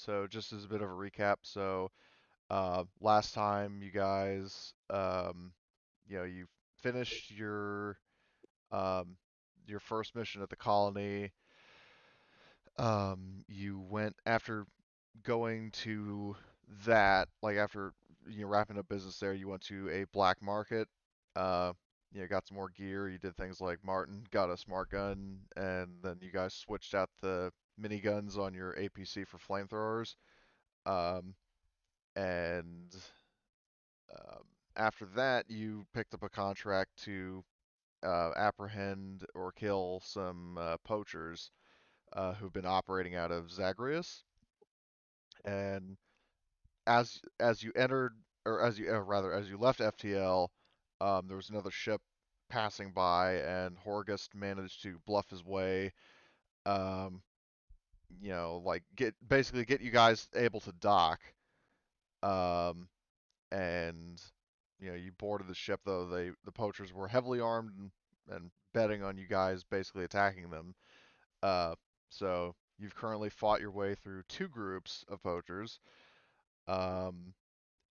So just as a bit of a recap, so last time you guys, you finished um, your first mission at the colony. You went after going to that, like after wrapping up business there, you went to a black market. Uh, got some more gear. You did things like Martin got a smart gun, and then you guys switched out the miniguns on your APC for flamethrowers. Um, and um, After that, you picked up a contract to apprehend or kill some poachers who've been operating out of Zagreus. And as you entered, or as you rather as you left FTL, there was another ship passing by, and Horgust managed to bluff his way. Um, like get you guys able to dock. Um, and you boarded the ship, though the poachers were heavily armed and betting on you guys basically attacking them. Uh, so you've currently fought your way through two groups of poachers. Um,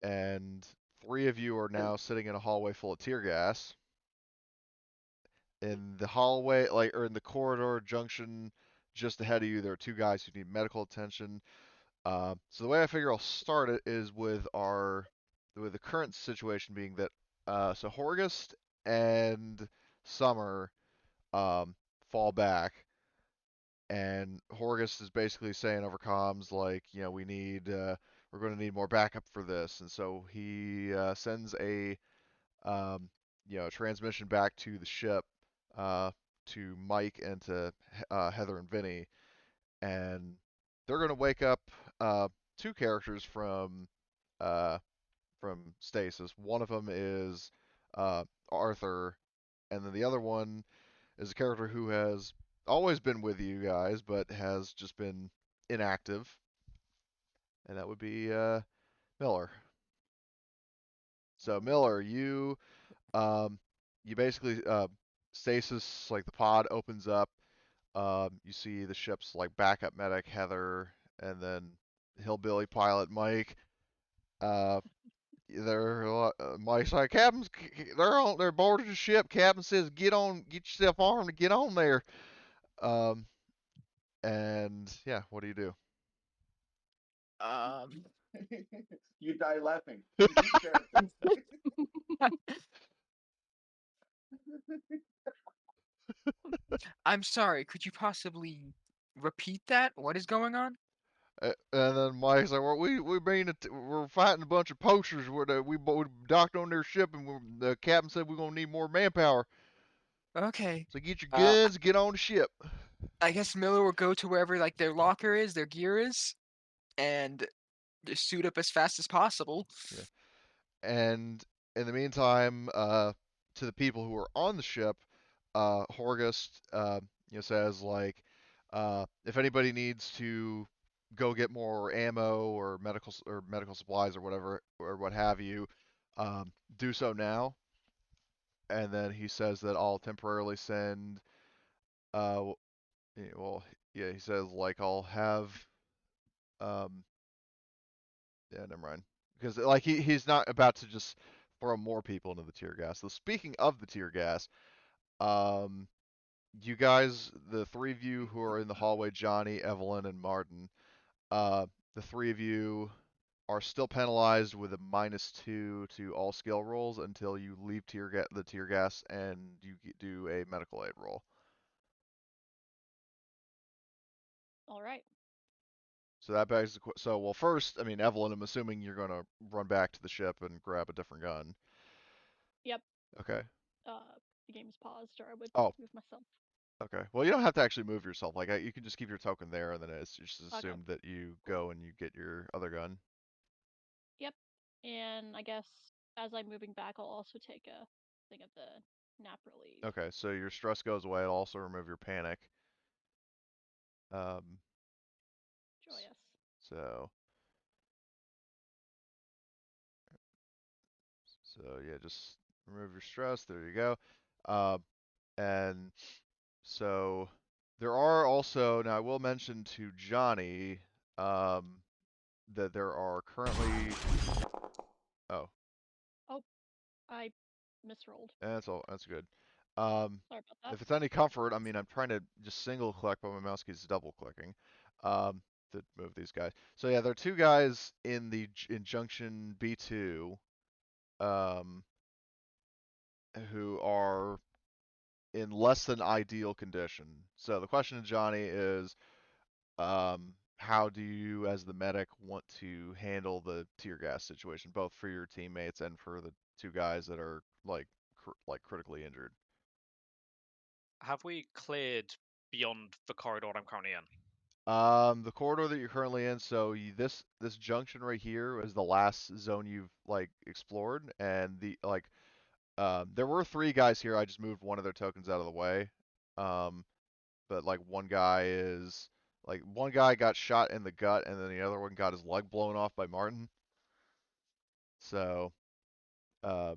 and three of you are now sitting in a hallway full of tear gas. In the hallway, or in the corridor junction just ahead of you, there are two guys who need medical attention. So the way I figure I'll start it is with the current situation being that so Horgust and Summer um, fall back, and Horgust is basically saying over comms like, we're going to need more backup for this, and so he sends a transmission back to the ship uh, to Mike and to Heather and Vinny, and they're going to wake up two characters uh, from stasis. One of them is Arthur, and then the other one is a character who has always been with you guys, but has just been inactive, and that would be Miller. So Miller, um, you basically stasis, like the pod opens up. You see the ship's like backup medic Heather, and then hillbilly pilot Mike. Uh, Mike's like, Captain's, they're boarded the ship. Captain says, get yourself armed and get on there. Um, and yeah, what do you do? Um, You die laughing. Each character. I'm sorry. Could you possibly repeat that? What is going on? And then Mike's like, well, we're fighting a bunch of poachers. We docked on their ship, and the captain said we're gonna need more manpower. Okay. So get your Uh, guns, get on the ship. I guess Miller will go to wherever like their locker is, their gear is, and just suit up as fast as possible. Yeah. And in the meantime, to the people who are on the ship, Horgust, says like, if anybody needs to go get more ammo or medical supplies or whatever or what have you, do so now. And then he says that I'll temporarily send, uh, well, yeah, he says like I'll have, um, yeah, never mind, because like he's not about to just throw more people into the tear gas. So speaking of the tear gas, um, you guys, the three of you who are in the hallway, Johnny, Evelyn, and Martin, uh, the three of you are still penalized with a -2 to all skill rolls until you leave the tear gas and you do a medical aid roll. All right. So that begs so well first, I mean Evelyn, I'm assuming you're gonna run back to the ship and grab a different gun. Yep. Okay. Uh, the game's paused, or I would Oh, move myself. okay. Well, you don't have to actually move yourself. Like you can just keep your token there, and then it's just Okay. assumed that you go and you get your other gun. Yep. And I guess as I'm moving back, I'll also take a thing of the nap relief. Okay, so your stress goes away. It'll also remove your panic. Um, Joyous. so yeah, just remove your stress. There you go. Uh, and so there are also now I will mention to Johnny. Um, that there are currently. Oh, Oh, I misrolled. that's all. That's good. Sorry about that. If it's any comfort, I mean, I'm trying to just single click, but my mouse keeps double clicking to move these guys. So yeah, there are two guys in the in junction B2 um, who are in less than ideal condition. So the question to Johnny is, how do you, as the medic, want to handle the tear gas situation, both for your teammates and for the two guys that are like critically injured? Have we cleared beyond the corridor I'm currently in? The corridor that you're currently in, so this junction right here is the last zone you've like explored, and there were three guys here. I just moved one of their tokens out of the way. Um, but like one guy got shot in the gut, and then the other one got his leg blown off by Martin. So uh,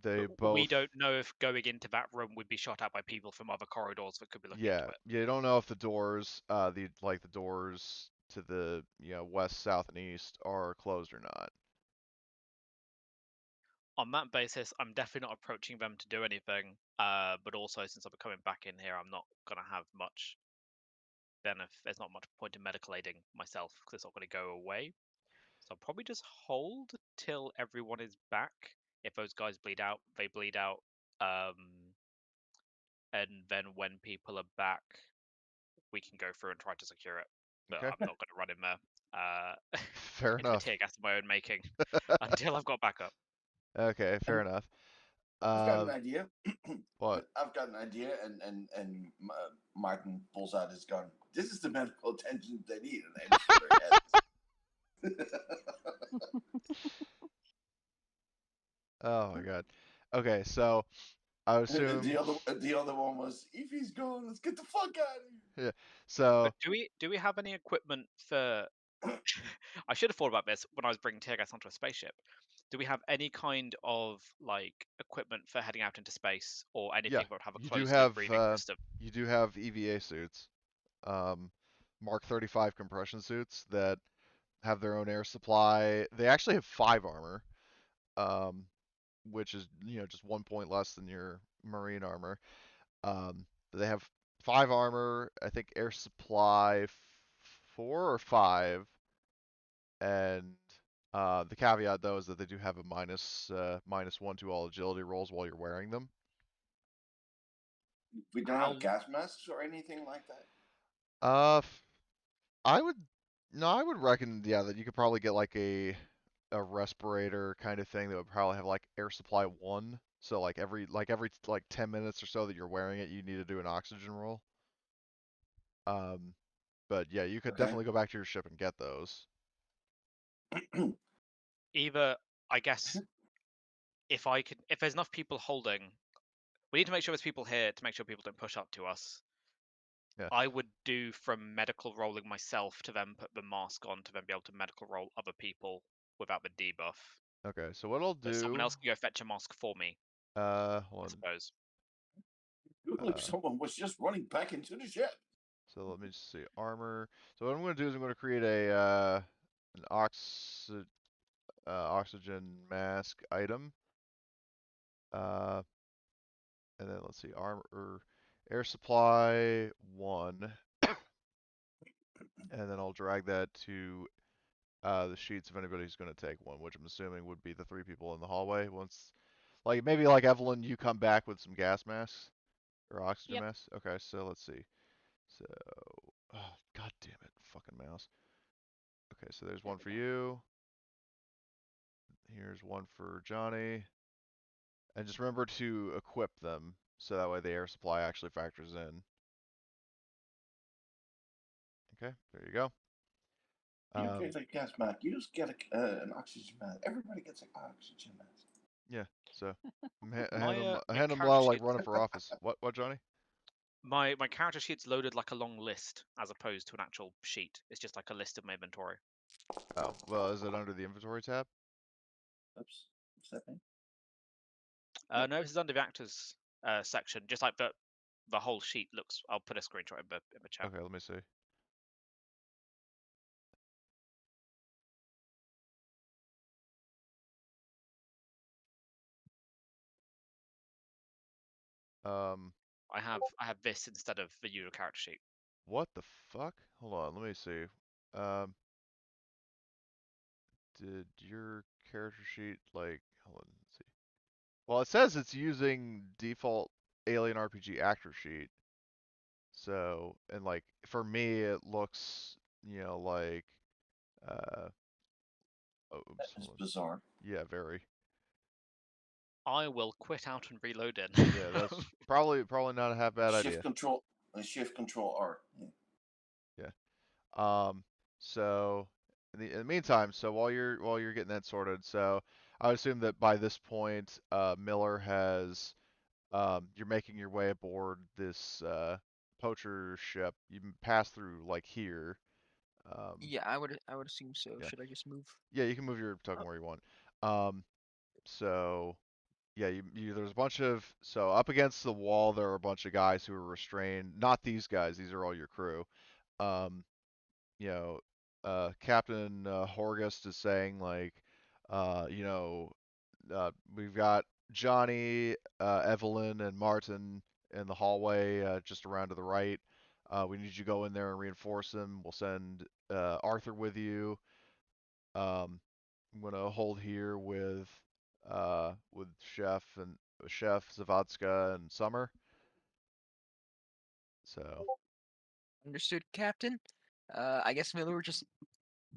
they We both. don't know if going into that room would be shot at by people from other corridors that could be looking into Yeah, it. you don't know if the doors, the doors to the west, south, and east are closed or not. On that basis, I'm definitely not approaching them to do anything. But also, since I'm coming back in here, I'm not going to have much benefit. There's not much point in medical aiding myself because it's not going to go away. So I'll probably just hold till everyone is back. If those guys bleed out, they bleed out. And then when people are back, we can go through and try to secure it. But Okay, I'm not going to run in there fair into a enough. tear gas of my own making until I've got backup. Okay, fair enough. I've got an idea. What? I've got an idea, and Martin pulls out his gun. This is the medical attention they need, and aims for their heads. Oh my God. Okay, so I assume. the other one was, if he's gone, let's get the fuck out of Yeah. So But do we have any equipment for? I should have thought about this when I was bringing tear gas onto a spaceship. Do we have any kind of like equipment for heading out into space or yeah, anything that would have a closed loop breathing system? you do have EVA suits, Mark 35 compression suits that have their own air supply. They actually have 5 armor, um, which is just 1 point less than your marine armor. They have 5 armor, I think air supply 4 or 5, and the caveat though is that they do have a -1 to all agility rolls while you're wearing them. We don't How have gas masks or anything like that. Uh, I would no, I would reckon that you could probably get like a respirator kind of thing that would probably have like air supply 1. So like every 10 minutes or so that you're wearing it, you need to do an oxygen roll. Um, but yeah, you could Okay. definitely go back to your ship and get those. either I guess if there's enough people holding, we need to make sure there's people here to make sure people don't push up to us. Yeah. I would do from medical rolling myself to then put the mask on to then be able to medical roll other people without the debuff. Okay, so what I'll But someone do, else can go fetch a mask for me, hold I on. suppose. Looked like someone was just running back into the ship. So let me just see armor. So what I'm going to do is I'm going to create an oxygen mask item. And then let's see, armor, air supply 1, and then I'll drag that to the sheets of anybody who's going to take one, which I'm assuming would be the 3 people in the hallway. Once, like maybe like Evelyn, you come back with some gas masks or oxygen Yep. masks. Okay, so let's see. So, oh, god damn it, fucking mouse. Okay, so there's one for you. Here's one for Johnny. And just remember to equip them so that way the air supply actually factors in. Okay, there you go. You get a gas mask. You just get an oxygen mask. Everybody gets an oxygen mask. Yeah, so My hand him character while like sheet, running for office. What, Johnny? my character sheet's loaded like a long list as opposed to an actual sheet. It's just like a list of my inventory. Oh, well, is it under the inventory tab? Oops. What's that mean? No, this is under the actors section. Just like the whole sheet looks. I'll put a screenshot in the chat. Okay, let me see. I have this instead of the usual character sheet. What the fuck? Hold on, let me see. Um, did your character sheet like? Hold on, let's see. Well, it says it's using default Alien RPG actor sheet. So, and like for me, it looks, like, uh, oops, It's hold on. bizarre. Yeah, very. I will quit out and reload in. Yeah, that's probably not a half bad Shift idea. Control, Shift Control R. Yeah. Yeah. So in the meantime, so while you're getting that sorted, so I would assume that by this point, Miller has, you're making your way aboard this poacher ship. You pass through like here. Um, Yeah, I would assume so. yeah, Should I just move? yeah, you can move your token Oh, where you want. Um, so yeah, there's a bunch of, so up against the wall there are a bunch of guys who are restrained. Not these guys; these are all your crew. Um, you know, Captain Horgust is saying like, uh, you know, we've got Johnny, Evelyn, and Martin in the hallway just around to the right. We need you to go in there and reinforce them. We'll send Arthur with you. I'm gonna hold here with Chef Zavadska and Summer. So understood, Captain. I guess Miller would just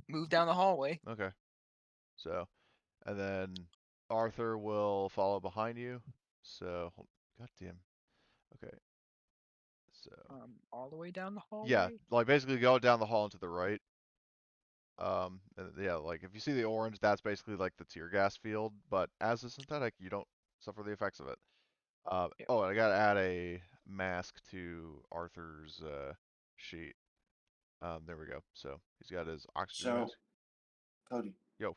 move down the hallway. okay. So and then Arthur will follow behind you. So God damn. Okay. So All the way down the yeah, hallway. like basically go down the hall and to the right. And yeah, like if you see the orange, that's basically like the tear gas field. But as a synthetic, you don't suffer the effects of it. Yep. Oh, and I gotta add a mask to Arthur's sheet. There we go. So he's got his oxygen So, mask. Cody, Yo.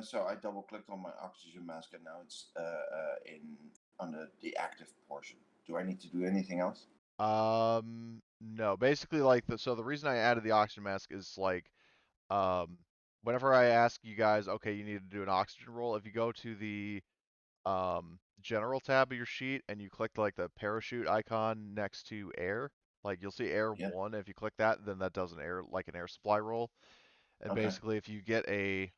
so I double clicked on my oxygen mask and now it's in under the active portion. Do I need to do anything else? No. Basically, like the reason I added the oxygen mask is like, um, whenever I ask you guys, okay, you need to do an oxygen roll. If you go to the general tab of your sheet and you click like the parachute icon next to air, like you'll see air Yeah. 1. If you click that, then that does an air supply roll. And Okay. basically, if you get a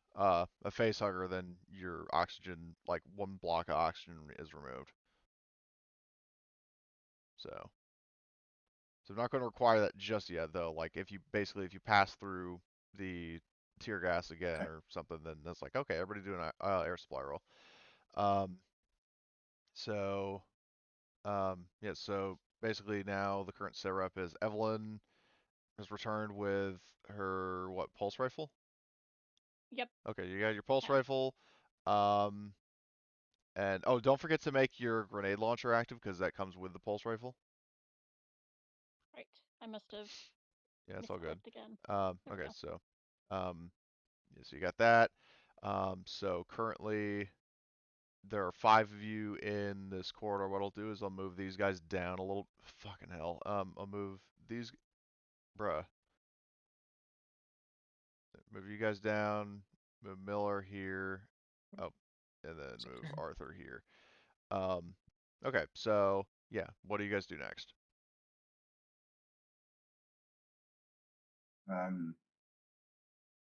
face hugger, then your oxygen, like one block of oxygen, is removed. So I'm not going to require that just yet, though. Like if you pass through the tear gas again Okay. or something, then that's like, okay, everybody do an air supply roll. Um, so yeah, so basically now the current set rep is Evelyn has returned with her pulse rifle. Yep. Okay, you got your pulse Have. rifle. Um, and oh, don't forget to make your grenade launcher active because that comes with the pulse rifle. Right. I must have Yeah, it's all good. misclicked again. There we Okay, go. so yeah, so you got that. So currently there are 5 of you in this corridor. What I'll do is I'll move these guys down a little. Fucking hell. I'll move these, bruh. Move you guys down. Move Miller here. Oh, and then move Arthur here. Um, okay, so yeah, what do you guys do next? Um,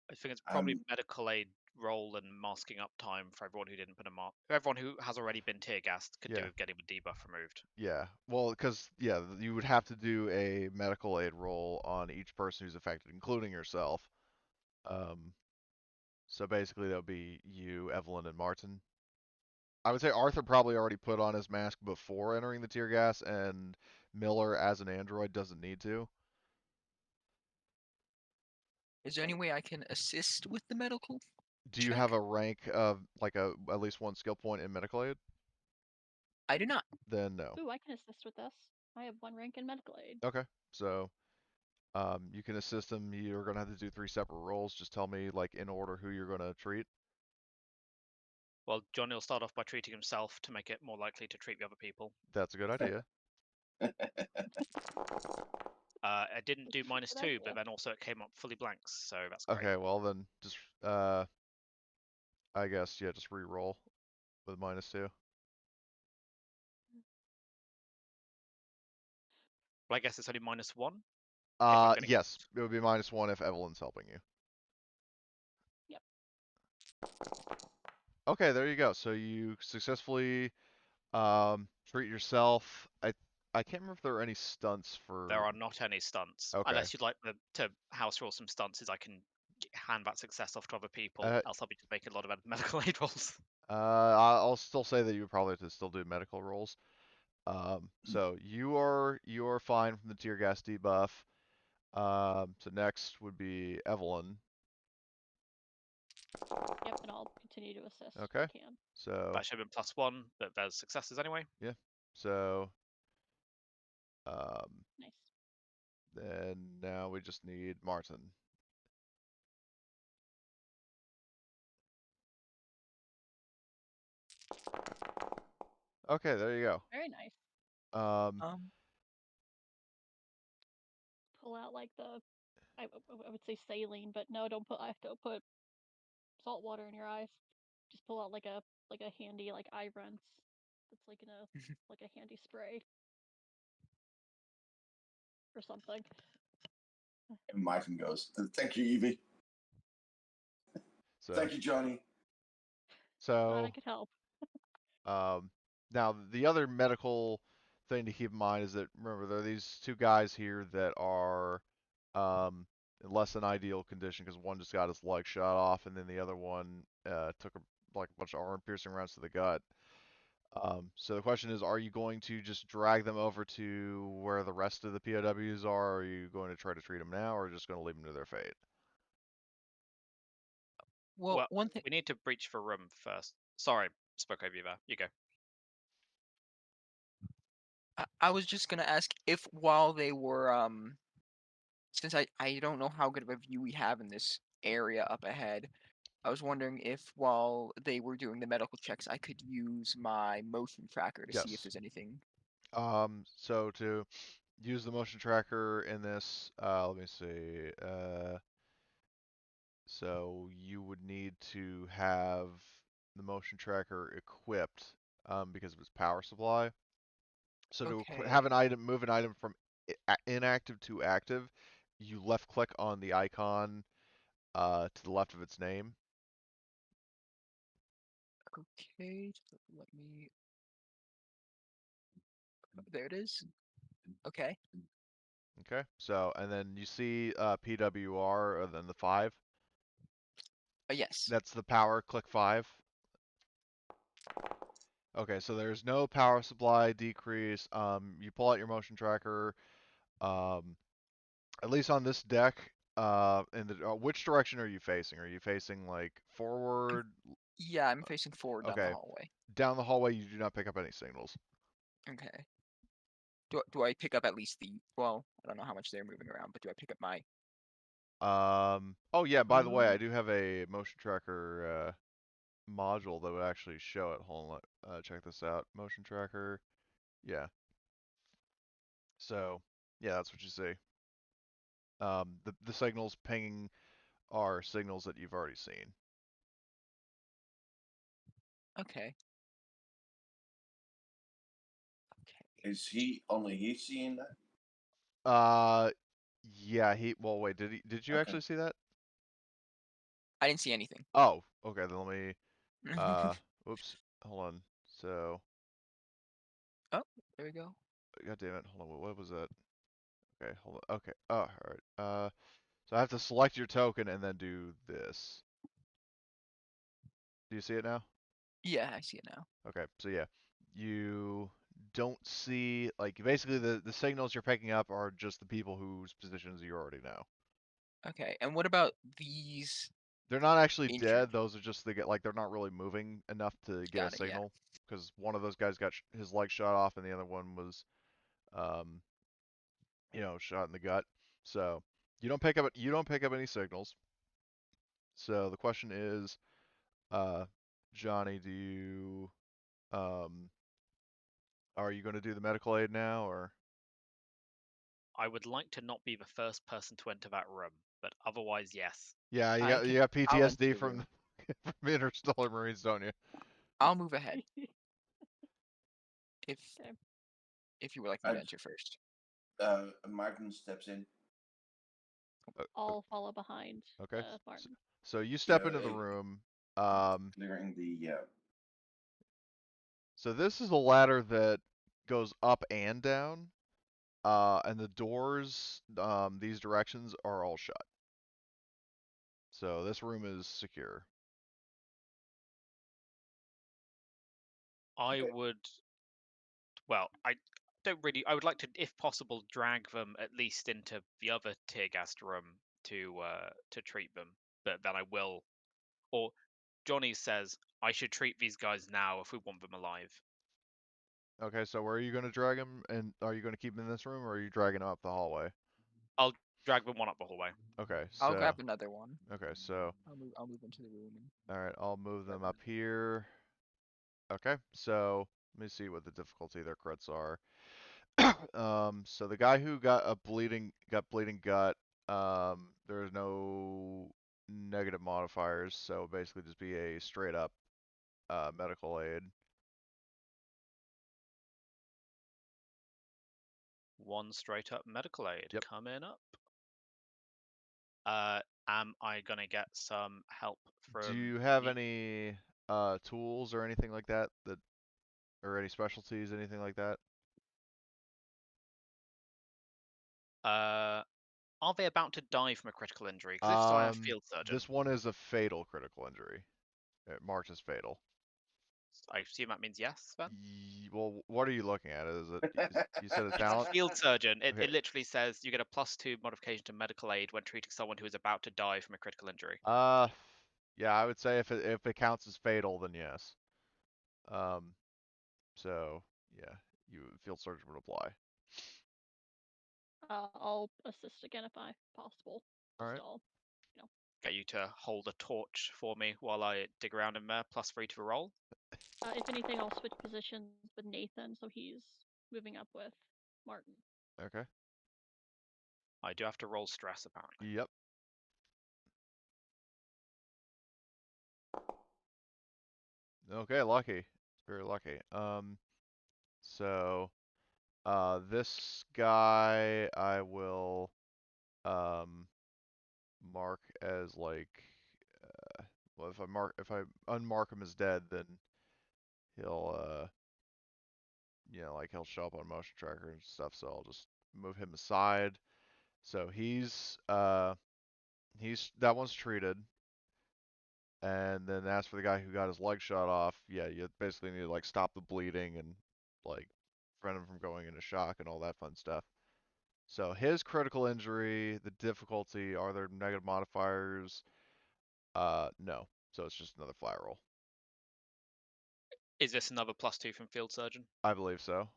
I think it's probably um, medical aid roll and masking up time for everyone who didn't put a mark. Everyone who has already been tear gassed could do Yeah, with getting the debuff removed. yeah. Well, because yeah, you would have to do a medical aid roll on each person who's affected, including yourself. Um, so basically, that would be you, Evelyn, and Martin. I would say Arthur probably already put on his mask before entering the tear gas, and Miller, as an android, doesn't need to. Is there any way I can assist with the medical Do you have check? a rank of like at least one skill point in medical aid? I do not. Then no. Ooh, I can assist with this. I have 1 rank in medical aid. Okay. So you can assist him. You're gonna have to do 3 separate rolls. Just tell me like in order who you're gonna treat. Well, Johnny will start off by treating himself to make it more likely to treat the other people. That's a good idea. I didn't do It's a good -2, but idea. then also it came up fully blanks, so that's great. Okay, well then just I guess yeah, just re-roll with -2. Well, I guess it's only -1 if I'm getting. Yes, it would be -1 if Evelyn's helping you. Yep. Okay, there you go. So you successfully treat yourself. I can't remember if there are any stunts for. There are not any stunts. Okay. Unless you'd like to house rule some stunts, is I can hand that success off to other people. Else I'll be just making a lot of medical aid rolls. I'll still say that you would probably have to still do medical rolls. So you are fine from the tear gas debuff. So next would be Evelyn. Yep, and I'll continue to assist if Okay. I can. So That should have been +1, but there's successes anyway. yeah. So Nice. then now we just need Martin. Okay, there you go. Very nice. Pull out like the, I would say saline, but no, don't put. I have to put salt water in your eyes. Just pull out like a handy like eye rinse. That's like in a like a handy spray or something. And Martin goes, "Thank you, Evie. So Thank you, Johnny." Glad I so could help. now the other medical thing to keep in mind is that remember there are these two guys here that are in less than ideal condition because one just got his leg shot off and then the other one took like a bunch of arm piercing rounds to the gut. So the question is, are you going to just drag them over to where the rest of the POWs are? Or are you going to try to treat them now, or just going to leave them to their fate? Well, one thing we need to breach for room first. Sorry, spoke over you there. You go. I was just gonna ask if while they were since I don't know how good of a view we have in this area up ahead, I was wondering if while they were doing the medical checks, I could use my motion tracker to see if Yes. there's anything. So to use the motion tracker in this, let me see. So you would need to have the motion tracker equipped because of its power supply. So to have Okay. an item, move an item from inactive to active, you left click on the icon to the left of its name. Okay. Let me. There it is. Okay. Okay. So and then you see PWR and then the 5. Yes. That's the power. Click 5. Okay. So there's no power supply decrease. You pull out your motion tracker. At least on this deck. In the which direction are you facing? Are you facing like forward? Yeah, I'm facing forward down the Okay. hallway. Down the hallway, you do not pick up any signals. Okay. Do I pick up at least the? Well, I don't know how much they're moving around, but do I pick up my? Oh yeah, by the way, I do have a motion tracker module that would actually show it. Hold on, check this out. Motion tracker. Yeah. So, yeah, that's what you see. The signals pinging are signals that you've already seen. Okay. Is he seeing that? Yeah, well, wait, did you Okay. actually see that? I didn't see anything. Oh, okay, then let me, oops, hold on. So, Oh, there we go. God damn it, hold on, what was that? Okay, hold on, okay, oh, alright, so I have to select your token and then do this. Do you see it now? Yeah, I see it now. Okay, so yeah, you don't see, like, basically the signals you're picking up are just the people whose positions you already know. Okay, and what about these? They're not actually Injured. dead, those are just, like, they're not really moving enough to get Got a it, yeah. signal, because one of those guys got his leg shot off and the other one was, shot in the gut. So, you don't pick up any signals. So the question is, Johnny, um, are you going to do the medical aid now, or? I would like to not be the first person to enter that room, but otherwise, yes. Yeah, you I'll got enter PTSD the from room. from Interstellar Marines, don't you? I'll move ahead if Okay. if you would like me to I- enter first. Martin steps in. I'll follow behind Okay. Martin. So you step into the Hey, room. clearing the. So this is a ladder that goes up and down, and the doors, these directions are all shut. So this room is secure. I Okay. would. Well, I don't really. I would like to, if possible, drag them at least into the other tear gassed room to treat them. But then I will. Or Johnny says I should treat these guys now if we want them alive. Okay, so where are you going to drag him? And are you going to keep him in this room, or are you dragging him up the hallway? I'll drag them one up the hallway. Okay, I'll so grab another one. I'll move into the room. all right, I'll move Grab them up here. Okay, so let me see what the difficulty of their crits are. So the guy who got bleeding gut, there's no negative modifiers, so basically just be a straight up medical aid. One straight up medical aid Yep. coming up. Am I gonna get some help Do from you have the any tools or anything like that or any specialties, anything like that? Are they about to die from a critical injury? Because if so, I have field surgeon. This one is a fatal critical injury. Marked as fatal. I assume that means yes, then? Well, what are you looking at? You said a It's a talent? field surgeon. It, Okay. it literally says you get a +2 modification to medical aid when treating someone who is about to die from a critical injury. Yeah, I would say if it counts as fatal, then yes. So yeah, field surgeon would apply. I'll assist again if possible. All Just right. all, Get you to hold a torch for me while I dig around in there, +3 to the roll. if anything, I'll switch positions with Nathan, so he's moving up with Martin. Okay. I do have to roll stress, apparently. Yep. Okay, lucky. Very lucky. So this guy I will mark as like well, if I unmark him as dead, then he'll like he'll show up on motion tracker and stuff, so I'll just move him aside. So he's that one's treated. And then as for the guy who got his leg shot off, yeah, you basically need to like stop the bleeding and like prevent him from going into shock and all that fun stuff. So his critical injury, the difficulty, are there negative modifiers? No. So it's just another flat roll. Is this another +2 from field surgeon? I believe so.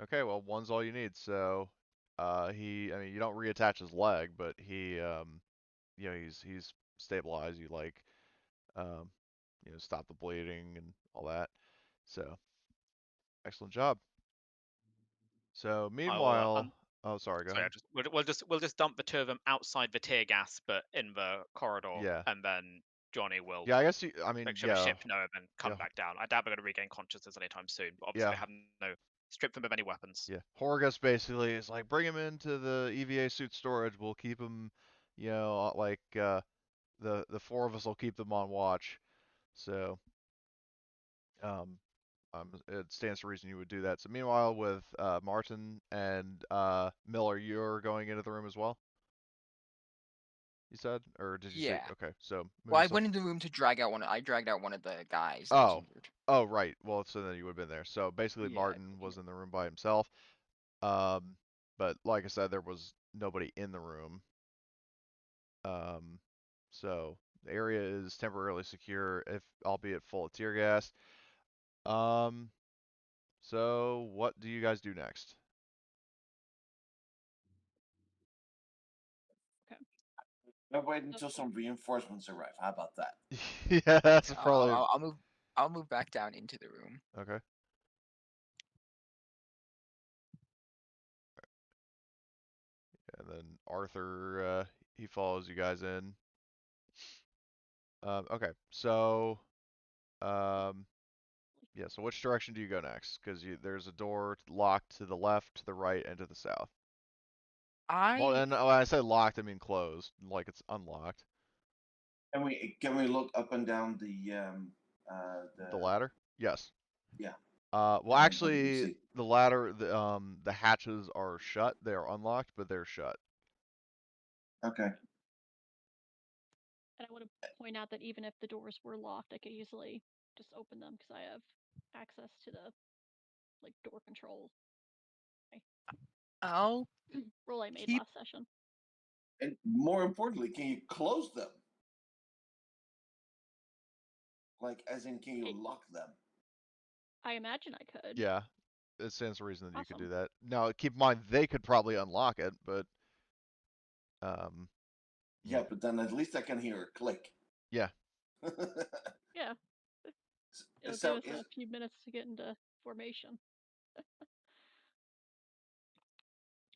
Okay, well, one's all you need. So I mean, you don't reattach his leg, but he's stabilized. You like um, stop the bleeding and all that. So excellent job. So I will. meanwhile, oh sorry, go Sorry, ahead. we'll just dump the two of them outside the tear gas, but in the corridor, Yeah, and then Johnny will yeah. I guess I mean, make sure the yeah, ship know and then yeah, come back down. I doubt we're going to regain consciousness anytime soon. But obviously, yeah, they have no strip them of any weapons. yeah. Horgus basically is like, bring him into the EVA suit storage. We'll keep him, like the four of us will keep them on watch. So um, it stands to reason you would do that. So meanwhile, with Martin and Miller, you're going into the room as well. You said, or did you say? Yeah. Okay, so move Well, I yourself. went into the room to drag out one. I dragged out one of the guys that was Oh, injured. oh, right. Well, so then you would have been there. So basically, Yeah. Martin was in the room by himself. Um, but like I said, there was nobody in the room. Um, so the area is temporarily secure, if albeit full of tear gas. Um, so what do you guys do next? Okay. I'll wait until some reinforcements arrive. How about that? Yeah, that's Yeah, probably I'll move. I'll move back down into the room. okay. And then Arthur, he follows you guys in. Okay, so um, Yeah. So which direction do you go next? Because there's a door locked to the left, to the right, and to the south. Well, I and when I say locked, I mean closed, like it's unlocked. Can we look up and down The ladder? Yes. yeah? Well, And what do we actually, see? the ladder, the hatches are shut. They are unlocked, but they're shut. Okay. And I want to point out that even if the doors were locked, I could easily just open them because I have access to the like door control I'll role I made keep. last session. And more importantly, can you close them? Like, as in, can you Hey. lock them? I imagine I could. Yeah, it stands to reason that you could do Awesome. that. Now, keep in mind they could probably unlock it, but Yeah, but then at least I can hear a click. yeah. Yeah. It'll So give us a few minutes to get into formation.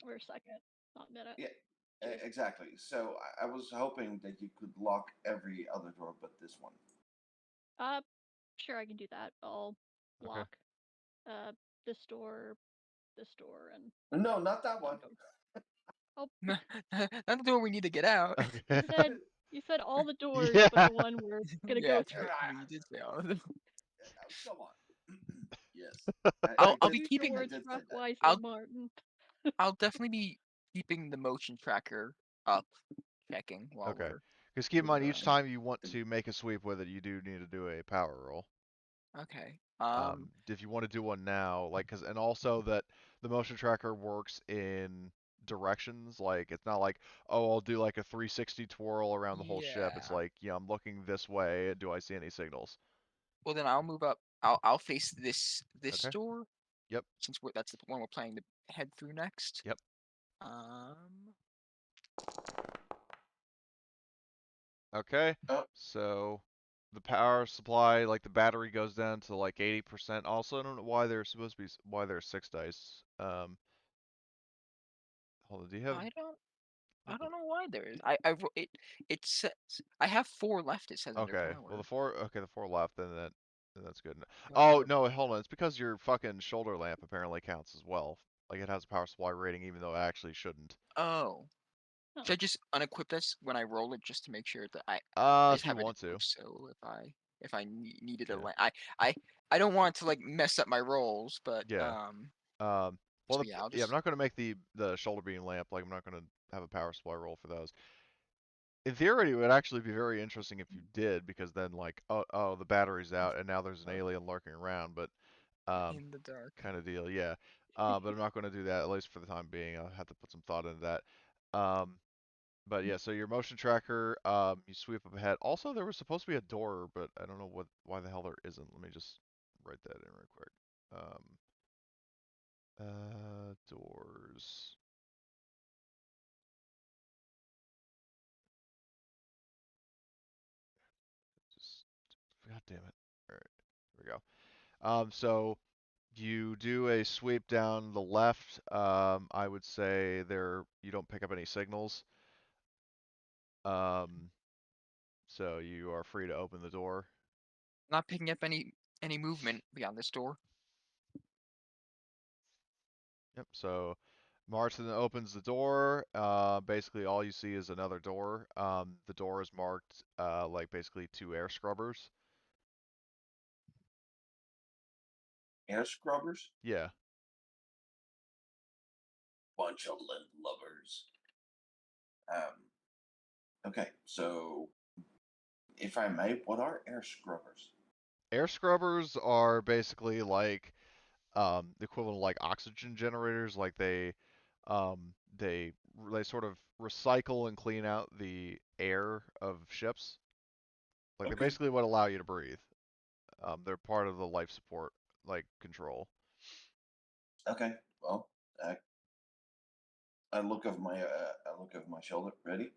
Or a second, not a minute. yeah, Jeez. exactly. So I was hoping that you could lock every other door but this one. Sure, I can do that. I'll Okay. lock this door, and No, not that one. oh, Not the door we need to get out. Okay. you said all the doors, Yeah. but the one we're gonna Yeah, go that's through. right. You did say all of them. Come on. Yes. I'll be Use keeping. your words did say rough, that. wisely, I'll Martin. I'll definitely be keeping the motion tracker up, checking while Okay. we're Because keep in moving mind, each around. time you want to make a sweep with it, you do need to do a power roll. Okay. If you want to do one now, like, and also that the motion tracker works in directions. Like, it's not like, oh, I'll do like a 360 twirl around the whole ship. It's Yeah. like, I'm looking this way. Do I see any signals? Well, then I'll move up. I'll face this Okay. door. Yep. Since that's the one we're planning to head through next. Yep. Okay. Oh. So the power supply, like the battery goes down to like 80%. Also, I don't know why there's supposed to be why there's 6 dice. Hold on. Do you have? I don't know why there is. It says I have 4 left. It says under Okay. power. Well, the four left, then that's good. So Oh we're- no, hold on. It's because your fucking shoulder lamp apparently counts as well. Like it has a power supply rating, even though it actually shouldn't. Oh. Oh. Should I just unequip this when I roll it just to make sure that I If just you have it want to. equipped, so if I needed a Yeah. lamp, I don't want to like mess up my rolls, but Yeah. Well, so yeah, I'll I'm just not gonna make the shoulder beam lamp. Like I'm not gonna have a power supply roll for those. In theory, it would actually be very interesting if you did, because then like, oh, the battery's out, and now there's an alien lurking around. But in the dark. kind of deal, yeah. But I'm not going to do that, at least for the time being. I'll have to put some thought into that. But yeah, so your motion tracker, you sweep up ahead. Also, there was supposed to be a door, but I don't know why the hell there isn't. Let me just write that in real quick. Doors. Just, God damn it. All right, here we go. So you do a sweep down the left. I would say you don't pick up any signals. Um, so you are free to open the door. Not picking up any movement beyond this door. Yep. So Martin opens the door. Basically all you see is another door. The door is marked like basically 2 air scrubbers. Air scrubbers? Yeah. Bunch of lovers. Okay, so if I may, what are air scrubbers? Air scrubbers are basically like the equivalent of like oxygen generators. Like um, they they sort of recycle and clean out the air of ships. Like they're Okay. basically what allow you to breathe. They're part of the life support like control. Okay. Well, I look over my shoulder. Ready?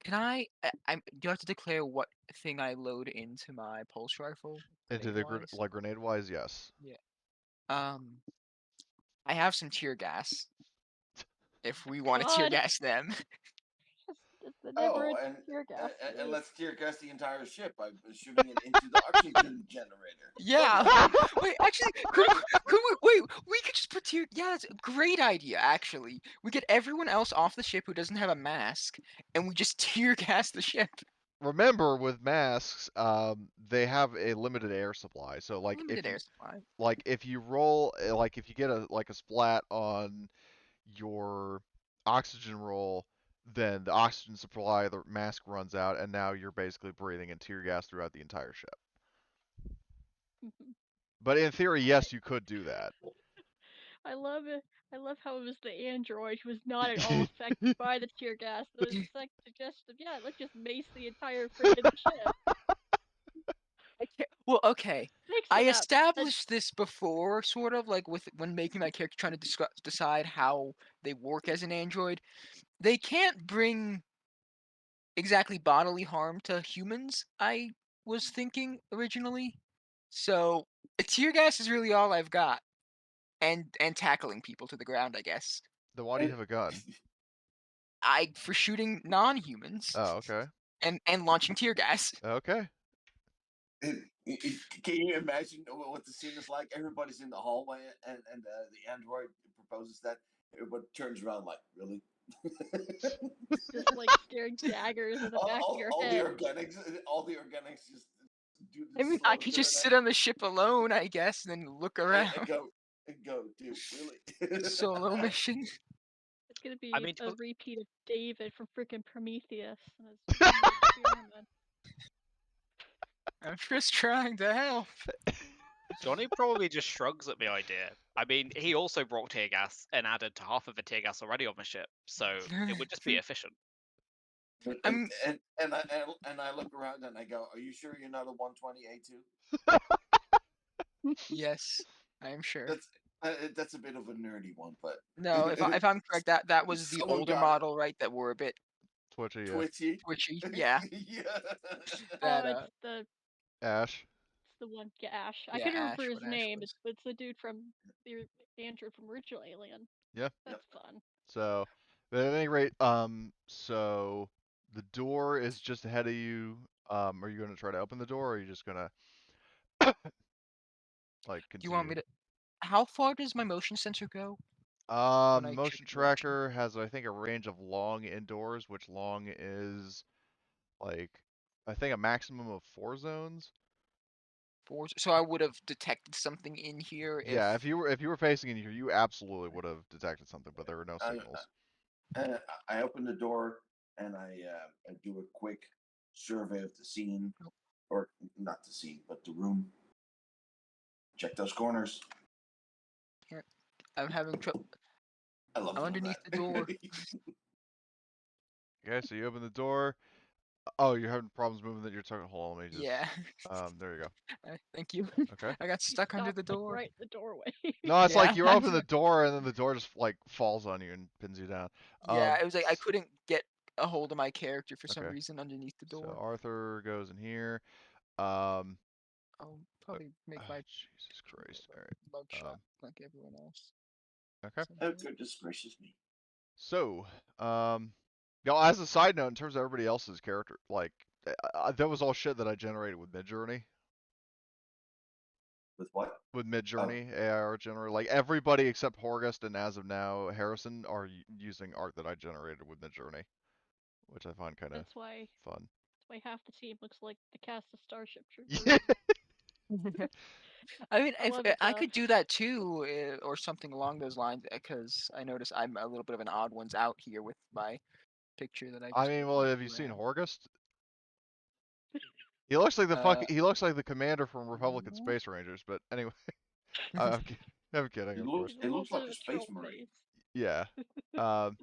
Can I do you have to declare what thing I load into my pulse rifle? Into the grenade wise, yes. Yeah. I have some tear gas. If we want to tear God. gas them. Just the never Oh, a and tear gas. and let's tear gas the entire ship by shooting it into the oxygen generator. Yeah. Lovely. Wait, actually, could we wait? We could just put tear. Yeah, that's a great idea. Actually, we get everyone else off the ship who doesn't have a mask, and we just tear gas the ship. Remember, with masks, they have a limited air supply. So Limited air supply. if you roll if you get a splat on your oxygen roll, then the oxygen supply of the mask runs out, and now you're basically breathing in tear gas throughout the entire ship. Mhm. But in theory, yes, you could do that. I love it. I love how it was the android who was not at all affected by the tear gas. The sec suggested, yeah, let's just mace the entire freaking ship. Well, okay. Makes I it up. established this before, sort of like with when making my character, trying to decide how they work as an android. They can't bring exactly bodily harm to humans, I was thinking originally. So tear gas is really all I've got, and tackling people to the ground, I guess. Then why do you have a gun? For shooting non-humans Oh, okay. and launching tear gas. Okay. Can you imagine what the scene is like? Everybody's in the hallway, and the android proposes that. Everybody turns around like, really? Just like staring daggers in the back of your all the head. organics just do I this mean, slow I could just turn sit on the ship alone, I guess, and then look around. and go, dude, really? Solo mission. It's gonna be I mean, a repeat of David from freaking Prometheus and his experiment. I'm just trying to help. Johnny probably just shrugs at the idea. I mean, he also brought tear gas and added to half of the tear gas already on the ship, so it would just be efficient. I'm- and I look around and I go, "Are you sure you're not a 120A2?" Yes, I am sure. That's a bit of a nerdy one, but No, if I'm correct, that was the Someone older got it. model, right? That were a bit Twitchy, yeah. twitchy. twitchy. Yeah. Yeah. That It's the Ash. one, yeah, Ash. I Yeah, couldn't Ash, remember his what Ash name. was. It's the dude from the android from Original Alien. Yeah. That's fun. So, but at any rate, so the door is just ahead of you. Are you going to try to open the door, or are you just going to You want me continue? to? How far does my motion sensor go? When I check Motion the direction? tracker has, I think, a range of long indoors, which long is like, I think, a maximum of 4 zones. So I would have detected something in here if. Yeah, if you were facing in here, you absolutely would have detected something, but there were no signals. I open the door and I do a quick survey of the scene, or not the scene, but the room. Check those corners. I'm having trouble. I love I'm doing underneath that. the door. Okay, so you open the door. Oh, you're having problems moving that you're talking. Hold on, let me just. Yeah. There you go. Thank you. Okay. I got stuck under Stop, the like, door. right in the doorway. No, it's like Yeah. you open the door and then the door just falls on you and pins you down. Yeah, it was like I couldn't get a hold of my character for some Okay. reason underneath the So door. Arthur goes in here. I'll probably make my Jesus Christ. All right. mugshot like everyone else. Okay. Oh, goodness gracious me. So, as a side note, in terms of everybody else's character, that was all shit that I generated with Midjourney. With what? With Midjourney, AI generator. Like, everybody except Horgust and, as of now, Harrison are using art that I generated with Midjourney, which I find kind of That's why fun. half the team looks like the cast of Starship Yeah. Troopers. I mean, I if love it, I though. could do that too, or something along those lines, because I notice I'm a little bit of an odd ones out here with my picture that I I just mean, well, have you seen around. Horgust? He looks like Uh, he looks like the commander from Republican Space Rangers, but anyway, I'm kidding, of course. It looks like a a space troll marine. face. Yeah.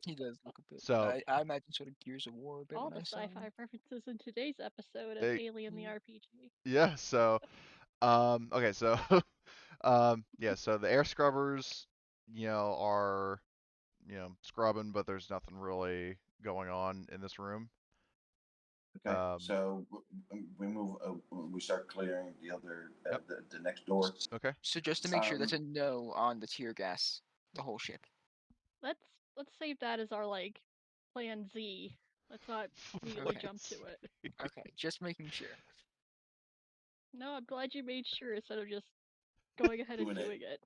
He does look a bit. So I imagine sort of Gears of War a bit All when the I saw him. sci-fi references in today's episode of they, Alien the RPG. yeah, so okay, so yeah, so the air scrubbers, are scrubbing, but there's nothing really going on in this room. Okay, so we move. We start clearing the other, Yep. the next door. Okay. So just to make sure, that's a no on the tear gas, the whole ship. Let's save that as our like plan Z. Let's not immediately jump to Please. it. Okay, just making sure. No, I'm glad you made sure instead of just going ahead and Doing it. doing it.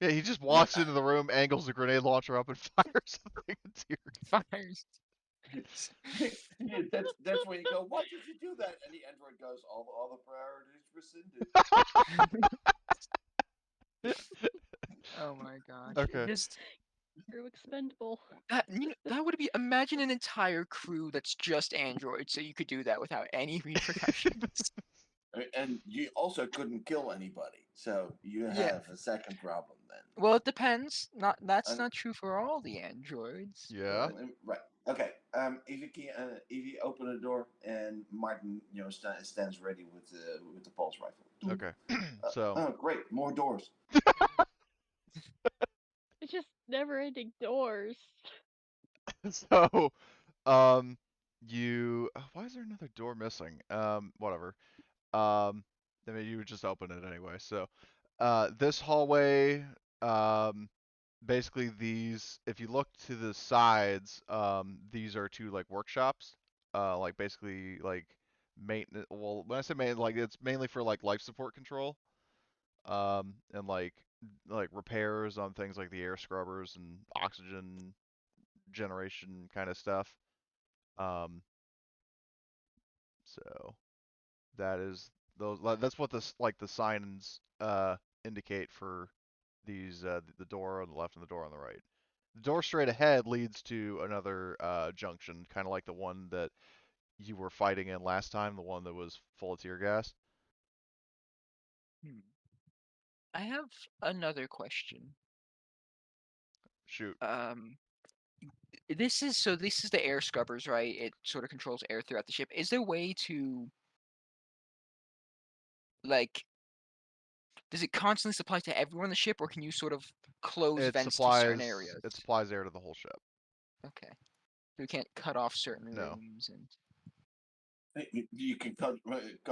Yeah, he just Yeah. walks into the room, angles a grenade launcher up, and fires something into your. Fires. Yeah, that's when you go, why did you do that? And the android goes, all the priorities rescinded. Oh my gosh. Okay. Just Crew expendable. that would be, imagine an entire crew that's just androids, so you could do that without any repercussions. And you also couldn't kill anybody, so you Yeah. have a second problem then. Well, it depends. That's And- not true for all the androids. Yeah. but- Right. Okay. If you open the door and Martin, stands ready with the pulse rifle. Okay. So Oh, great! More doors. It's just never-ending doors. so you why is there another door missing? Whatever. I mean you would just open it anyway. So this hallway, basically these, if you look to the sides, these are two like workshops. Like basically like maintenance, well when I say maintenance, like it's mainly for like life support control. And like repairs on things like the air scrubbers and oxygen generation kind of stuff. Um, so that is those. That's what this like the signs indicate for these. The door on the left and the door on the right. The door straight ahead leads to another junction, kind of like the one that you were fighting in last time, the one that was full of tear gas. Hmm. I have another question. Shoot. This is the air scrubbers, right? It sort of controls air throughout the ship. Is there a way to, like, does it constantly supply to everyone on the ship, or can you sort of close It vents to certain supplies areas? it supplies air to the whole ship. Okay. So we can't cut off certain No. rooms and. You can cut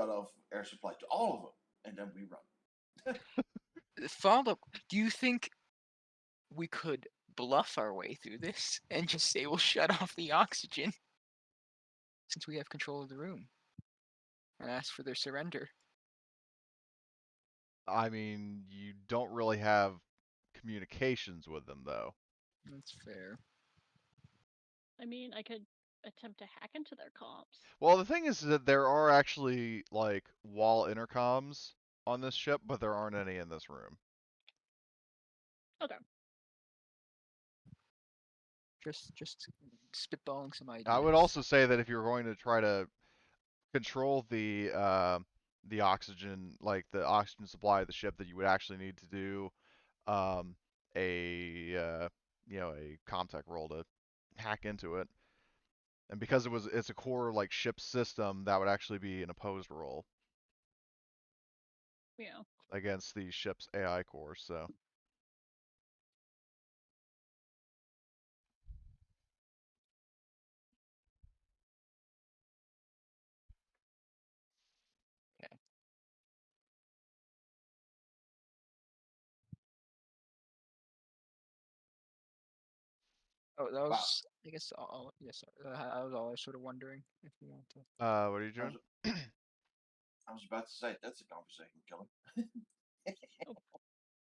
off air supply to all of them, and then we run. Follow-up, do you think we could bluff our way through this and just say we'll shut off the oxygen since we have control of the room and ask for their surrender? I mean, you don't really have communications with them though. That's fair. I mean, I could attempt to hack into their comms. Well, the thing is that there are actually like wall intercoms on this ship, but there aren't any in this room. Okay. Just spitballing some ideas. I would also say that if you're going to try to control the oxygen, like the oxygen supply of the ship, that you would actually need to do a a comtech roll to hack into it. And because it's a core like ship system, that would actually be an opposed roll Yeah. against the ship's AI core. So Okay. Oh, that was, I guess, all. Yes, I was always sort of wondering if you want to. what are you doing? I was about to say that's a conversation killer.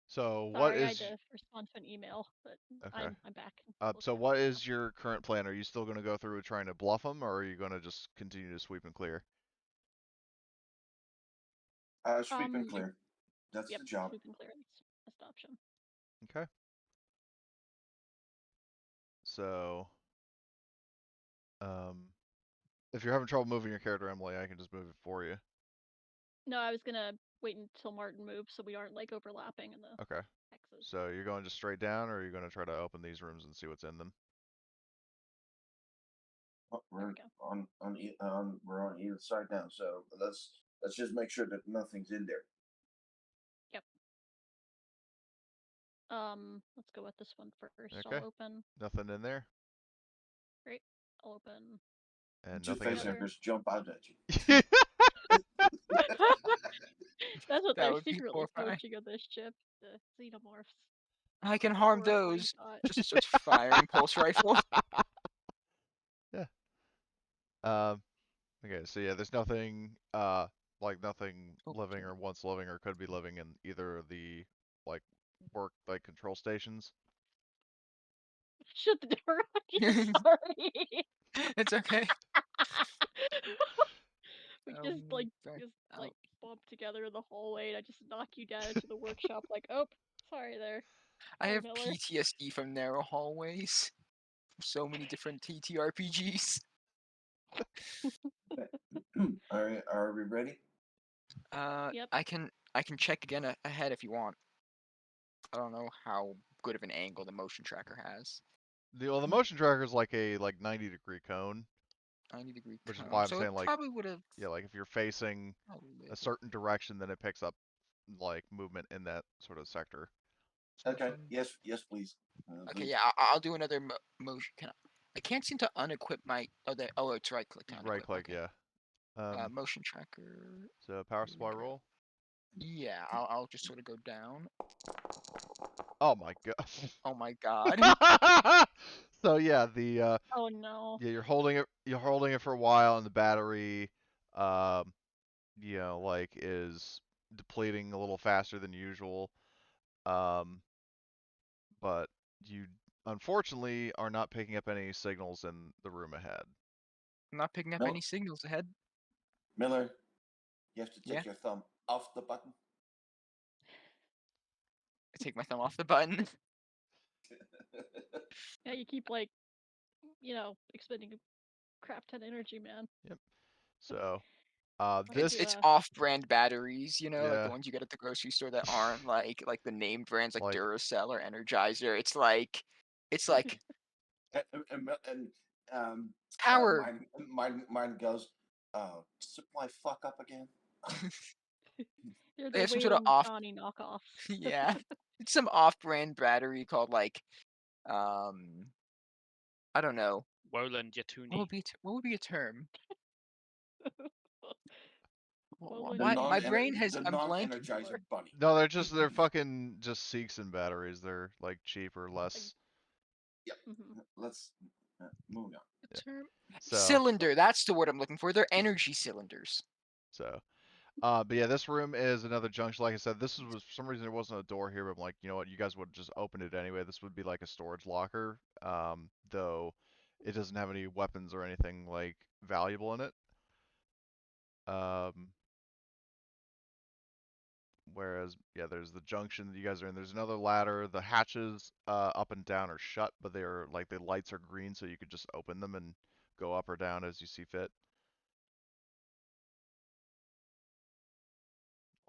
So what Sorry, I had is to respond to an email, but okay? I'm back. So what is your current plan? Are you still going to go through with trying to bluff them, or are you going to just continue to sweep and clear? Sweep and clear. That's Yep, the job. sweep and clearance. Best option. Okay. So, if you're having trouble moving your character, Emily, I can just move it for you. No, I was gonna wait until Martin moves so we aren't like overlapping in the Okay. hexes. So you're going just straight down, or are you going to try to open these rooms and see what's in them? Oh, There we're we go. we're on either side now, so let's just make sure that nothing's in there. Yep. Let's go with this one first. Okay. I'll open. Nothing in there, Great. I'll open. and Two nothing in face Together. hackers jump out at you. there. That's what That they're would be secretly horrifying. poaching on this ship. The xenomorphs. I can That's a harm horrifying those. thought. Just starts firing pulse rifle. Yeah. Okay, so yeah, there's nothing like nothing living or once living or could be living in either of the like work like control stations. Shut the door on you. Sorry. It's okay. We just Sorry. bump together in the hallway, and I just knock you down into the workshop. Like, oh, sorry there. I Sorry, have Miller. PTSD from narrow hallways. So many different TTRPGs. Are we ready? Yep. I can check again ahead if you want. I don't know how good of an angle the motion tracker has. The motion tracker is like a 90-degree cone, 90-degree which is cone. why I'm So it saying like probably would have. yeah, like if you're facing a certain direction, then it picks up like movement in that sort of sector. Okay. Yes, please. Okay, Please. yeah, I'll do another motion. I can't seem to unequip my. Oh, it's right click to Just unequip. right click, Okay. yeah. Motion tracker. So power Here we supply go. roll. Yeah, I'll just sort of go down. Oh my god. Oh my god. So yeah, the Oh no. yeah, you're holding it for a while, and the battery, um, like is depleting a little faster than usual. Um, but you unfortunately are not picking up any signals in the room ahead. I'm not picking up No. any signals ahead. Miller, you have to Yeah. take your thumb off the button. I take my thumb off the button. Yeah, you keep expending a crap ton of energy, man. Yep. So, It's this off-brand batteries, like the yeah, ones you get at the grocery store that aren't like the name brands like like Duracell or Energizer. It's like and power. mine goes. Supply fuck up again. They're They the have some sort of Wayland off. Johnny knockoffs. Yeah, it's some off-brand battery called like I don't know. Woland Yatuni. What would be a term? Well, My brain has. the I'm blanking. non-energizer bunny. no, they're fucking just Seegson batteries. They're like cheaper, less. Yep. Mhm. Let's moving on. The term So cylinder. That's the word I'm looking for. They're energy cylinders. so. But yeah, this room is another junction. Like I said, was for some reason there wasn't a door here, but I'm like, you know what, you guys would just open it anyway. This would be like a storage locker, though it doesn't have any weapons or anything like valuable in it. Um, whereas yeah, there's the junction that you guys are in. There's another ladder. The hatches up and down are shut, but they're like the lights are green, so you could just open them and go up or down as you see fit.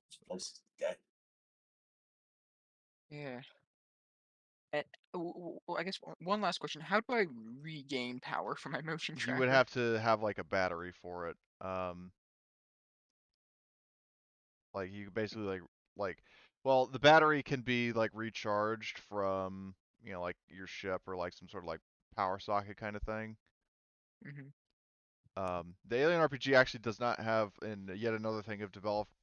This place is dead. Yeah. And, I guess one last question: how do I regain power from my motion You would tracker? have to have like a battery for it. Like you basically well, the battery can be like recharged from, like your ship or like some sort of like power socket kind of thing. Hmm. The Alien RPG actually does not have, and yet another thing of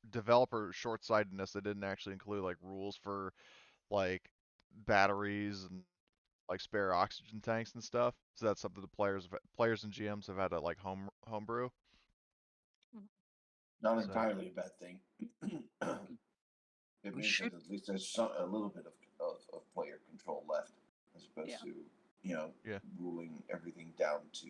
developer short-sightedness, they didn't actually include like rules for like batteries and like spare oxygen tanks and stuff. So that's something the players and GMs have had to like homebrew. Not So entirely a bad thing. It We means should. that at least there's a little bit of player control left, as opposed Yeah. to yeah, ruling everything down to.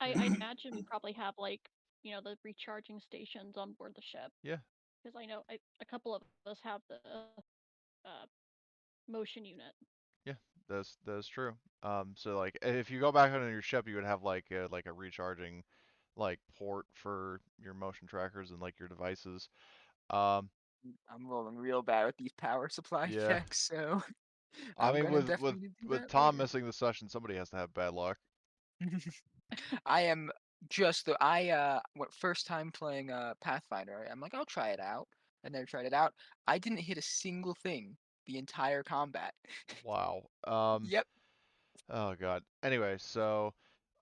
I imagine we probably have the recharging stations on board the ship. yeah. Because I know a couple of us have the motion unit. Yeah, that's true. So like if you go back on your ship, you would have like a recharging like port for your motion trackers and like your devices. Um, I'm rolling real bad with these power supply yeah. checks, so I I'm mean, gonna definitely need to do with that Tom later. missing the session, somebody has to have bad luck. I am just the first time playing Pathfinder. I'm like, I'll try it out. I never tried it out. I didn't hit a single thing the entire combat. Wow. Yep. Oh God. Anyway, so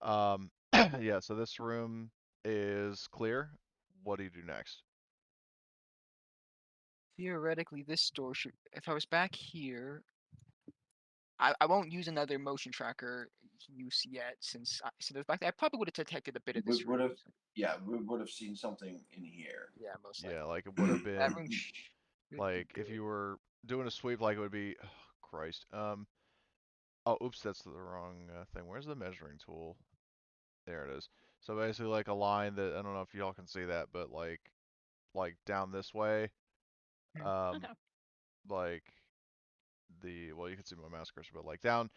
yeah, so this room is clear. What do you do next? Theoretically, this door should. If I was back here, I won't use another motion tracker use yet since I was back there. I probably would have detected a bit of We this would room. have, yeah, we would have seen something in here. Yeah, most Yeah, likely. like it would have That been room should be like if good. you were doing a sweep, like it would be. Oh, Christ. Oh, oops, that's the wrong thing. Where's the measuring tool? There it is. So basically, like a line that I don't know if y'all can see that, but like down this way, Hmm. um, Okay. like well, you can see my mouse cursor, but like down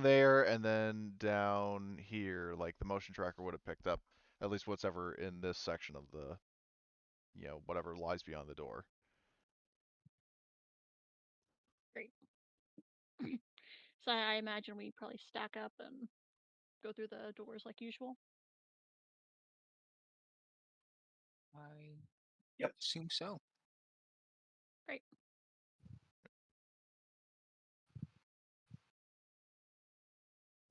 there and then down here, like the motion tracker would have picked up at least what's ever in this section of the, whatever lies beyond the door. Great. So I imagine we probably stack up and go through the doors like usual. I Yep. assume so. Great.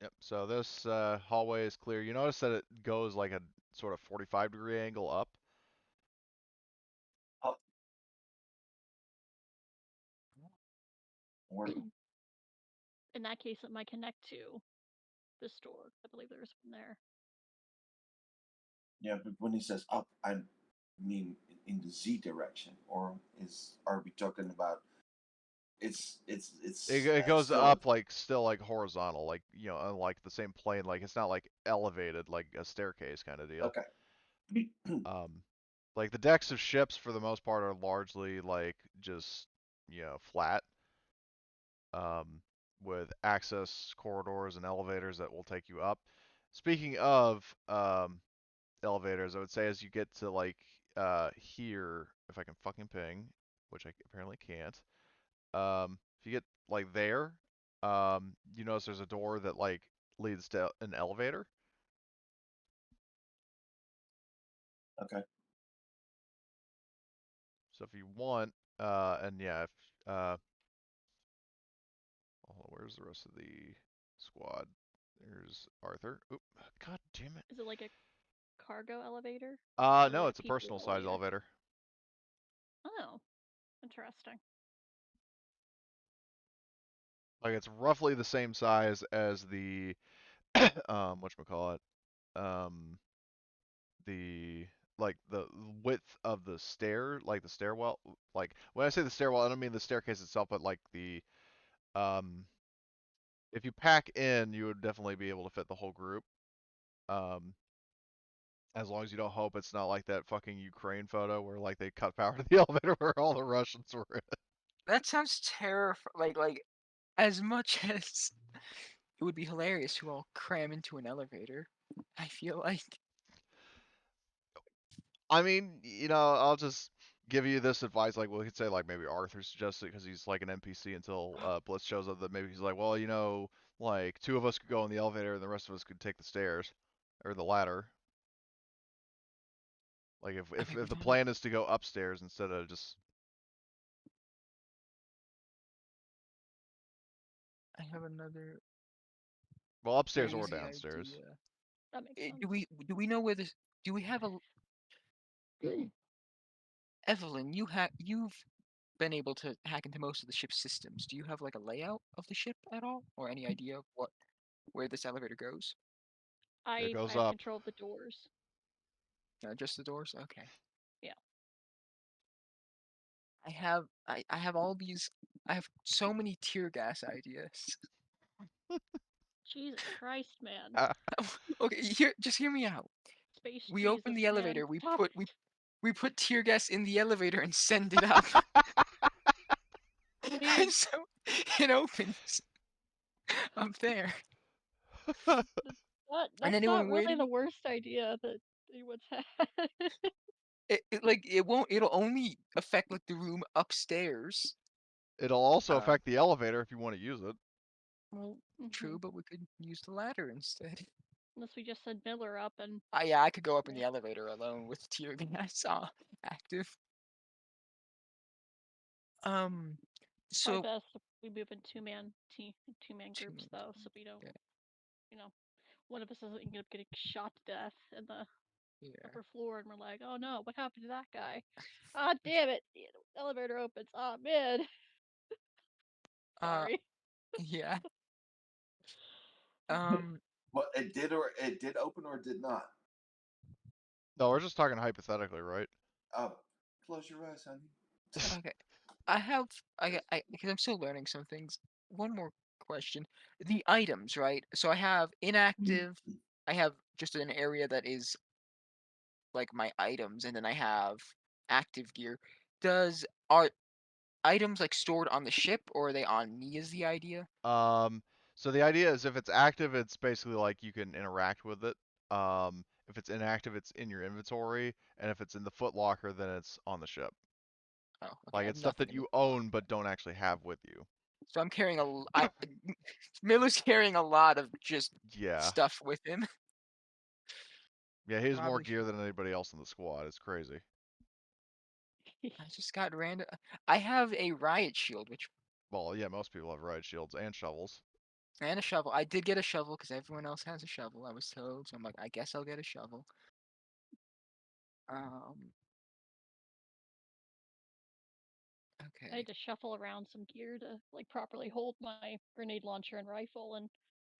Yep. So this hallway is clear. You notice that it goes like a sort of 45-degree angle up. Up. Or In that case, it might connect to this door. I believe there's one there. yeah, but when he says up, I mean in the Z direction, or are we talking about it's It goes still up like still like horizontal, like on like the same plane. Like it's not like elevated like a staircase kind of deal. okay. Like the decks of ships for the most part are largely like just flat, with access corridors and elevators that will take you up. Speaking of elevators, I would say as you get to like here, if I can fucking ping, which I apparently can't. If you get like there, you notice there's a door that like leads to an elevator. Okay. So if you want, and yeah, if oh, where's the rest of the squad? There's Arthur. Oop, god damn it. Is it like a cargo elevator? Or No, like a it's a people personal size elevator? elevator. Oh, interesting. Like it's roughly the same size as the whatchamacallit, um, the like the width of the stair, like the stairwell. Like when I say the stairwell, I don't mean the staircase itself, but like the um, if you pack in, you would definitely be able to fit the whole group. Um, as long as you don't hope it's not like that fucking Ukraine photo where like they cut power to the elevator where all the Russians were in. That sounds terrifying. Like as much as it would be hilarious to all cram into an elevator, I feel like I mean, I'll just give you this advice. Like, well, he could say like maybe Arthur suggested because he's like an NPC until Blitz shows up. That maybe he's like, well, like two of us could go in the elevator and the rest of us could take the stairs or the ladder. Like if I if mean, if the plan is to go upstairs instead of just I have another well upstairs or crazy downstairs. idea. That makes sense. Do we know where this? Do we have a Evelyn? You've been able to hack into most of the ship's systems. Do you have like a layout of the ship at all, or any idea of where this elevator goes? It I goes have up. control of the doors. Just the doors. Okay. Yeah. I have all these. I have so many tear gas ideas. Jesus Christ, man. Okay, just hear me out. Space We Jesus, open the man. elevator. Stop it. We put tear gas in the elevator and send it up, and Please. so it opens up there. And That's not anyone really the waiting, worst idea that anyone's had. it won't. It'll only affect like the room upstairs. It'll also Um, affect the elevator if you want to use it. well, true, but we could use the ladder instead. Unless we just send Miller up and Yeah, I could go up in Yeah. the elevator alone with tear gas active. probably So best if we move in two-man groups two-man though, team, so we don't, yeah, one of us doesn't end up getting shot to death in the yeah. upper floor, and we're like, oh no, what happened to that guy? Ah, damn it! The elevator opens. Ah, man. Uh, Sorry. yeah. But it did open or it did not. No, we're just talking hypothetically, right? Oh, close your eyes, honey. Okay. Because I'm still learning some things. One more question. The items, right? So I have inactive, I have just an area that is like my items, and then I have active gear. Are items like stored on the ship, or are they on me is the idea? Um, so the idea is if it's active, it's basically like you can interact with it. If it's inactive, it's in your inventory, and if it's in the foot locker, then it's on the ship. Oh, okay, Like I have it's stuff nothing that in the you block. own but don't actually have with you. So I'm carrying Miller's carrying a lot of just Yeah. stuff with him. Yeah, he has more Probably gear should. than anybody else in the squad. It's crazy. I just got random. I have a riot shield, which Well, yeah, most people have riot shields and shovels. and a shovel. I did get a shovel because everyone else has a shovel. I was told, so I'm like, I guess I'll get a shovel. Um. I Okay. had to shuffle around some gear to like properly hold my grenade launcher and rifle, and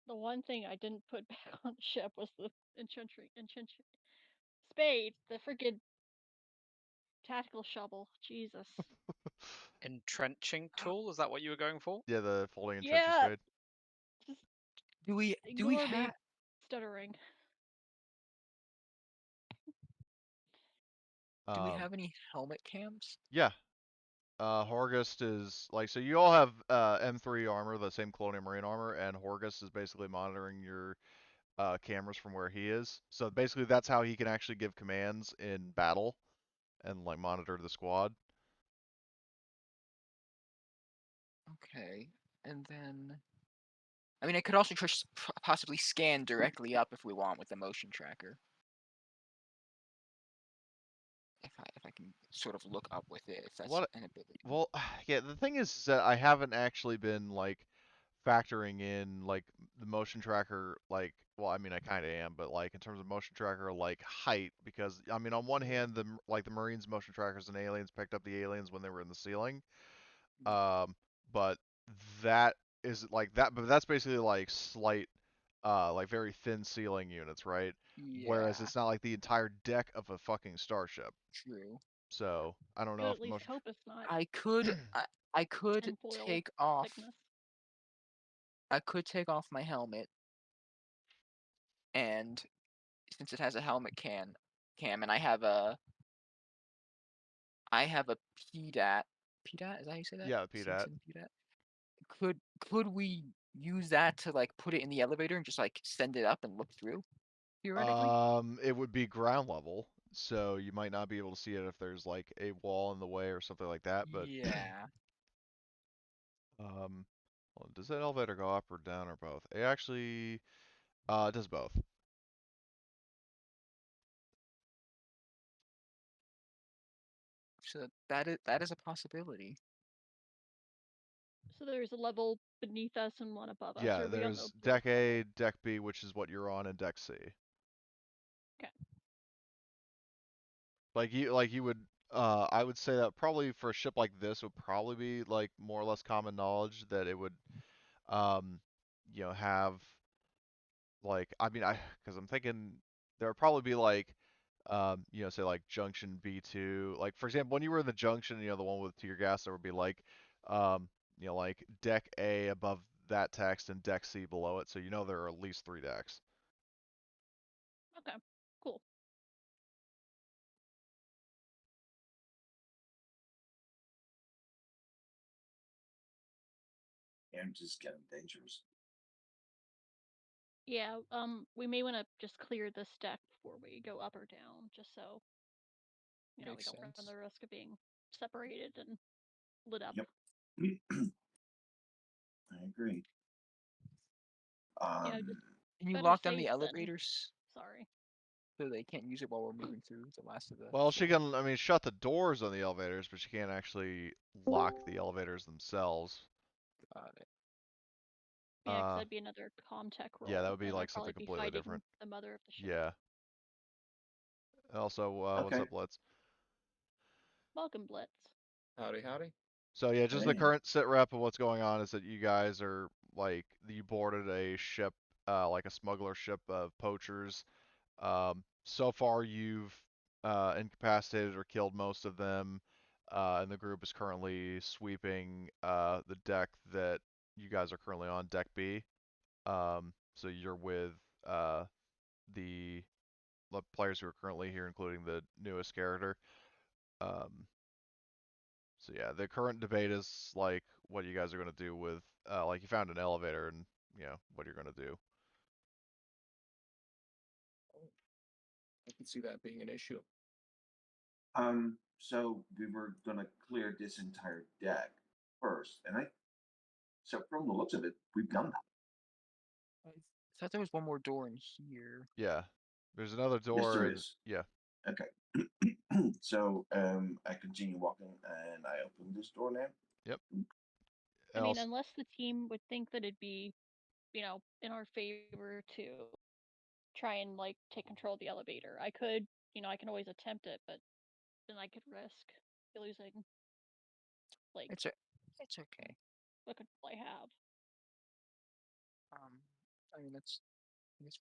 the one thing I didn't put back on the ship was the enchant spade, the freaking tactical shovel. Jesus. Entrenching tool, is that what you were going for? Yeah, the folding and trenching Yeah, spade. just Do we ignore me have stuttering. do we Um, have any helmet cams? yeah. Horgust is like so you all have M3 armor, the same Colonial Marine armor, and Horgust is basically monitoring your cameras from where he is. So basically that's how he can actually give commands in battle and like monitor the squad. Okay, and then I mean, I could also just possibly scan directly up if we want with the motion tracker. If I can sort of look up with it, if that's What an ability. well, yeah, the thing is that I haven't actually been like factoring in like the motion tracker like well I mean I kind of am but like in terms of motion tracker like height because I mean on one hand like the Marines motion trackers and aliens picked up the aliens when they were in the ceiling um but that is like that but that's basically like slight like very thin ceiling units, right? Whereas Yeah, it's not like the entire deck of a fucking starship. true. So I don't know Could if at the least motion hope it's not I could I could tinfoil take off thickness. my helmet, and since it has a helmet cam, and I have a PDAT. PDAT, is that how you say that? yeah, PDAT. Simpson PDAT. Could we use that to like put it in the elevator and just like send it up and look through theoretically? It would be ground level, so you might not be able to see it if there's like a wall in the way or something like that. But Yeah. um, well, does that elevator go up or down or both? It actually it does both. So that is a possibility. So there's a level beneath us and one above us, or Yeah, are we on the there's lowest deck A, level? deck B, which is what you're on, and deck C. Okay. Like you would I would say that probably for a ship like this would probably be like more or less common knowledge that it would um have like I mean I because I'm thinking there would probably be like say like junction B2 like for example when you were in the junction the one with tear gas there would be like um like deck A above that text and deck C below it so there are at least 3 decks. Okay. Cool. And just getting dangerous. Yeah. We may want to just clear this deck before we go up or down, just so we Makes don't run sense. the risk of being separated and lit up. Yep. I agree. Just Can you better lock down the safe than elevators sorry. so they can't use it while we're moving through the last of the Well, she floor? can, I mean, shut the doors on the elevators, but she can't actually lock the elevators themselves. Got it. Yeah, because Uh, that'd be another comtech yeah, that role, would be and like I'd something probably be completely fighting different. the mother of the ship. Yeah. Also, what's Okay. up, Blitz? Welcome, Blitz. Howdy, howdy. So yeah, just the Hey. current sit rep of what's going on is that you guys are like you boarded a ship like a smuggler ship of poachers. So far, you've incapacitated or killed most of them, and the group is currently sweeping the deck that you guys are currently on, Deck B. So you're with the players who are currently here, including the newest character. Um, so yeah, the current debate is like what you guys are going to do with, like you found an elevator and, what you're going to do. I can see that being an issue. So we were gonna clear this entire deck first, and so from the looks of it, we've done that. I thought there was one more door in here. Yeah, there's another Yes, door there and is. yeah. Okay. So I continue walking, and I open this door now. Yep. I mean, Else, unless the team would think that it'd be, in our favor to try and like take control of the elevator, I could, I can always attempt it, but then I could risk losing like It's okay. what control I have. I mean that's. I guess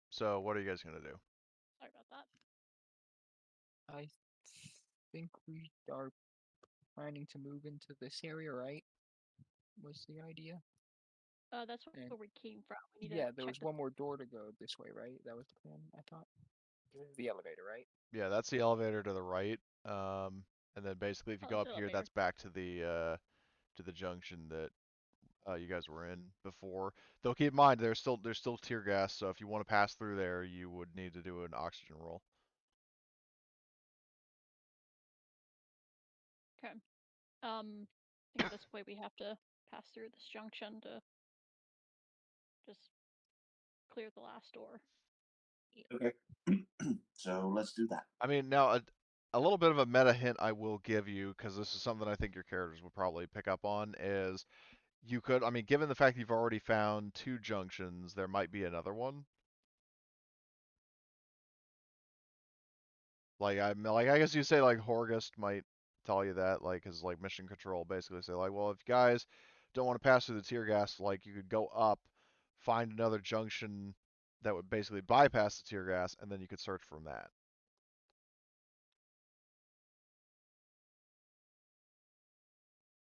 so what are you guys gonna do? Sorry about that. I think we are planning to move into this area, right? Was the idea? That's And where we came from. We need yeah, to there check was the one more door to go this way, right? That was the plan, I thought. The elevator, right? Yeah, that's the elevator to the right. And then basically if you Oh, go that's up the here, elevator. that's back to the junction that you guys were in before. Though keep in mind there's still tear gas, so if you want to pass through there, you would need to do an oxygen roll. Okay. I think at this point we have to pass through this junction to just clear the last door. Okay. So let's do that. I mean, now a little bit of a meta hint I will give you, because this is something I think your characters would probably pick up on, is you could, I mean, given the fact you've already found 2 junctions, there might be another one. I guess you say like Horgust might tell you that, like, his like mission control basically say like, well, if you guys don't want to pass through the tear gas, like you could go up, find another junction that would basically bypass the tear gas, and then you could search from that.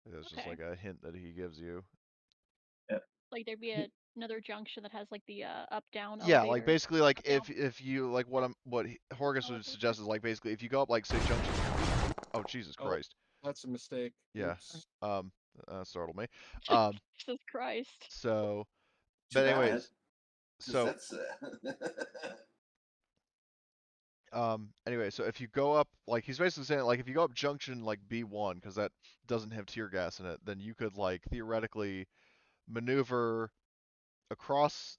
It's just Okay. like a hint that he gives you. Like there'd be another junction that has like the up down Yeah, like elevator. basically like Up, down. if you like what Horgus would Elevator. suggest is like basically if you go up like say junction. Oh Jesus Oh, Christ. that's a mistake. Yeah. Oops. Startled me. Um. Jesus Christ. So, Too but bad, anyways, because so that's anyway, so if you go up like he's basically saying like if you go up junction like B1 because that doesn't have tear gas in it, then you could like theoretically maneuver across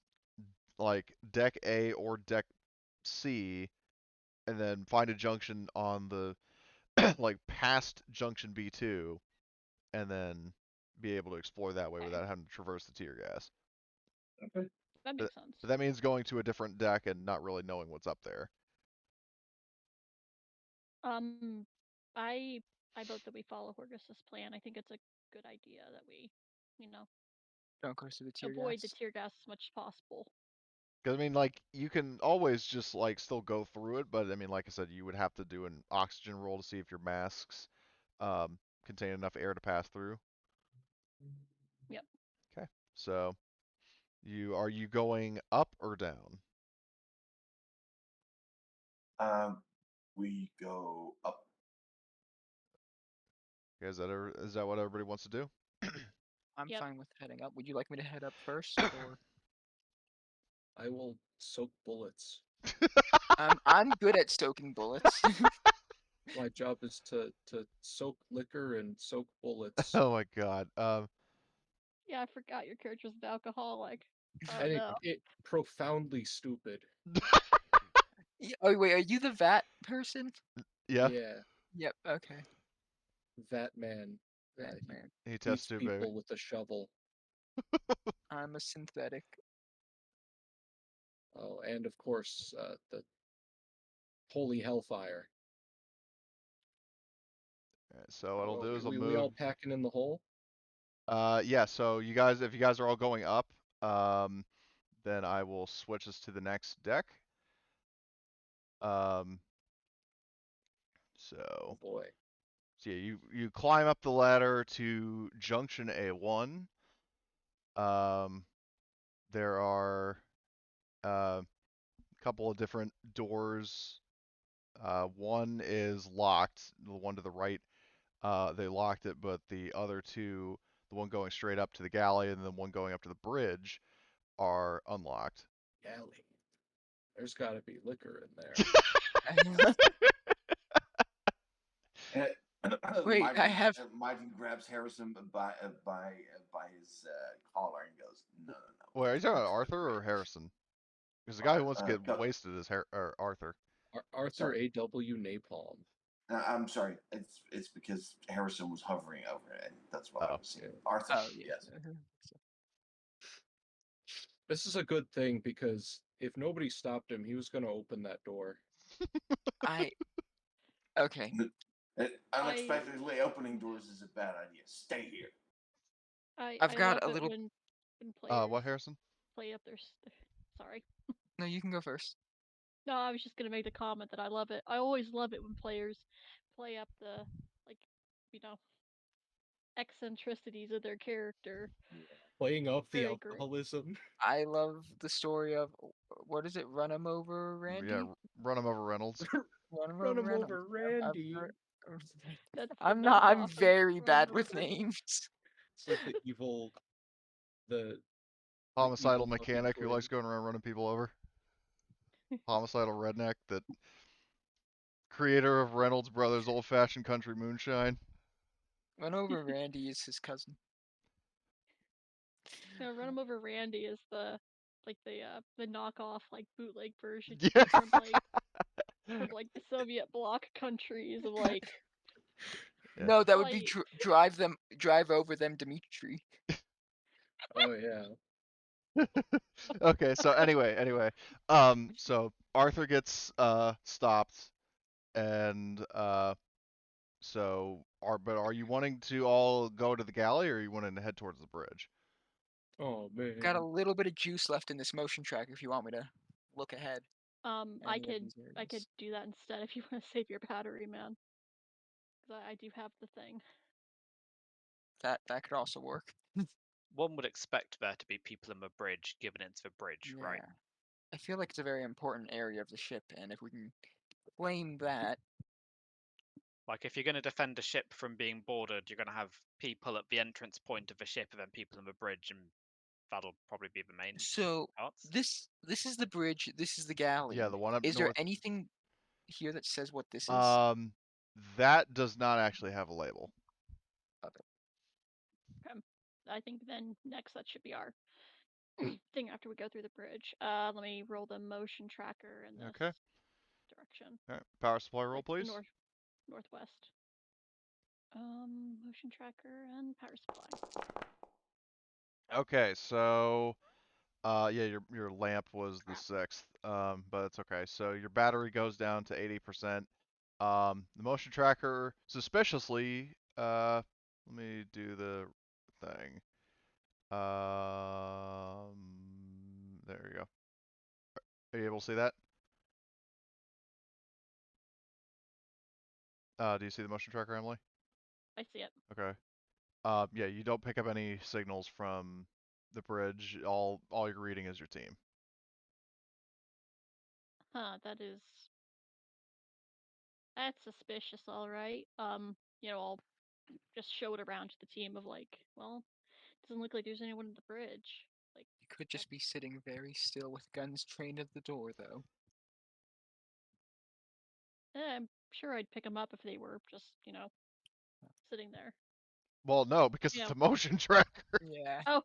like deck A or deck C and then find a junction on the like past junction B2 and then be able to explore that way Okay. without having to traverse the tear gas. okay. That makes sense. But that means going to a different deck and not really knowing what's up there. I vote that we follow Horgus's plan. I think it's a good idea that we, Don't go through the tear avoid the gas. tear gas as much as possible. Because I mean, like you can always just like still go through it, but I mean, like I said, you would have to do an oxygen roll to see if your masks contain enough air to pass through. Yep. Okay, so are you going up or down? We go up. Okay, is that what everybody wants to do? I'm Yep. fine with heading up. Would you like me to head up first, or I will soak bullets. I'm good at stoking bullets. My job is to soak liquor and soak bullets. Oh my God. Yeah, I forgot your character's an alcoholic. Oh And no. it profoundly stupid. Oh wait, are you the vat person? Yeah, Yeah, Yep. Okay. that man. Vat He man. he tests beats too, baby. people with a shovel. I'm a synthetic. Oh, and of course, the holy hellfire. Alright, so what I'll do is I'll we all move. packing in the hole? Yeah. So you guys, if you guys are all going up, then I will switch us to the next deck. Um. Oh So. boy. So yeah, you climb up the ladder to Junction A1. There are a couple of different doors. One is locked. The one to the right, they locked it, but the other two, the one going straight up to the galley and the one going up to the bridge, are unlocked. Galley. There's got to be liquor in there. Wait, I have. Martin grabs Harrison by his collar and goes, "No, no, no." Wait, are you talking about Arthur or Harrison? Because the guy who wants to get Go- wasted is Arthur. Arthur Sorry. A.W. Napalm. I'm sorry. It's because Harrison was hovering over it, and that's what I Oh. was saying. Arthur. Oh yeah. Yes. This is a good thing because if nobody stopped him, he was going to open that door. Okay. Unexpectedly opening doors is a bad idea. Stay here. I've I got love a it little. when players What, Harrison? play up their. Sorry. No, you can go first. No, I was just gonna make the comment that I love it. I always love it when players play up the you know, eccentricities of their character. Playing up the Very great. alcoholism. I love the story of what is it? Run him over, Randy. Yeah, run him over, Reynolds. Run him over, Randy. I'm awesome. very Run bad him with over. names. It's like the evil, the Homicidal evil fucking mechanic who twin. likes going around running people over. Homicidal redneck, that creator of Reynolds Brothers Old Fashioned Country Moonshine. Run over Randy is his cousin. No, Run him over, Randy is the knockoff bootleg version Yeah. from the Soviet bloc countries of Yeah. No, that would be Like- drive over them, Dimitri. Oh yeah. Okay, so anyway, so Arthur gets stopped, and but are you wanting to all go to the galley, or are you wanting to head towards the bridge? Oh man. Got a little bit of juice left in this motion tracker if you want me to look ahead. I could do that instead if you want to save your battery, man. Because I do have the thing. That could also work. One would expect there to be people in the bridge, given it's the bridge, right? Yeah. I feel like it's a very important area of the ship, and if we can claim that. Like, if you're going to defend a ship from being boarded, you're going to have people at the entrance point of the ship and then people in the bridge, and that'll probably be the main So parts. this is the bridge. This is the galley. Yeah, the one up Is north. there anything here that says what this is? That does not actually have a label. Okay. I think then next that should be our thing after we go through the bridge. Let me roll the motion tracker in this direction. All right, power supply roll, please. Northwest. Motion tracker and power supply. Okay, so yeah, your lamp was the 6th, but it's okay. So your battery goes down to 80%. The motion tracker, suspiciously, let me do the thing. There you go. Are you able to see that? Do you see the motion tracker, Emily? I see it. Okay. Yeah, you don't pick up any signals from the bridge. All you're reading is your team. Huh, that's suspicious, all right. I'll just show it around to the team of well, doesn't look like there's anyone at the bridge. You could just be sitting very still with guns trained at the door, though. I'm sure I'd pick them up if they were just, sitting there. Well, no, because it's a motion tracker. Yeah. Oh.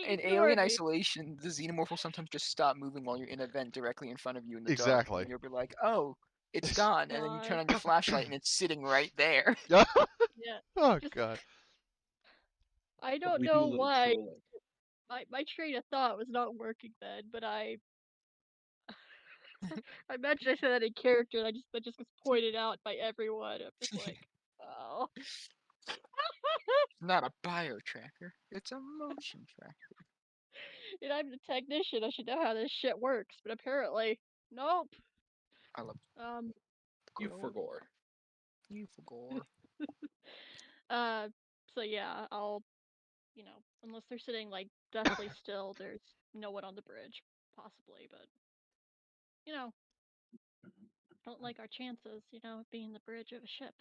In Alien Isolation, the xenomorph will sometimes just stop moving while you're in a vent directly in front of you in the dark. Exactly. And you'll be like, oh, it's gone. And then you turn on your flashlight and it's sitting right there. Yeah. Oh, God. I don't know why. my train of thought was not working then, but I imagine I said that in character, and that just was pointed out by everyone. I'm just like, oh. Not a bio tracker. It's a motion tracker. And I'm the technician. I should know how this shit works, but apparently, nope. I love You good old forgore. you for So yeah, I'll, unless they're sitting like deathly still, there's no one on the bridge, possibly, but don't like our chances, of being the bridge of a ship.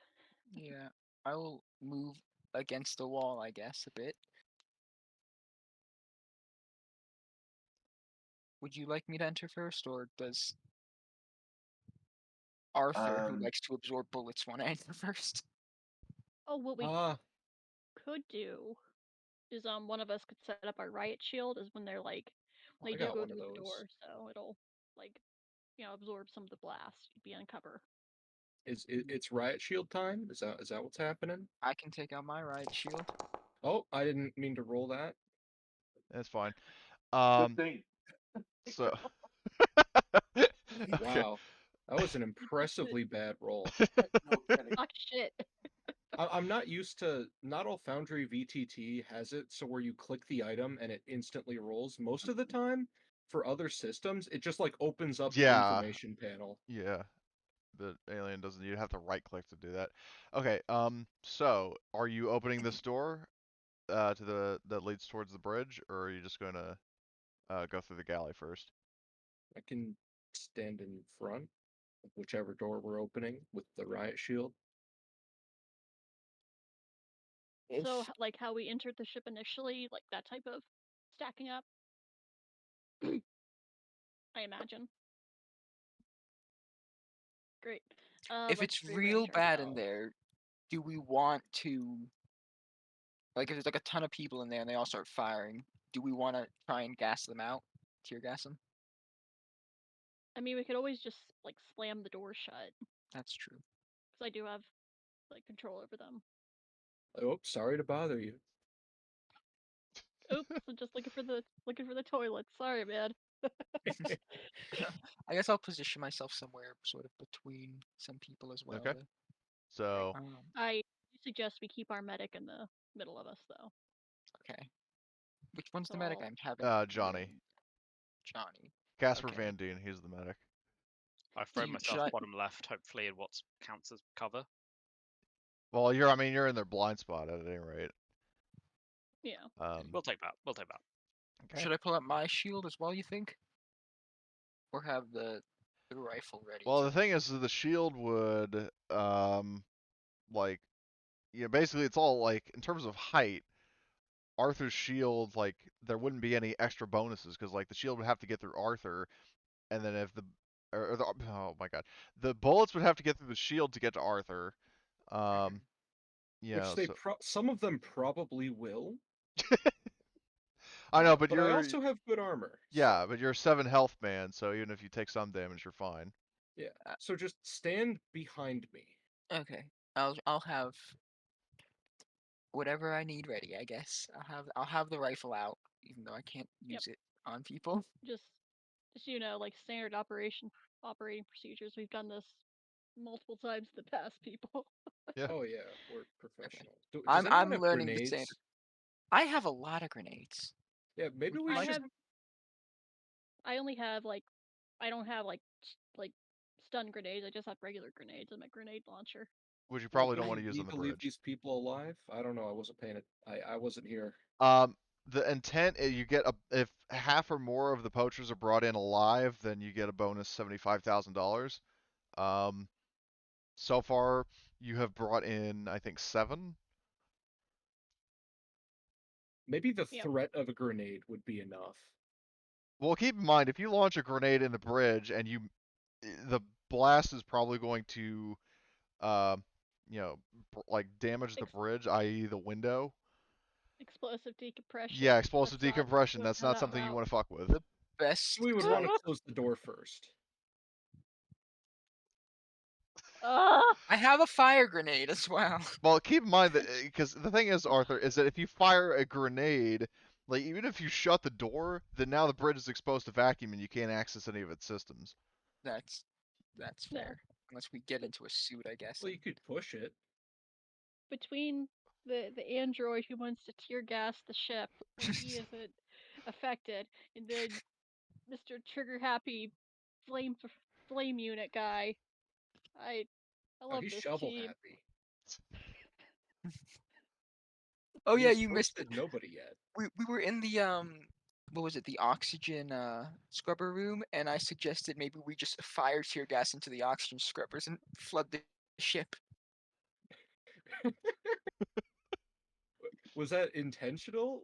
Yeah, I will move against the wall, I guess, a bit. Would you like me to enter first, or does Arthur, who likes to absorb bullets, want to enter first? Oh, what we Ah, could do is one of us could set up our riot shield is when they're like they I do got go one of through the those. door, so it'll like absorb some of the blast. You'd be on cover. It's riot shield time? Is that what's happening? I can take out my riot shield. Oh, I didn't mean to roll that. That's fine. Good thing. So. Okay. Wow, that was an impressively bad roll. No kidding. Fuck shit. I'm not used to. Not all Foundry VTT has it, so where you click the item and it instantly rolls. Most of the time, for other systems, it just like opens up the Yeah. information panel. Yeah. The alien doesn't. You have to right click to do that. Okay. So are you opening this door to the that leads towards the bridge, or are you just going to go through the galley first? I can stand in front of whichever door we're opening with the riot shield. So like how we entered the ship initially, like that type of stacking up. I imagine. Great. If Let's it's real rearrange bad in ourselves. there, do we want to, like, if there's like a ton of people in there and they all start firing, do we want to try and gas them out, tear gas them? I mean, we could always just like slam the door shut, That's true. because I do have like control over them. Oh, sorry to bother you. Oops, I'm just looking for the toilet. Sorry, man. I guess I'll position myself somewhere sort of between some people as well. Okay. So I suggest we keep our medic in the middle of us, though. Okay. Which one's the So medic? I'll- I'm having Johnny. Johnny. Casper Okay. Van Dien, he's the medic. I've thrown should myself I- bottom left, hopefully in what counts as cover. Well, you're in their blind spot at any rate. Yeah. We'll take that. We'll take that. Okay. Should I pull out my shield as well, you think? Or have the rifle ready? Well, the thing is, the shield would, like, basically it's all like in terms of height. Arthur's shield, like, there wouldn't be any extra bonuses because, like, the shield would have to get through Arthur, and then if the, oh my god, the bullets would have to get through the shield to get to Arthur. Which they some of them probably will. I know, but I also have good armor. Yeah, but you're a 7 health man, so even if you take some damage, you're fine. Yeah. So just stand behind me. Okay. I'll have whatever I need ready, I guess. I'll have the rifle out, even though I can't use it on people. Just like standard operating procedures. We've done this multiple times in the past, people. Yeah. Oh yeah, we're professional. Does I'm anyone have learning grenades? the standard. I have a lot of grenades. Yeah, maybe we should. I only have I don't have like stun grenades. I just have regular grenades in my grenade launcher. Which you probably don't want to use on the to leave bridge. these people alive? I don't know. I wasn't paying it. I wasn't here. The intent is you get if half or more of the poachers are brought in alive, then you get a bonus $75,000. So far you have brought in, I think, 7. Maybe the threat of a grenade would be enough. Well, keep in mind, if you launch a grenade in the bridge and the blast is probably going to, like damage the bridge, i.e. the window. Explosive decompression. Yeah, explosive decompression. That's not something you want to fuck with. Best. We would want to close the door first. I have a fire grenade as well. Well, keep in mind that because the thing is, Arthur, is that if you fire a grenade Like, even if you shut the door, then now the bridge is exposed to vacuum and you can't access any of its systems. That's No. fair. Unless we get into a suit, I guess. Well, you could push it. Between the android who wants to tear gas the ship when he isn't affected, and then Mr. Trigger Happy flame unit guy, I Oh, love he's this shovel team. happy. Oh He yeah, has you missed it. posted nobody yet. We were in the what was it, the oxygen scrubber room, and I suggested maybe we just fire tear gas into the oxygen scrubbers and flood the ship. Was that intentional?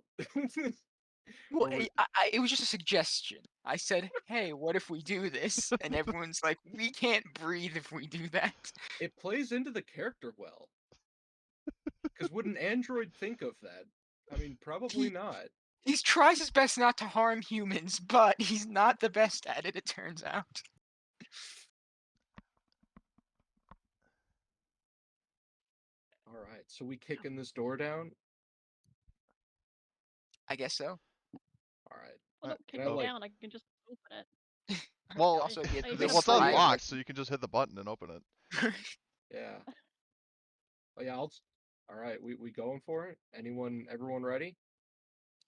Well, Or was- it was just a suggestion. I said, hey, what if we do this? And everyone's like, we can't breathe if we do that. it plays into the character well. Because would an android think of that? I mean, probably not. He tries his best not to harm humans, but he's not the best at it, it turns out. All right, so we kicking this door down. I guess so. All right. Well, don't kick Can I, it like- down. I can just open it. Well, Also, be a I bit think well, it's I'm surprised, unlocked, so you can just hit the button and open it. Yeah. Oh yeah. All right. We going for it? Everyone ready?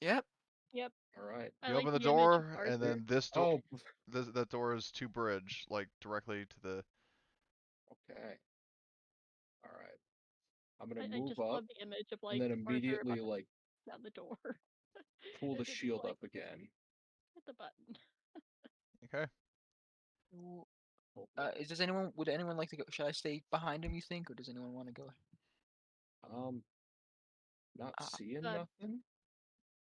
Yep. Yep. All right. I You like open the the image of door, and Arthur. then this door, Oh. that door is to bridge, like directly to the. Okay. All right. I'm I gonna move just up love the image of like and then Arthur immediately about like to down the door. pull the It's shield like, up again. hit the button. Okay. Ooh, Oh, no. would anyone like to go? Should I stay behind him, you think, or does anyone want to go? Not seeing Uh, nothing.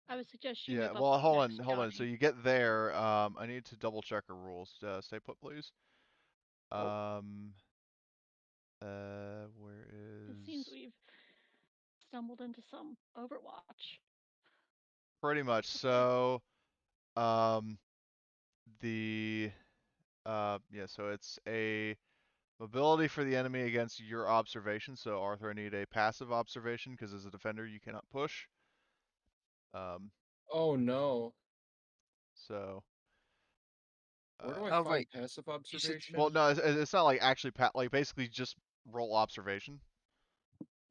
I would suggest you Yeah. move up Well, hold on, next, hold on. So Johnny. you get there. I need to double check our rules. Stay put, please. Oh. Where It seems is? we've stumbled into some Overwatch. Pretty much. So, um, the yeah. So it's a mobility for the enemy against your observation. So Arthur, I need a passive observation because as a defender you cannot push. Um, Oh no. so. Where do I Oh, find right. passive said- observation? Well, no, it's not like actually like basically just roll observation.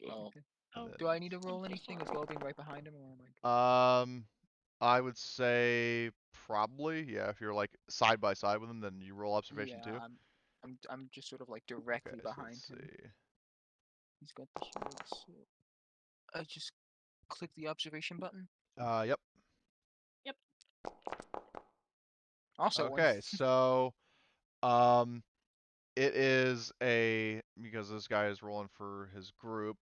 Oh. Okay. Oh, And Do I need to roll so anything as sorry. well, being right behind him, or am I? I would say probably, yeah. If you're like side by side with him, then you roll observation Yeah, too. I'm just sort of like Okay, directly so behind let's him. see. He's got the shield, so I just click the observation button. Yep. Also one. Okay, so it is because this guy is rolling for his group.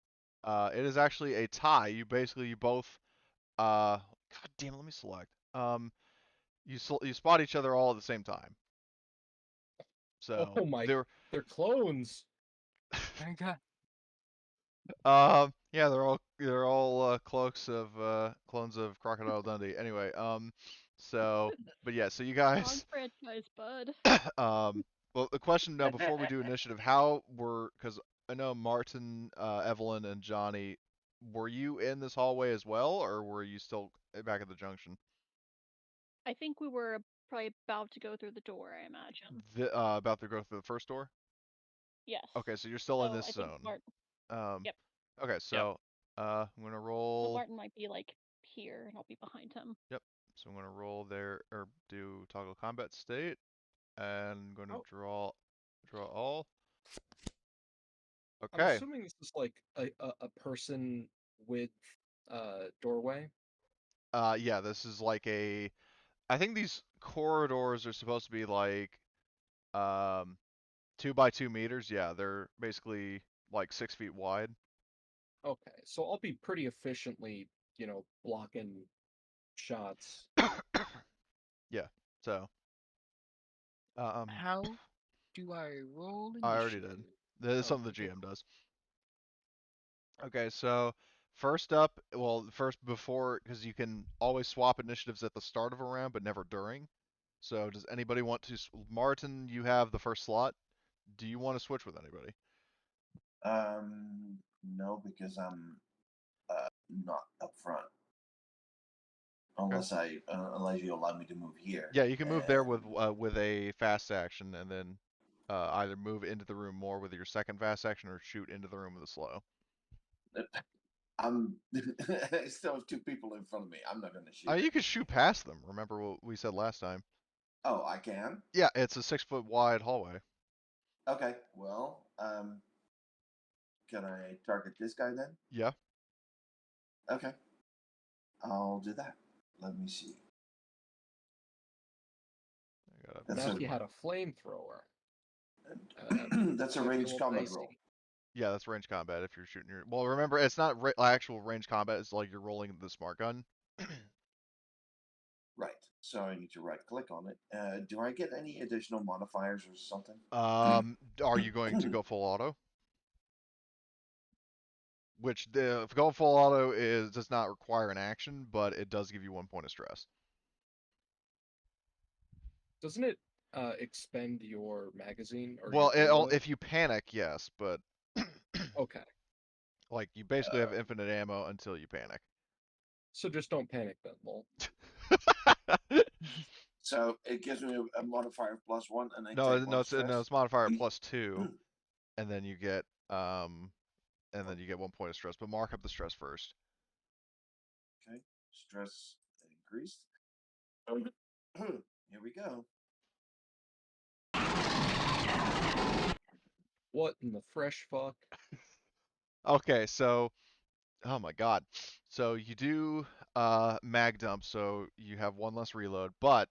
It is actually a tie. You both God damn it, let me select. You spot each other all at the same time. So Oh my. they're They're clones. My God. yeah, they're all clones of Crocodile Dundee. Anyway, so but yeah, so you Wrong guys franchise, bud. well, the question now before we do initiative, because I know Martin, Evelyn, and Johnny, were you in this hallway as well, or were you still back at the junction? I think we were probably about to go through the door, I imagine. About to go through the first door? Yes. Okay, so you're still in So this I think zone. Martin. Um, Yep. okay, so I'm gonna So roll. Martin might be like here, and I'll be behind him. Yep. So I'm gonna roll there or do toggle combat state, and I'm gonna Oh. draw all. I'm Okay. assuming this is like a person with doorway. Yeah, this is like I think these corridors are supposed to be like 2 by 2 meters. Yeah, they're basically like 6 feet wide. Okay, so I'll be pretty efficiently, blocking shots. Yeah. So How do I roll I already did. initiative? This is Oh, something the okay. GM does. Okay, so first up, first before, because you can always swap initiatives at the start of a round, but never during. So does anybody want to? Martin, you have the first slot. Do you want to switch with anybody? No, because I'm not up front. unless unless you allow me to move here. Yeah, you can move there And with a fast action, and then either move into the room more with your second fast action, or shoot into the room with a slow. I'm I still have two people in front of me. I'm not going to shoot. You can shoot past them. Remember what we said last time? Oh, I can. Yeah, it's a 6-foot wide hallway. Okay. Well, can I target this guy then? Yeah. Okay. I'll do that. Let me see. That's Now, a if you had a flamethrower, that's a ranged combat roll. Yeah, that's range combat if you're shooting your. Well, remember, it's not actual range combat. It's like you're rolling the smart gun. Right. So I need to right click on it. Do I get any additional modifiers or something? Are you going to go full auto? Which if go full auto does not require an action, but it does give you 1 point of stress. doesn't it expend your magazine or Well, your reload? if you panic, yes, but Okay. like you basically have infinite ammo until you panic. So just don't panic then, lol. So it gives me a modifier of +1, and I No, take one stress. it's modifier +2, and then you get 1 point of stress. But mark up the stress first. Okay, stress increased. Here we go. What in the fresh fuck? Okay, so oh my god. So you do mag dump, so you have 1 less reload, but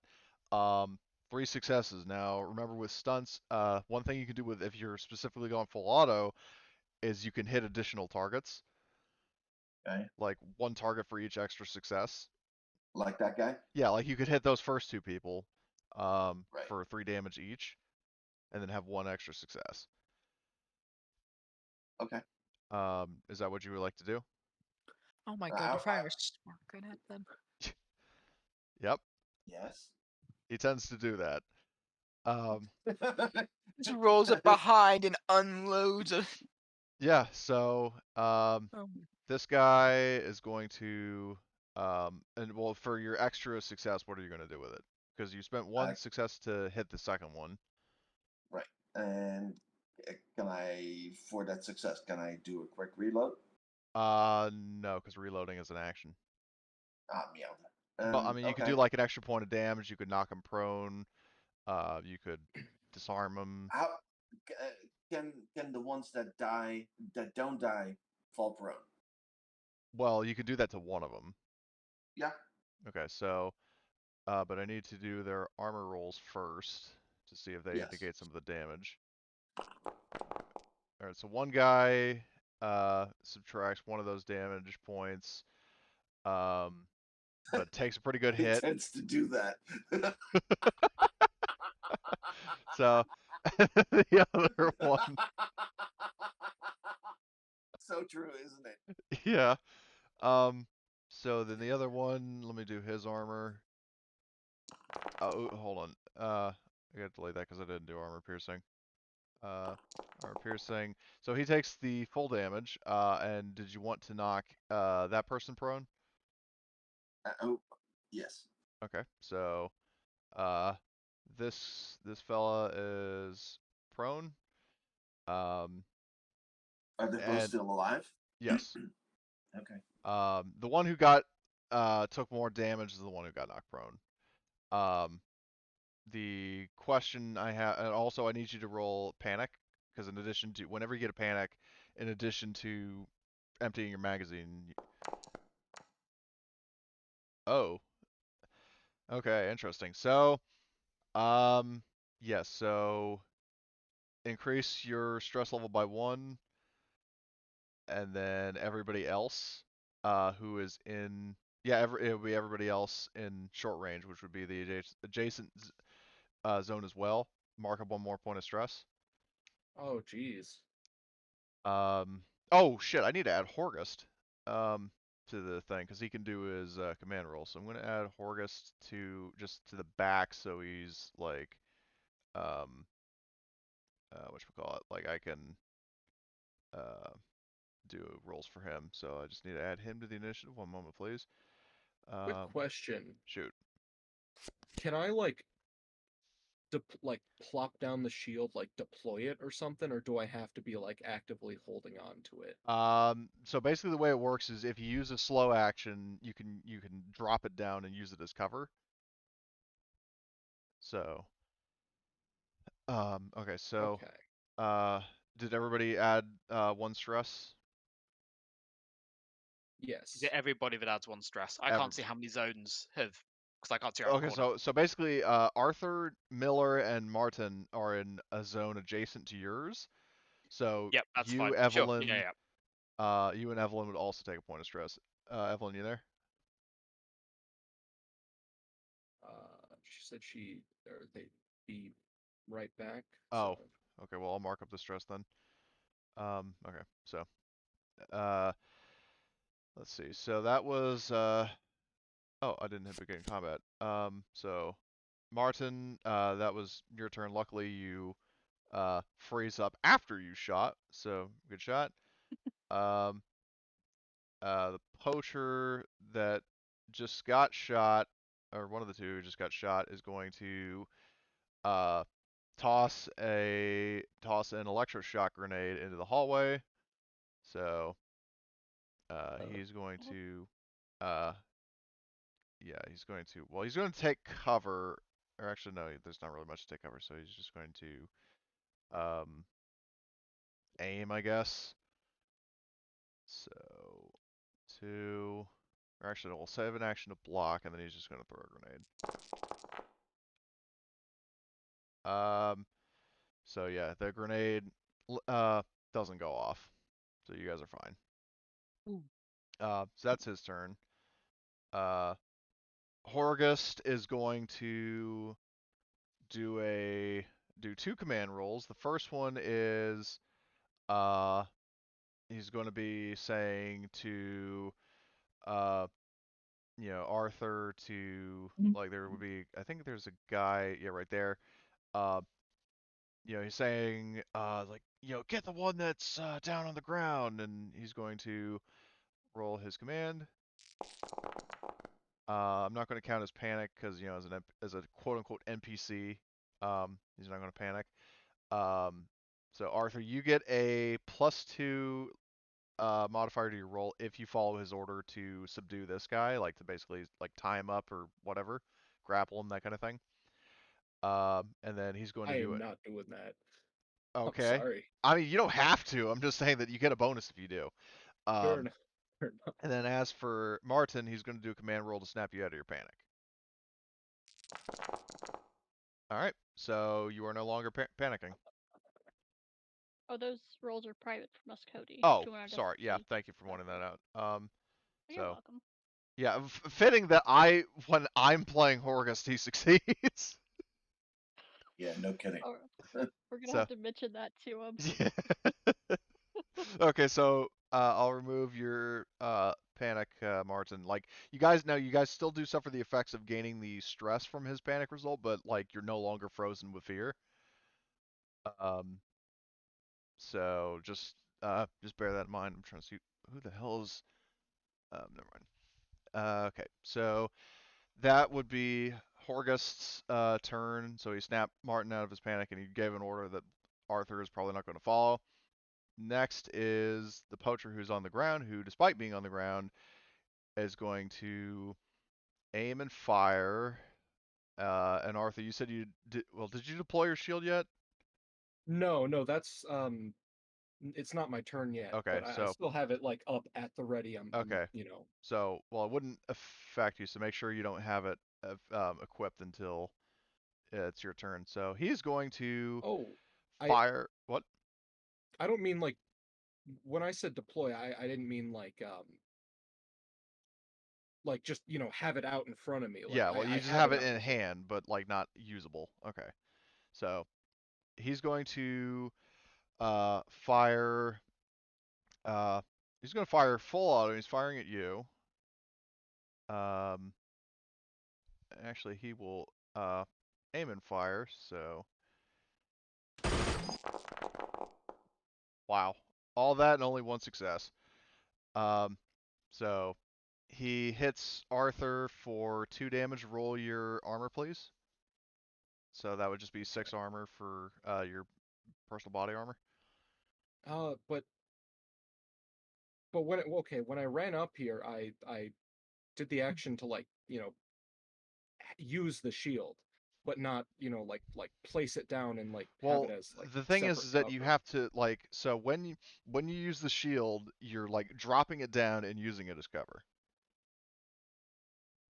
3 successes. Now remember with stunts, one thing you can do with if you're specifically going full auto is you can hit additional targets. Okay. Like 1 target for each extra success. Like that guy? Yeah, like you could hit those first 2 people Right. for 3 damage each, and then have 1 extra success. Okay. Is that what you would like to do? Oh my god, you're firing a smart gun at them. Yep, Yes. he tends to do that. Just rolls up behind and unloads a. Yeah, so Oh. this guy is going to and well, for your extra success, what are you going to do with it? Because you spent 1 success to hit the second one. Right. And can I, for that success, can I do a quick reload? No, because reloading is an action. Ah, meow. But I mean, you could do like an extra point of damage. You could knock him prone. You could disarm him. How can the ones that don't die fall prone? Well, you could do that to one of them. Yeah. Okay, so but I need to do their armor rolls first to see if they negate some of the damage. All right, so one guy subtracts 1 of those damage points, but takes a pretty good hit. It tends to do that. So the other one. So true, isn't it? Yeah. So then the other one, let me do his armor. Oh, hold on. I gotta delete that because I didn't do armor piercing. Armor piercing. So he takes the full damage. And did you want to knock that person prone? Oh, yes. Okay. So this fella is prone. Are they both still alive? Yes. Okay. The one who got took more damage is the one who got knocked prone. The question I have, and also I need you to roll panic, because in addition to, whenever you get a panic, in addition to emptying your magazine. Oh. Okay, interesting. So, yes, so increase your stress level by 1, and then everybody else who is in, yeah, it would be everybody else in short range, which would be the adjacent zone as well. Mark up 1 more point of stress. Oh, jeez. Oh shit, I need to add Horgust to the thing because he can do his command roll. So I'm going to add Horgust to just to the back, so he's like, whatchamacallit, like I can do rolls for him. So I just need to add him to the initiative. 1 moment, please. Quick question. Shoot. Can I plop down the shield, like deploy it or something, or do I have to be like actively holding on to it? So basically the way it works is if you use a slow action, you can drop it down and use it as cover. So, okay, so Okay. did everybody add 1 stress? Is Yes. it everybody that adds 1 stress? I can't see how many zones have, because I can't see around the Okay, corner. so basically, Arthur, Miller, and Martin are in a zone adjacent to yours. So Yep, that's you, fine. Sure. Yeah, Evelyn, yeah. you and Evelyn would also take a point of stress. Evelyn, you there? She said they'd be right back. Oh, So okay. Well, I'll mark up the stress then. Okay. So, uh, let's see. So that was oh, I didn't hit begin combat. So Martin, that was your turn. Luckily, you freeze up after you shot. So good shot. Um, the poacher that just got shot, or one of the two who just got shot, is going to uh toss an electroshock grenade into the hallway. So he's going Oh. to yeah, he's going to take cover, or actually no, there's not really much to take cover, so he's just going to aim, I guess. So 2, or actually we'll save an action to block, and then he's just going to throw a grenade. So yeah, the grenade doesn't go off, so you guys are fine. Ooh. So that's his turn. Horgust is going to do 2 command rolls. The first one is he's going to be saying to Arthur to, like, there would be, I think there's a guy, yeah, right there. He's saying like, get the one that's down on the ground, and he's going to roll his command. I'm not going to count his panic because, as a quote unquote NPC, he's not going to panic. So Arthur, you get a +2 modifier to your roll if you follow his order to subdue this guy, like to basically like tie him up or whatever, grapple him, that kind of thing. And then he's going to I do am it. not doing that. I'm Okay. sorry. I mean, you don't have to. I'm just saying that you get a bonus if you do. Fair enough. Fair enough. And then as for Martin, he's going to do a command roll to snap you out of your panic. All right. So you are no longer panicking. Oh, those rolls are private from us, Cody. Oh, Do you want to sorry. Yeah, see? thank you for pointing that out. You're So welcome. yeah, fitting that when I'm playing Horgust, he succeeds. Yeah, no kidding. Oh, we're gonna So have to mention that to him. yeah. Okay, so I'll remove your panic, Martin. Like you guys still do suffer the effects of gaining the stress from his panic result, but like you're no longer frozen with fear. Um, so just bear that in mind. I'm trying to see who the hell is. Never mind. Okay, so that would be Horgust's turn. So he snapped Martin out of his panic, and he gave an order that Arthur is probably not going to follow. Next is the poacher who's on the ground, who, despite being on the ground, is going to aim and fire. And Arthur, you said you did. Well, did you deploy your shield yet? No, that's it's not my turn yet, Okay, but I so still have it like up at the ready. I'm okay, you know. so well, it wouldn't affect you. So make sure you don't have it equipped until it's your turn. So he's going to Oh, I fire. What? I don't mean like when I said deploy, I didn't mean like just have it out in front of me. Like Yeah, well, I you just have have it it out in in front. hand, but like not usable. Okay, so he's going to fire. Uh, he's going to fire full auto. He's firing at you. Um, actually, he will aim and fire. So, wow, all that and only 1 success. Um, so He hits Arthur for 2 damage. Roll your armor, please. So that would just be 6 armor for your personal body armor. But when I ran up here, I did the action to use the shield, but not like place it down and have it Well, as the thing separate is that you cover. have to so when you use the shield, you're dropping it down and using it as cover.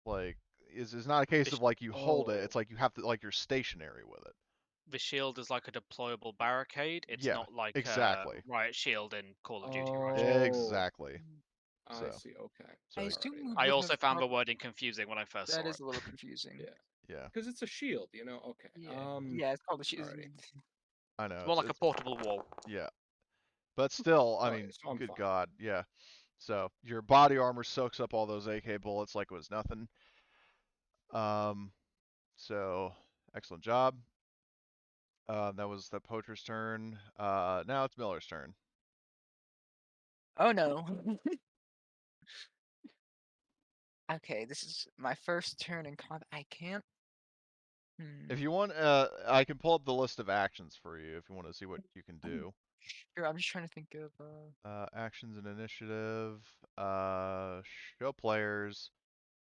Like is not a case The, of you hold it. Oh. It's you have to you're stationary with it. the shield is like a deployable barricade. It's Yeah, not like a exactly. riot shield in Call of Duty, right? Oh, Exactly. I So see. Okay. so I All assume right. we I would also have found the wording confusing when I first that saw is it. a little confusing. Yeah. yeah, Because it's a shield, Okay. Yeah, it's called the Alrighty. I know It's more like a portable wall. yeah, but still, I Alright, mean, so I'm good fine. God, yeah. So your body armor soaks up all those AK bullets like it was nothing. So excellent job. That was the poacher's turn. Now it's Miller's turn. Oh no. Okay, this is my first turn in combat. I can't. If you want, I can pull up the list of actions for you if you want to see what you can do. Sure, I'm just trying to think of. Actions and initiative. Show players.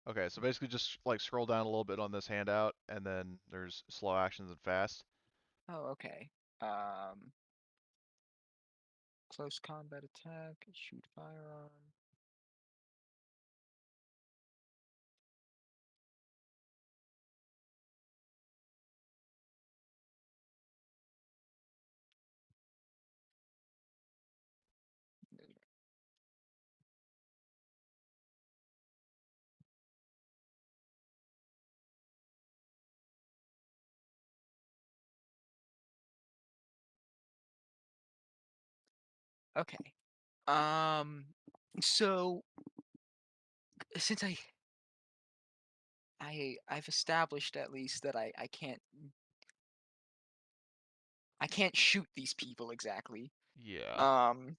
Okay, so basically just scroll down a little bit on this handout, and then there's slow actions and fast. Oh, okay. Um, Close combat attack, shoot firearm. Okay. So since I've established at least that I can't shoot these people exactly. Yeah. Um,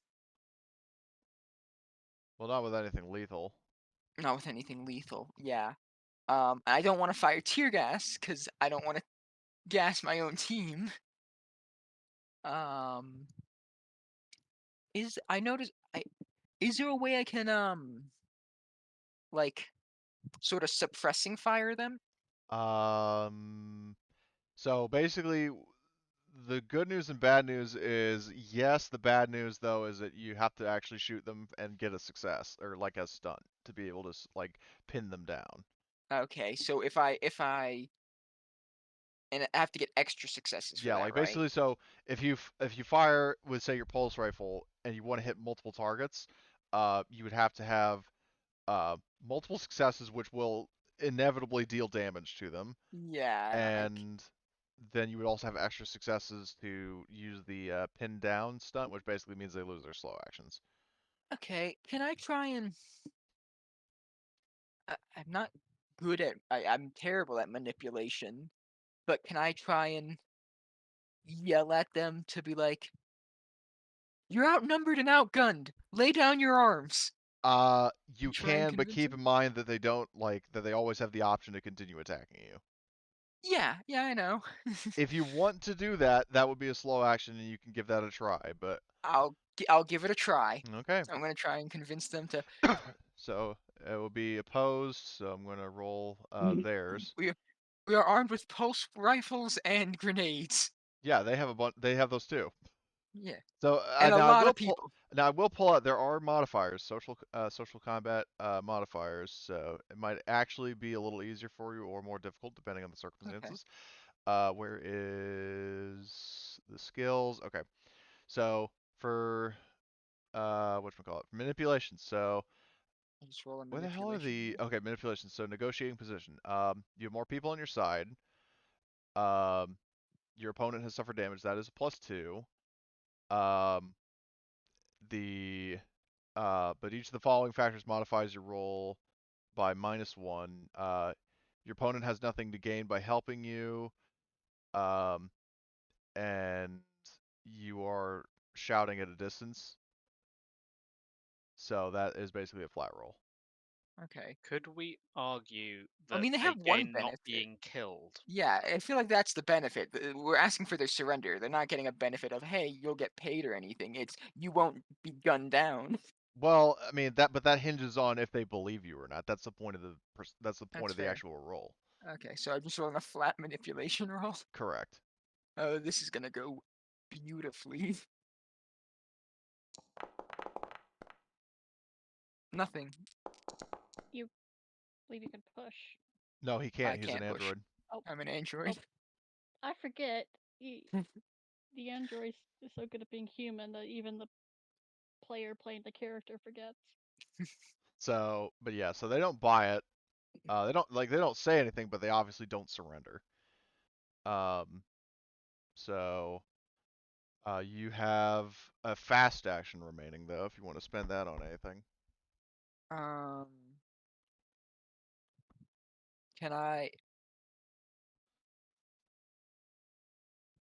Well, not with anything lethal. Not with anything lethal. Yeah. I don't want to fire tear gas because I don't want to gas my own team. Um, I noticed is there a way I can like sort of suppressing fire them? So basically, the good news and bad news is yes. The bad news though is that you have to actually shoot them and get a success or a stunt to be able to pin them down. Okay, so if I and I have to get extra successes for Yeah, that, right? basically, so if you fire with say your pulse rifle and you want to hit multiple targets, you would have to have multiple successes, which will inevitably deal damage to them, Yeah, and and then you would also have extra successes to use the pin down stunt, which basically means they lose their slow actions. okay. Can I try and? I'm not good at. I'm terrible at manipulation, but can I try and yell at them to be like, "You're outnumbered and outgunned. Lay down your arms." You Try and can, but convince keep them. in mind that they don't that they always have the option to continue attacking you. Yeah, yeah, I know. If you want to do that, that would be a slow action, and you can give that a try. But I'll give it a try. okay. I'm gonna try and convince them to. So it will be opposed. So I'm gonna roll theirs. We are armed with pulse rifles and grenades. Yeah, they have a bunch. They have those too. Yeah, So and a now I lot will of pull. people. Now I will pull out. There are modifiers, social combat modifiers. So it might actually be a little easier for you or more difficult depending on the Okay. circumstances. Where is the skills? Okay. So for whatchamacallit, manipulation. So I'll just roll a where the hell are manipulation the here. okay manipulation? So negotiating position. You have more people on your side. Um, your opponent has suffered damage. That is a +2. Um, the but each of the following factors modifies your roll by -1. Your opponent has nothing to gain by helping you. Um, and you are shouting at a distance. So that is basically a flat roll. Okay. Could we argue that I mean, they they have one gain not benefit. being killed? Yeah, I feel like that's the benefit. We're asking for their surrender. They're not getting a benefit of, hey, you'll get paid or anything. It's you won't be gunned down. Well, I mean but that hinges on if they believe you or not. That's the point of that's the point That's of the fair. actual roll. Okay, so I'm just rolling a flat manipulation roll. Correct. Oh, this is gonna go beautifully. Nothing. You believe you can push. No, he can't. I He's an can't push. android. Oh, I'm an android. I forget. The android is so good at being human that even the player playing the character forgets. So, but yeah, so they don't buy it. They don't say anything, but they obviously don't surrender. Um, so you have a fast action remaining though, if you want to spend that on anything. Um, can I?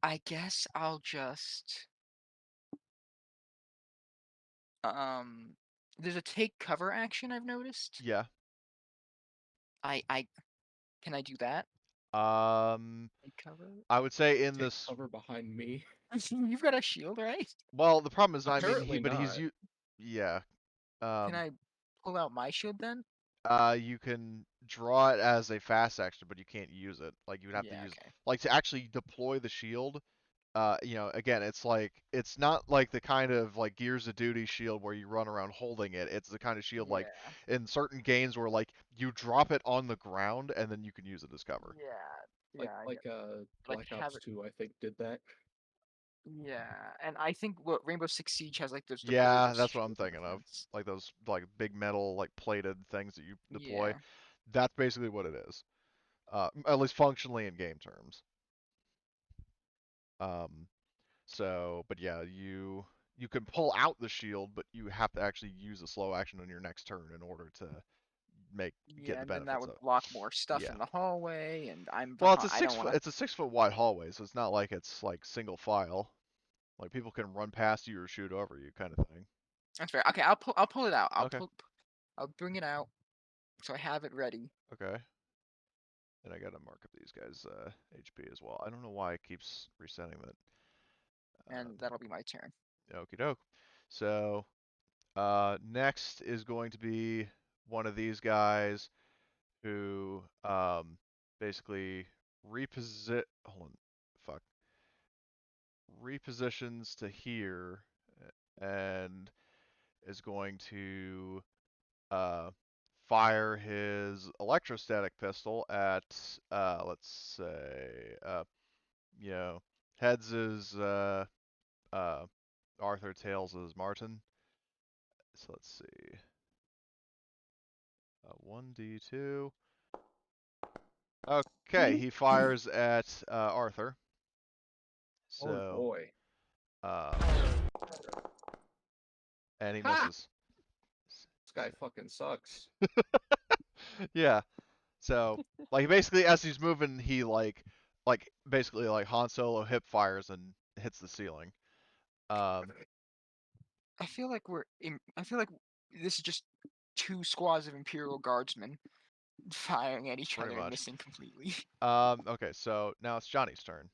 I guess I'll just There's a take cover action I've noticed. Yeah. I can I do that? Um, Take cover. I would say in Take this. cover behind me. You've got a shield, right? Well, the problem is, I mean, Apparently but he's not. you. Yeah. Can Um, I pull out my shield then? you can draw it as a fast action, but you can't use it. Like you would have to Yeah. use, Okay. like to actually deploy the shield. Again, it's like it's not like the kind of like Gears of Duty shield where you run around holding it. It's the kind of shield like Yeah. in certain games where like you drop it on the ground and then you can use it as cover. Yeah. Like Yeah. like Like Black have Ops it. 2, I think, did that. Yeah, and I think what Rainbow Six Siege has like those Yeah, deployable that's what I'm shields on the thinking of. fence. Like those like big metal like plated things that you deploy. Yeah. That's basically what it is. At least functionally in game terms. Um, but yeah, you can pull out the shield, but you have to actually use a slow action on your next turn in order to get Yeah, the and then that benefits would of it. block more stuff Yeah. in the hallway, and I'm Well, behind. I don't want to. it's a 6 foot wide hallway, so it's not like it's like single file. Like people can run past you or shoot over you, kind of thing. That's fair. Okay, I'll pull it out. Okay. I'll bring it out so I have it ready. Okay. And I gotta mark up these guys' HP as well. I don't know why it keeps resetting that. And that'll be my turn. Okie doke. So next is going to be one of these guys who basically hold on, fuck, repositions to here and is going to uh, fire his electrostatic pistol at let's say heads is uh, Arthur, tails is Martin. So let's see. 1d2. Okay, he fires at Arthur. Oh So, boy. uh, and he Ha! misses. This guy fucking sucks. Yeah. So, like basically as he's moving, he basically like Han Solo hip fires and hits the ceiling. I feel like I feel like this is just two squads of Imperial Guardsmen firing at each Pretty other and much. missing completely. Okay, so now it's Johnny's turn.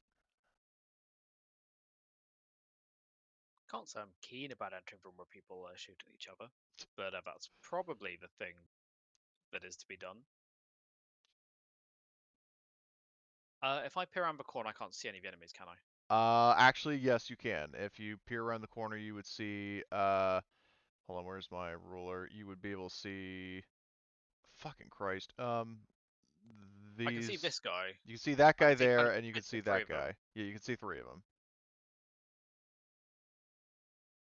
Can't say I'm keen about entering from where people shoot at each other, but that's probably the thing that is to be done. If I peer around the corner, I can't see any of the enemies, can I? Actually, yes, you can. If you peer around the corner, you would see. Hold on, where's my ruler? You would be able to see. Fucking Christ. I can see These. this guy. You can see that I guy can see kind there, of and you can bits see of three that of them. guy. Yeah, you can see three of them.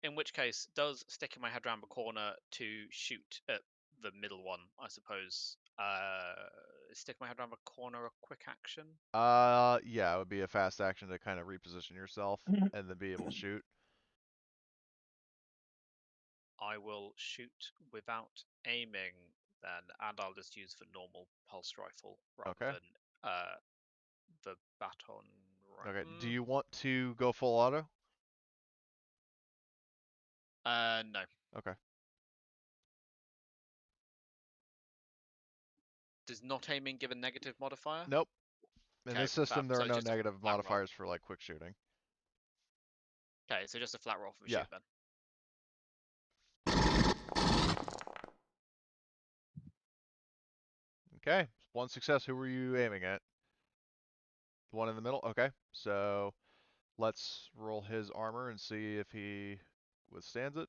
In which case, does sticking my head around the corner to shoot at the middle one, I suppose. Stick my head around the corner a quick action? Yeah, it would be a fast action to kind of reposition yourself and then be able to shoot. I will shoot without aiming then, and I'll just use the normal pulse rifle rather Okay. than the baton. Okay. Do you want to go full auto? No. Okay. Does not aiming give a negative modifier? Nope. In Okay, this system, fab. there So are no just a negative flat roll. modifiers for like quick shooting. Okay, so just a flat roll for Yeah. shoot then. Okay, one success. Who were you aiming at? The one in the middle? Okay, so let's roll his armor and see if he withstands it.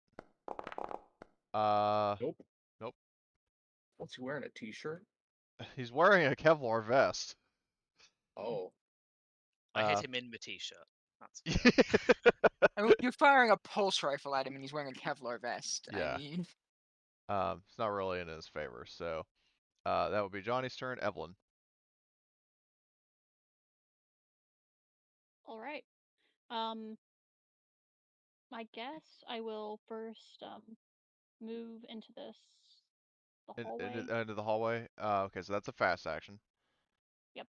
Nope. Nope. What's he wearing? A t-shirt? He's wearing a Kevlar vest. Oh. I hit him in the t-shirt. That's I mean, you're firing a pulse rifle at him and he's wearing a Kevlar vest. Yeah. I mean, It's not really in his favor, so that would be Johnny's turn. Evelyn. All right. I guess I will first move into the hallway. Into the hallway. Okay, so that's a fast action. Yep.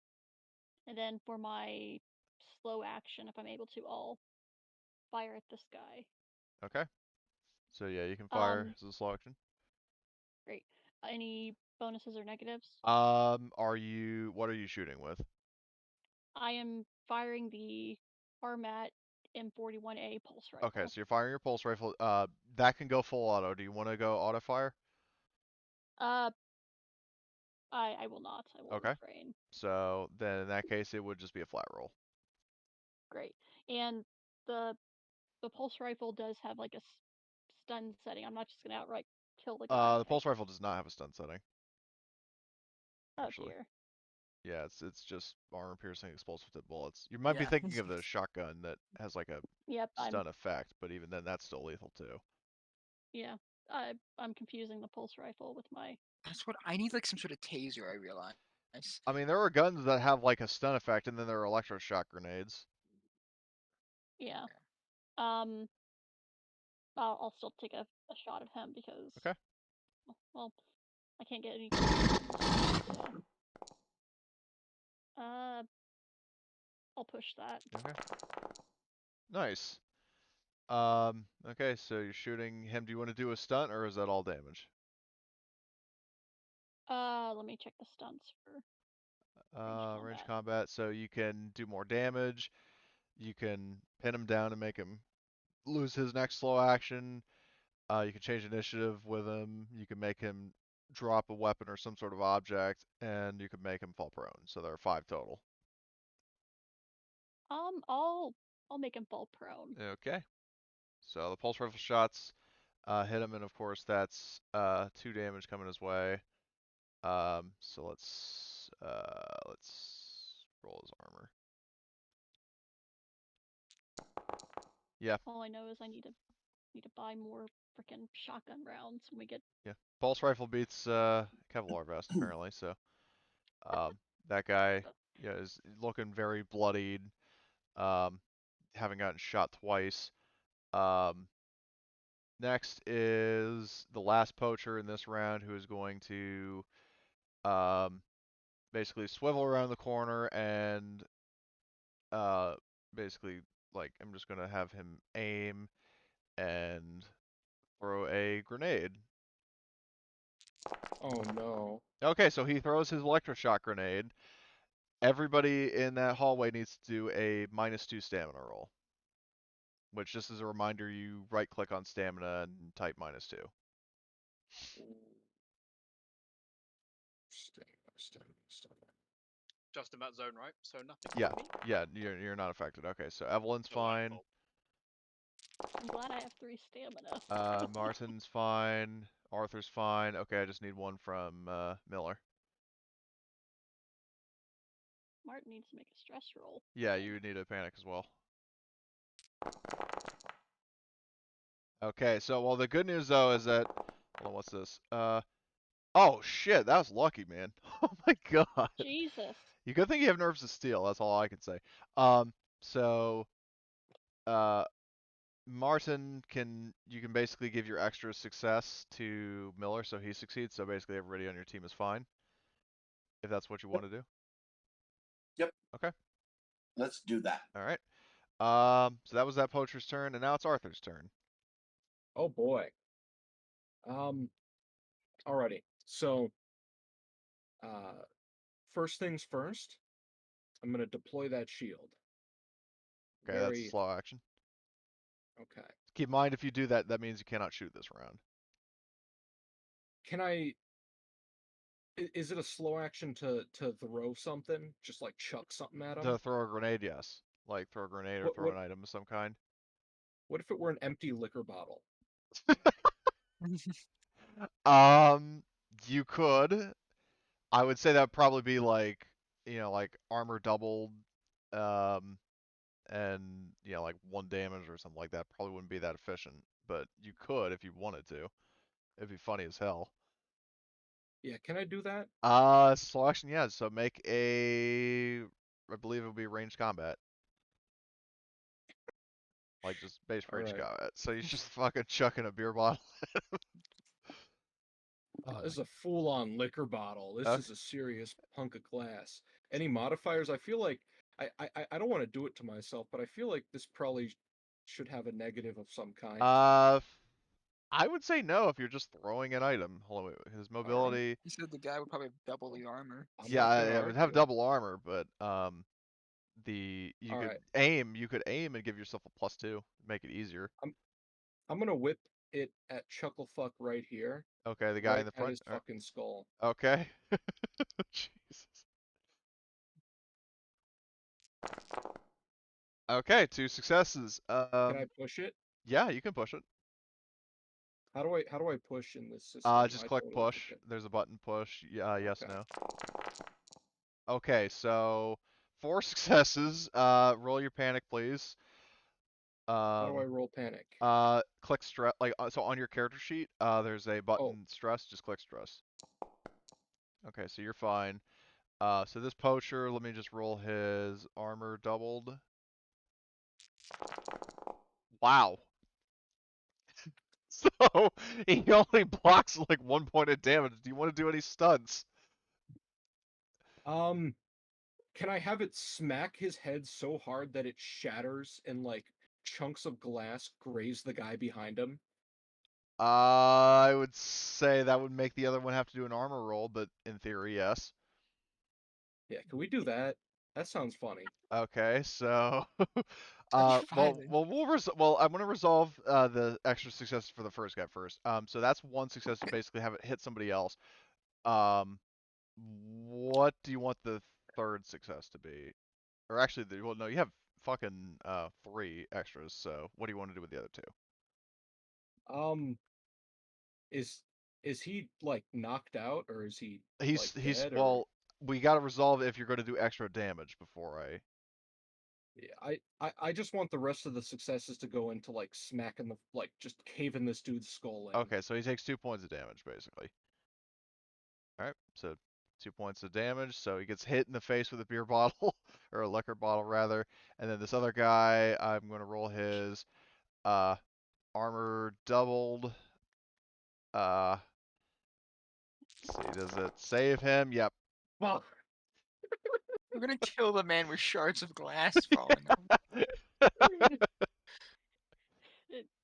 And then for my slow action, if I'm able to, I'll fire at this guy. Okay. So yeah, you can fire as a slow action. Great. Any bonuses or negatives? What are you shooting with? I am firing the Armat M41A pulse rifle. Okay, so you're firing your pulse rifle. That can go full auto. Do you want to go auto fire? I will not. I will Okay. refrain. So then in that case, it would just be a flat roll. Great. And the pulse rifle does have like a stun setting. I'm not just gonna outright kill the guy. The pulse rifle does not have a stun setting. Oh Actually. dear. Yeah, it's just armor piercing explosive tip bullets. You might be Yeah. thinking of the shotgun that has like a Yep. stun effect, but even then that's still lethal too. Yeah. I'm confusing the pulse rifle with my. that's what I need, like some sort of taser. I realize. I mean, there are guns that have like a stun effect, and then there are electroshock grenades. Yeah. I'll still take a shot at him because. Okay. Well, I can't get any. So. I'll push that. Okay. Nice. Okay, so you're shooting him. Do you want to do a stunt, or is that all damage? Let me check the stunts for Range combat. So you can do more damage. You can pin him down and make him lose his next slow action. You can change initiative with him. You can make him drop a weapon or some sort of object, and you can make him fall prone. So there are 5 total. I'll make him fall prone. Okay. So the pulse rifle shots hit him, and of course that's 2 damage coming his way. So let's roll his armor. Yeah. All I know is I need to buy more freaking shotgun rounds when we get. Yeah. Pulse rifle beats Kevlar vest apparently. So that guy is looking very bloodied. Having gotten shot twice. Next is the last poacher in this round, who is going to basically swivel around the corner and basically, like, I'm just going to have him aim and throw a grenade. Oh no. Okay, so he throws his electroshock grenade. Everybody in that hallway needs to do a -2 stamina roll. Which, just as a reminder, you right click on stamina and type -2. Stamina. Just in that zone, right? So nothing. Yeah, for me? yeah, you're not affected. Okay, so Evelyn's fine. Delightful. I'm glad I have 3 stamina. Martin's fine. Arthur's fine. Okay, I just need one from Miller. Martin needs to make a stress roll. Yeah, you would need a panic as well. Okay, so well, the good news though is that, hold on, what's this? Oh shit, that was lucky, man. Oh my god. Jesus. You good thing you have nerves of steel. That's all I can say. So, Martin you can basically give your extra success to Miller, so he succeeds. So basically, everybody on your team is fine. If that's what you want to do. Yep. Okay. Let's do that. All right. So that was that poacher's turn, and now it's Arthur's turn. Oh boy. Alrighty. So First things first, I'm going to deploy that shield. Okay, that's a Very slow action. okay. Keep in mind, if you do that, that means you cannot shoot this round. Can I? Is it a slow action to throw something? Just like chuck something at To him? throw a grenade, yes. Like throw a grenade or What throw what an item of some kind. what if it were an empty liquor bottle? You could. I would say that would probably be like, like armor doubled, um, and like 1 damage or something like that. Probably wouldn't be that efficient, but you could if you wanted to. It'd be funny as hell. Yeah, can I do that? Slow action, yeah. So make I believe it would be ranged combat, like just base All ranged right. combat. So you're just fucking chucking a beer bottle. This is a full-on liquor bottle. This Okay. is a serious hunk of glass. Any modifiers? I feel like I don't want to do it to myself, but I feel like this probably should have a negative of some kind. I would say no if you're just throwing an item. Hold on, wait, his All right. mobility. He said the guy would probably have double the armor. I'm Yeah, not gonna it would have argue. double armor, but you All could right. aim. You could aim and give yourself a +2, make it easier. I'm gonna whip it at Chucklefuck right here, Okay, the guy in right the at front. his fucking skull. Okay. Jesus. Okay, 2 successes. Can I push it? Yeah, you can push it. How do I push in this system? Just I click totally push. forget. There's a button push. Yeah, yes, Okay. no. Okay, so 4 successes. Roll your panic, please. How do I Um, roll panic? click stress. Like so on your character sheet. There's a Oh, button stress. Just click stress. Okay, so you're fine. So this poacher, let me just roll his armor doubled. Wow. So he only blocks like 1 point of damage. Do you want to do any stunts? can I have it smack his head so hard that it shatters and like chunks of glass graze the guy behind him? I would say that would make the other one have to do an armor roll, but in theory, yes. Yeah, can we do that? That sounds funny. Okay, so Touch well, violence. I'm gonna resolve the extra successes for the first guy first. So that's 1 success to basically have it hit somebody else. Um, what do you want the third success to be? Or actually, well, no, you have fucking 3 extras. So what do you want to do with the other 2? Um, is is he like knocked out or is he like He's dead or well, we gotta resolve if you're gonna do extra damage before I. yeah, I just want the rest of the successes to go into like smacking the like just caving this dude's skull in. Okay, so he takes 2 points of damage basically. All right, so 2 points of damage. So he gets hit in the face with a beer bottle or a liquor bottle rather, and then this other guy, I'm gonna roll his uh armor doubled. Uh, let's see, does it save him? Yep. Fuck. We're gonna kill the man with shards of glass falling off.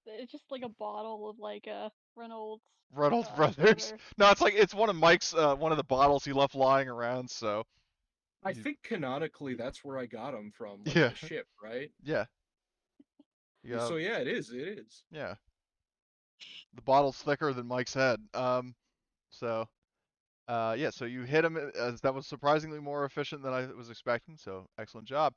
It's just like a bottle of like a Reynolds Reynolds Brothers. flavor. No, it's one of Mike's one of the bottles he left lying around. So I think canonically that's where I got him from, like yeah, the ship, right? yeah, yeah, So yeah, it is. It is. yeah. The bottle's thicker than Mike's head. So yeah, so you hit him. That was surprisingly more efficient than I was expecting. So excellent job.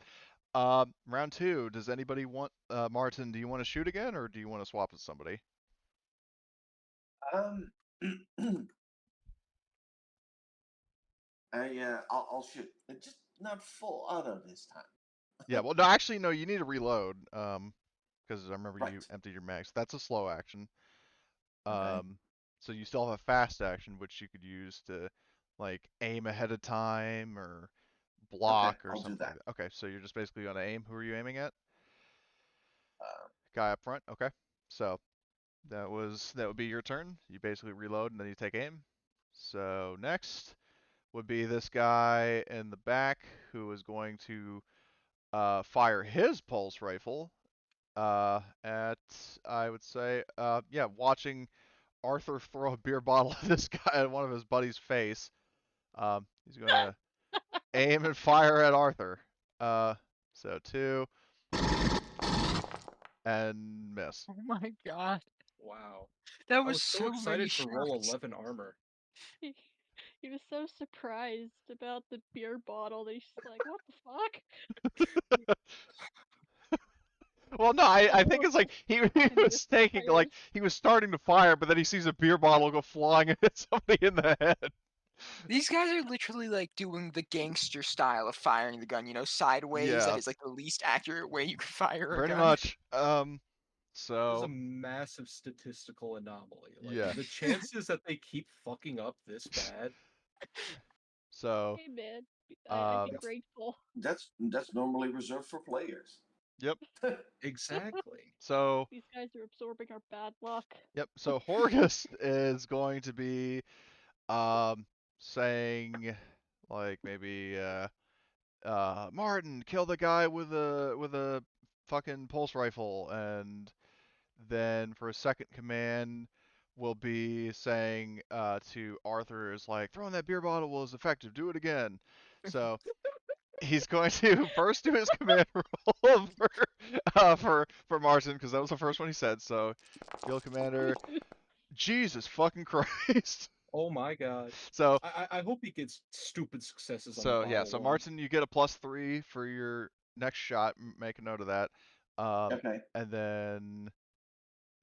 Round 2. Does anybody want Martin? Do you want to shoot again, or do you want to swap with somebody? Um, I'll shoot. Just not full auto this time. Yeah. Well, no, actually, no. You need to reload. Because I remember you Right. emptied your max. That's a slow action. Okay. So you still have a fast action, which you could use to like aim ahead of time or Okay, block or I'll do something like that. that. Okay, so you're just basically gonna aim. Who are you aiming at? Uh, Guy up front. Okay. So that would be your turn. You basically reload and then you take aim. So next would be this guy in the back who is going to fire his pulse rifle at, I would say, yeah, watching Arthur throw a beer bottle at this guy at one of his buddy's face. He's going to aim and fire at Arthur. So 2 and miss. Oh my god. Wow. That I was was so so many excited to roll shots. 11 armor. He was so surprised about the beer bottle that he's just like, what the fuck? Well, no, I think it's like he And was thinking like misfires. he was starting to fire, but then he sees a beer bottle go flying and hit somebody in the head. These guys are literally like doing the gangster style of firing the gun, you know, sideways. That Yeah, is like the least accurate way you can fire a pretty gun. much. This is a So massive statistical anomaly. Like, yeah, the chances that they keep fucking up this bad. so Hey man, I'd be um, grateful. That's normally reserved for players. yep. Exactly. So These guys are absorbing our bad luck. yep. So Horgus is going to be saying like maybe Martin, kill the guy with a fucking pulse rifle, and then for a second command will be saying to Arthur is like throwing that beer bottle was effective, do it again. So he's going to first do his command roll for Martin because that was the first one he said. So field commander, Jesus fucking Christ. Oh my god. So I hope he gets stupid successes on the so yeah, bottle so one. Martin, you get a +3 for your next shot. Make a note of that. Okay. And then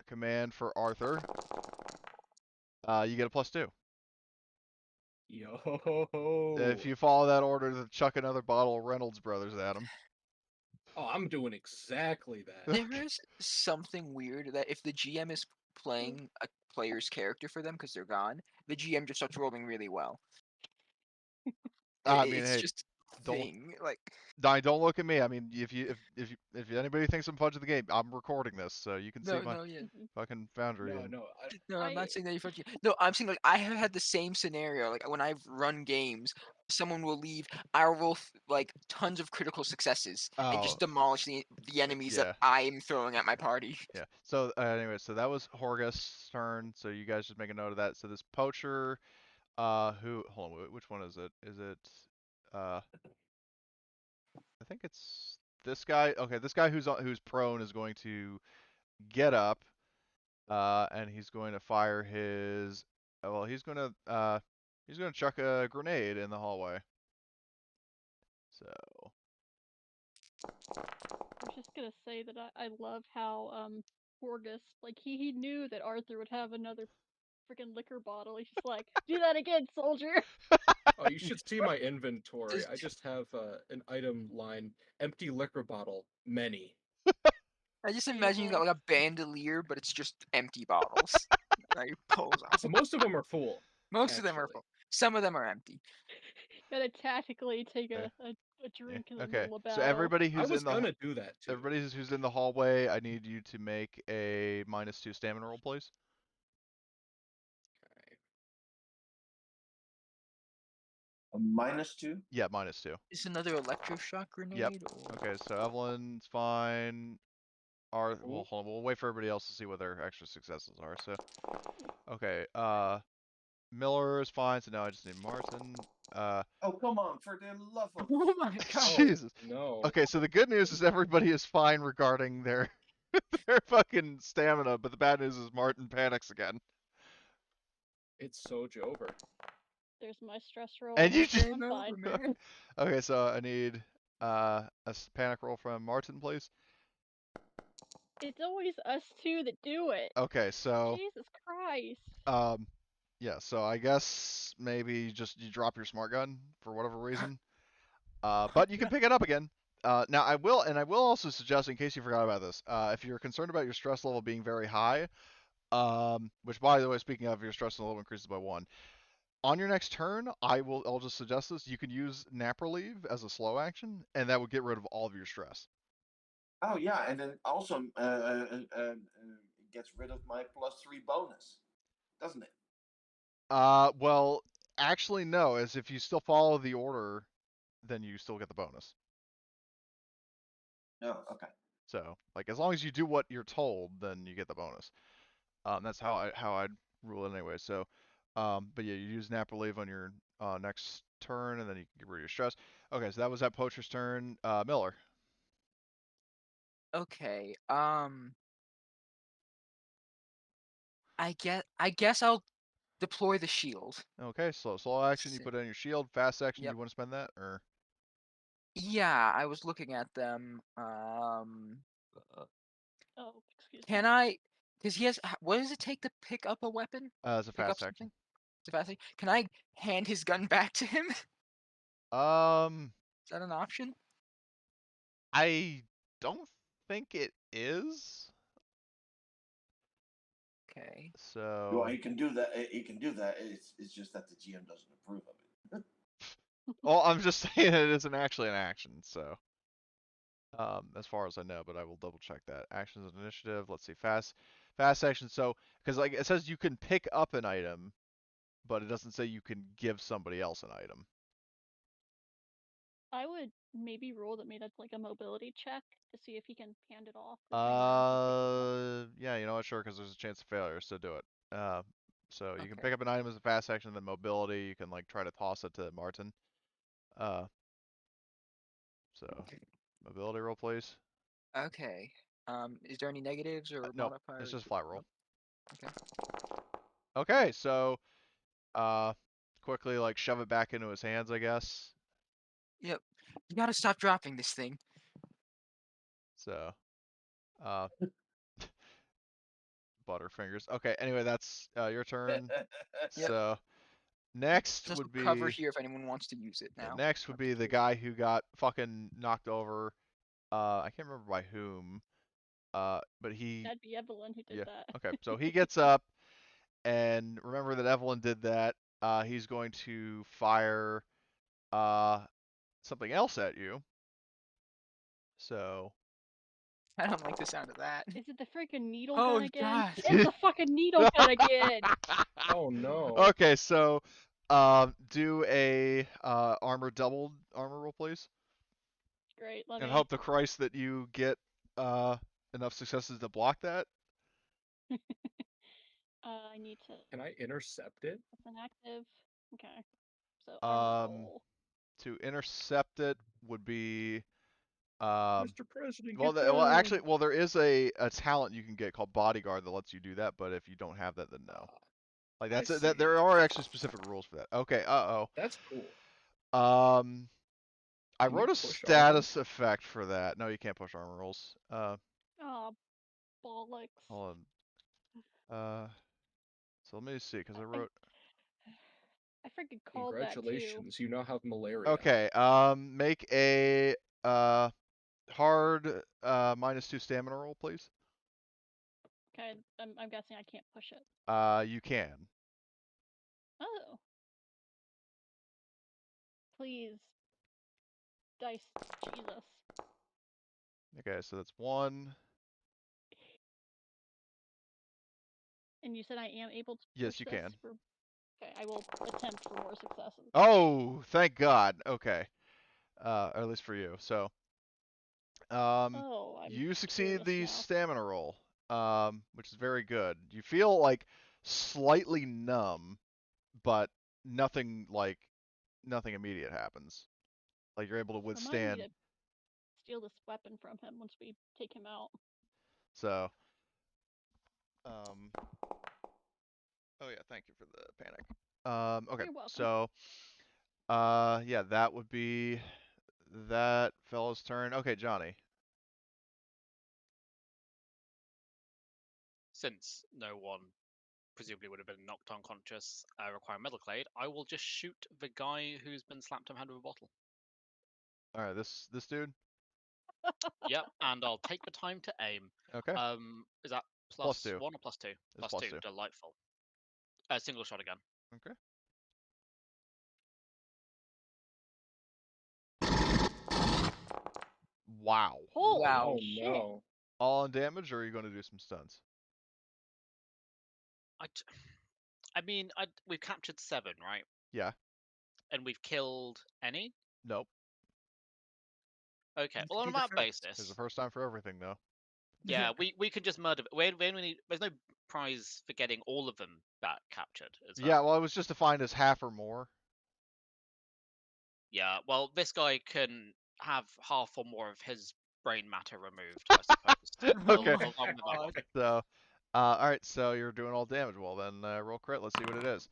command for Arthur, you get a +2. If Yo. you follow that order, to chuck another bottle of Reynolds Brothers at him. Oh, I'm doing exactly that. There is something weird that if the GM is playing a player's character for them because they're gone, the GM just starts rolling really well. I mean, It's hey, just a don't thing. Like, don't look at me. I mean, if anybody thinks I'm fudging the game, I'm recording this, so you can see my yeah. Mhm. fucking Foundry. No, And no. No, I'm I not saying that you're fucking. No, I'm saying like I have had the same scenario. Like when I've run games, someone will leave. I roll like tons of critical successes and oh just demolish the enemies that yeah, I'm throwing at my party. yeah. So anyway, so that was Horgus' turn. So you guys just make a note of that. So this poacher, who hold on, which one is it? Is it I think it's this guy. Okay, this guy who's prone is going to get up, and he's going to fire his. Well, he's gonna chuck a grenade in the hallway. So was just gonna say that I love how Horgus, like he knew that Arthur would have another freaking liquor bottle. He's just like, do that again, soldier. Oh, you should see my inventory. Does- I just have an item line, empty liquor bottle, many. I just imagine you got Beautiful. like a bandolier, but it's just empty bottles that he pulls off. So most of them are full. Most of them are actually. full. Some of them are empty. Gotta tactically take okay, a yeah, drink in the okay. middle of So battle. I was gonna do that too. everybody who's in the hallway, I need you to make a -2 stamina roll, please. Okay. A -2. Yeah, -2. Is another electroshock grenade? Or... Okay, so Evelyn's fine. Well, Ooh. hold on. We'll wait for everybody else to see what their extra successes are. So, okay, Miller is fine. So now I just need Martin. Oh, come on, for the love of. Oh my god! Oh, Jesus. no. Okay, so the good news is everybody is fine regarding their their fucking stamina, but the bad news is Martin panics again. It's so over. There's my stress roll. And you just I'm Game fine. over, man. okay. So I need a panic roll from Martin, please. It's always us two that do it. Okay, so Jesus Christ. yeah. So I guess maybe just you drop your smart gun for whatever reason. But you can pick it up again. Now I will also suggest, in case you forgot about this, if you're concerned about your stress level being very high, which by the way, speaking of, your stress level increases by 1. On your next turn, I'll just suggest this. You can use nap relief as a slow action, and that would get rid of all of your stress. Oh yeah, and then also gets rid of my +3 bonus, doesn't it? Well, actually no, as if you still follow the order, then you still get the bonus. No, okay. So, like, as long as you do what you're told, then you get the bonus. That's how I'd rule it anyway. So, But yeah, you use nap relief on your next turn, and then you can get rid of your stress. Okay, so that was that poacher's turn. Miller. Okay. I guess I'll deploy the shield. Okay, slow action. You Si- put it on your shield. Fast action. Yep. You want to spend that or? Yeah, I was looking at them. Oh, excuse me. Can I? Because he has. What does it take to pick up a weapon? As a Pick up fast action. something? It's a fast thing. Can I hand his gun back to him? Is that an option? I don't think it is. Okay. So. Well, he can do that. He can do that. It's just that the GM doesn't approve of it. Well, I'm just saying it isn't actually an action. So. As far as I know, but I will double check that. Actions and initiative. Let's see. Fast action. So, because like it says you can pick up an item, but it doesn't say you can give somebody else an item. I would maybe roll that that's like a mobility check to see if he can hand it off. The same round he picks it up. Yeah, you know what? Sure, because there's a chance of failure, so do it. So you can Okay. pick up an item as a fast action, then mobility. You can like try to toss it to Martin. Uh, so mobility roll, please. Okay. Is there any negatives or Nope, it's modifiers? just a flat roll. Okay. Okay, so quickly like shove it back into his hands, I guess. Yep. You gotta stop dropping this thing. So, uh, Butterfingers. Okay, anyway, that's your turn. Yep. So next There's also would cover be here if anyone wants to use it now. next would be the guy who got fucking knocked over. I can't remember by whom. But he. That'd be Evelyn who did Yeah. that. Okay. So he gets up, and remember that Evelyn did that. He's going to fire something else at you. So. I don't like the sound of that. Is it the freaking needle Oh, gun again? God. It's the fucking needle gun again! Oh no. Okay, so do a armor roll, please, Great, let and me. hope to Christ that you get enough successes to block that. I need to. Can I intercept it? That's an active. Okay. So armor roll. To intercept it would be Mr. President, get actually, down! there is a talent you can get called bodyguard that lets you do that, but if you don't have that, then no. Like I that there see. are actually specific rules for that. Okay, That's cool. I Can you wrote a push armor? status effect for that. No, you can't push armor rolls. Oh, bollocks. Hold on. So let me see, because I wrote. I freaking called that too. Congratulations, you now have malaria. Okay. Make a hard -2 stamina roll, please. Okay, I'm guessing I can't push it. You can. Oh. Please. Dice. Jesus. Okay, so that's 1. And you said I am able to Yes, push you this can. for. Okay, I will attempt for more successes. Oh, thank God. Okay. Or at least for you. So, Oh, I'm you succeed curious the now. stamina roll, which is very good. You feel like slightly numb, but nothing immediate happens. Like you're able to Remind me withstand. to steal this weapon from him once we take him out. So, oh yeah, thank you for the panic. Okay, You're welcome. so, yeah, that would be that fellow's turn. Okay, Johnny. Since no one presumably would have been knocked unconscious, requiring medical aid, I will just shoot the guy who's been slapped on the head with a bottle. All right, this dude. Yep, and I'll take the time to aim. Okay. Is that +2. 1 or +2? It's +2. +2. Delightful. Single shot again. Okay. Wow. Holy Wow. Oh shit. no. All on damage, or are you going to do some stunts? I mean, we've captured 7, right? Yeah. And we've killed any? Nope. Okay. You Well, could on be the that first. There's a basis, first time for everything, though. Yeah, we could just murder. We only need, there's no prize for getting all of them back captured, is there? Yeah, well, it was just defined as half or more. Yeah, well, this guy can have half or more of his brain matter removed, I suppose. Okay. Oh I'll run with that one. God. So, all right. So you're doing all damage. Well, then roll crit. Let's see what it is.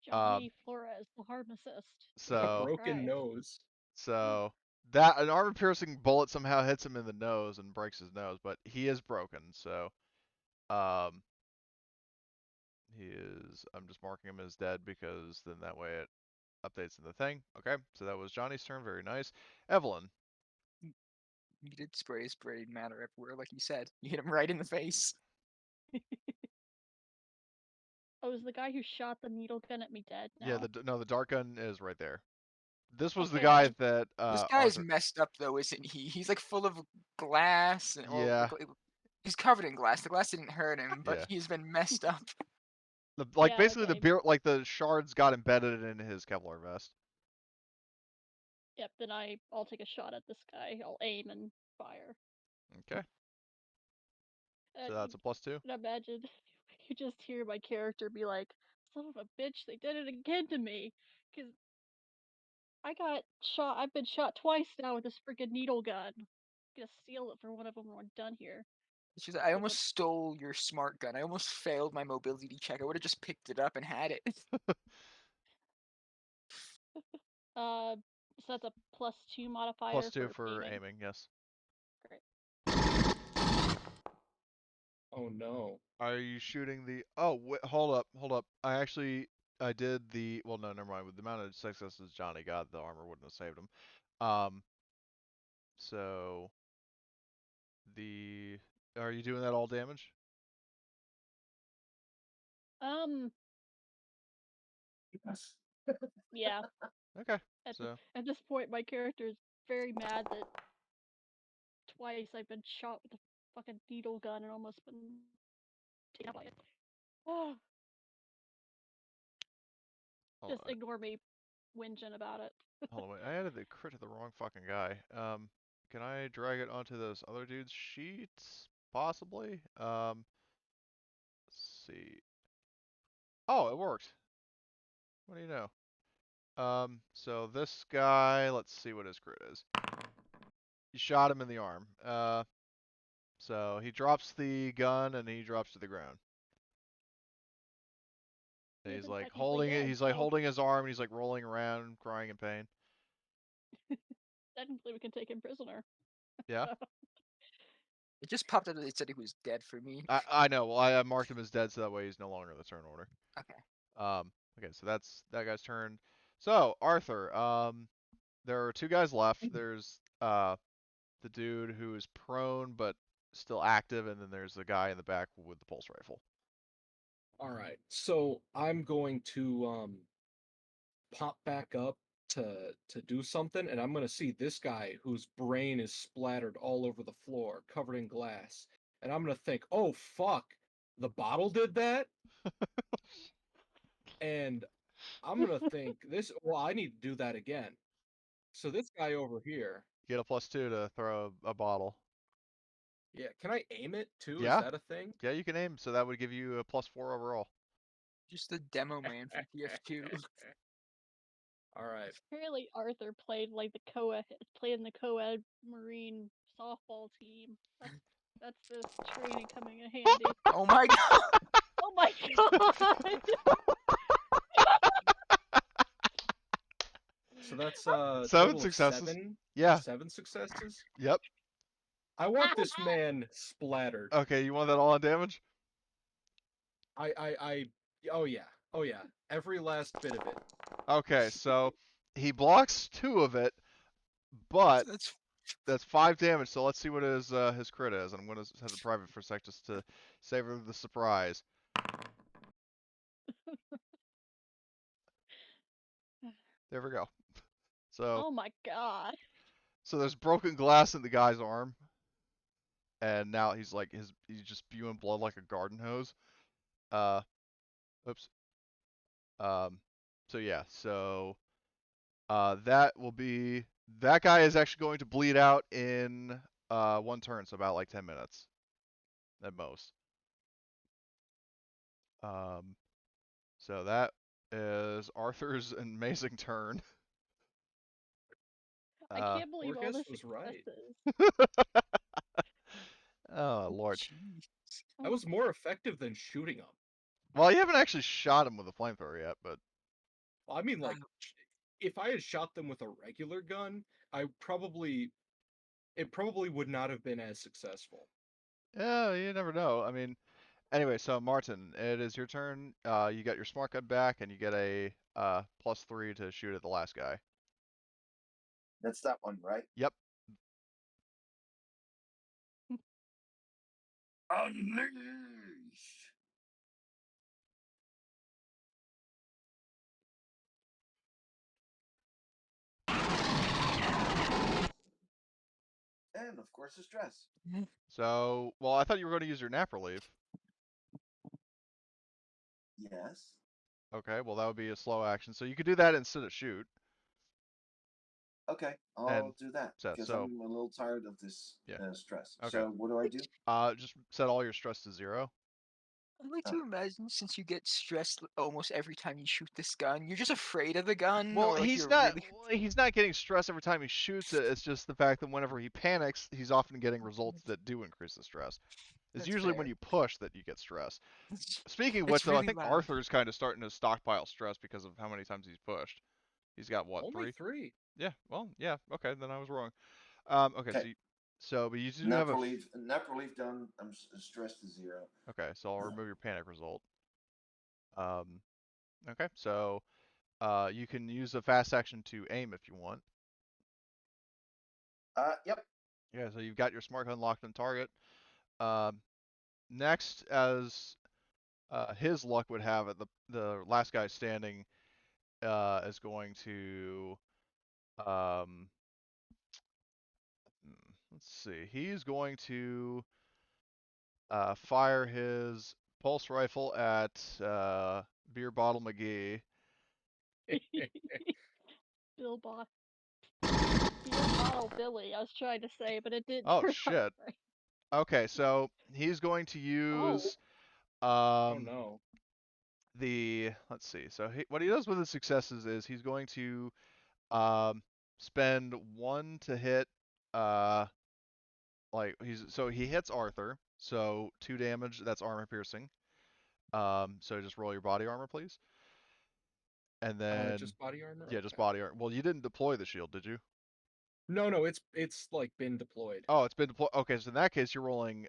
Johnny Flores, the hard assist. A So, broken Christ. nose. so that an armor-piercing bullet somehow hits him in the nose and breaks his nose, but he is broken. So, he is. I'm just marking him as dead because then that way it updates in the thing. Okay. So that was Johnny's turn. Very nice. Evelyn. You did spray matter everywhere, like you said. You hit him right in the face. Oh, is the guy who shot the needle gun at me dead now? Yeah. The dart gun is right there. This was the Okay, guy I- that This guy's Arthur. messed up though, isn't he? He's like full of glass and Yeah. he's covered in glass. The glass didn't hurt him, but Yeah. he's been messed up. Like Yeah, basically okay. the beer, like the shards got embedded in his Kevlar vest. Yep, then I'll take a shot at this guy. I'll aim and fire. Okay. So that's a +2. And imagine you just hear my character be like, "Son of a bitch, they did it again to me." Because I got shot. I've been shot twice now with this freaking needle gun. I'm gonna steal it for one of them when we're done here. She's like, I almost stole your smart gun. I almost failed my mobility check. I would have just picked it up and had it. So that's a +2 modifier +2 for aiming. aiming. Yes. Great. Oh no. Are you shooting the? Oh, hold up. I did the. Well, no, never mind. With the amount of successes Johnny got, the armor wouldn't have saved him. So the. Are you doing that all damage? Yes. Yeah. Okay. At So at this point, my character is very mad that twice I've been shot with a fucking needle gun and almost been taken out by it. Oh, hold just on. ignore me whinging about it. Hold on. Wait. I added the crit to the wrong fucking guy. Can I drag it onto those other dude's sheets? Possibly. Let's see. Oh, it worked. What do you know? So this guy, let's see what his crit is. You shot him in the arm. So he drops the gun and he drops to the ground. And He he's isn't like technically holding it. dead, He's like so holding his arm and he's like rolling around, crying in pain. technically we can take him prisoner. Yeah. It just popped up that it said he was dead for me. I know. Well, I marked him as dead so that way he's no longer in the turn order. Okay. Okay, so that's that guy's turn. So Arthur, there are two guys left. There's the dude who is prone but still active, and then there's the guy in the back with the pulse rifle. All right. So I'm going to pop back up to do something, and I'm gonna see this guy whose brain is splattered all over the floor, covered in glass, and I'm gonna think, oh fuck, the bottle did that, and I'm gonna think this. Well, I need to do that again. So this guy over here, You get a +2 to throw a bottle. yeah, can I aim it too? Is Yeah. that a thing? Yeah, you can aim, so that would give you a +4 overall. Just the demo man from TF2. All right. Apparently Arthur played like the co-ed played in the co-ed Marine softball team. That's this training coming in handy. Oh my god! Oh my god! So that's 7 total of successes. 7. Yeah. 7 successes. Yep. I want this man splattered. Okay, you want that all on damage? Oh yeah. Oh yeah. Every last bit of it. Okay, so he blocks 2 of it, but that's 5 damage. So let's see what his crit is. I'm gonna set it private for a sec just to savor the surprise. There we go. So Oh my god. so there's broken glass in the guy's arm, and now he's like he's just spewing blood like a garden hose. Oops. So yeah, so that will be that guy is actually going to bleed out in 1 turn, so about like 10 minutes. at most. So that is Arthur's amazing turn. I can't believe all Orcus the was right. successes. Oh Lord. Jeez. I was more effective than shooting them. Well, you haven't actually shot him with a flamethrower yet, but I mean, like, if I had shot them with a regular gun, it probably would not have been as successful. yeah, you never know. I mean, anyway, so Martin, it is your turn. You got your smart gun back, and you get a +3 to shoot at the last guy. That's that one, right? Yep. Unleash! And of course, the stress. So, well, I thought you were going to use your nap relief. Yes. Okay, well, that would be a slow action. So you could do that instead of shoot. Okay, And I'll do that set. because So, I'm a little tired of this yeah. stress. Okay. So what do I do? Just set all your stress to 0. I like to imagine, since you get stressed almost every time you shoot this gun, you're just afraid of the gun, Well, or like he's you're not. really. He's not getting stressed every time he shoots it. It's just the fact that whenever he panics, he's often getting results that do increase the stress. It's That's usually when fair. you push that you get stressed. It's, Speaking of which, it's though, I really think loud. Arthur's kind of starting to stockpile stress because of how many times he's pushed. He's got what, Only 3? 3. Yeah. Well, yeah. Okay, then I was wrong. Okay. Okay, But you do have nap a. relief. Nap relief done. I'm stressed to 0. Okay, so I'll remove your panic result. Okay, so you can use a fast action to aim if you want. Yep. Yeah, so you've got your smart gun locked on target. Um, Next, as his luck would have it, the last guy standing is going to um, let's see, he's going to fire his pulse rifle at Beer Bottle McGee. Bill Bot. Beer Bottle Billy, I was trying to say, but it didn't Oh turn out shit. right. Okay, so he's going to Oh. use Oh um, no. let's see. So what he does with his successes is he's going to um, spend 1 to hit he hits Arthur, so 2 damage, that's armor piercing. So just roll your body armor, please. And then Just body armor? yeah, just Okay. body armor. Well, you didn't deploy the shield, did you? No, it's like been deployed. Oh, it's been deployed. Okay, so in that case you're rolling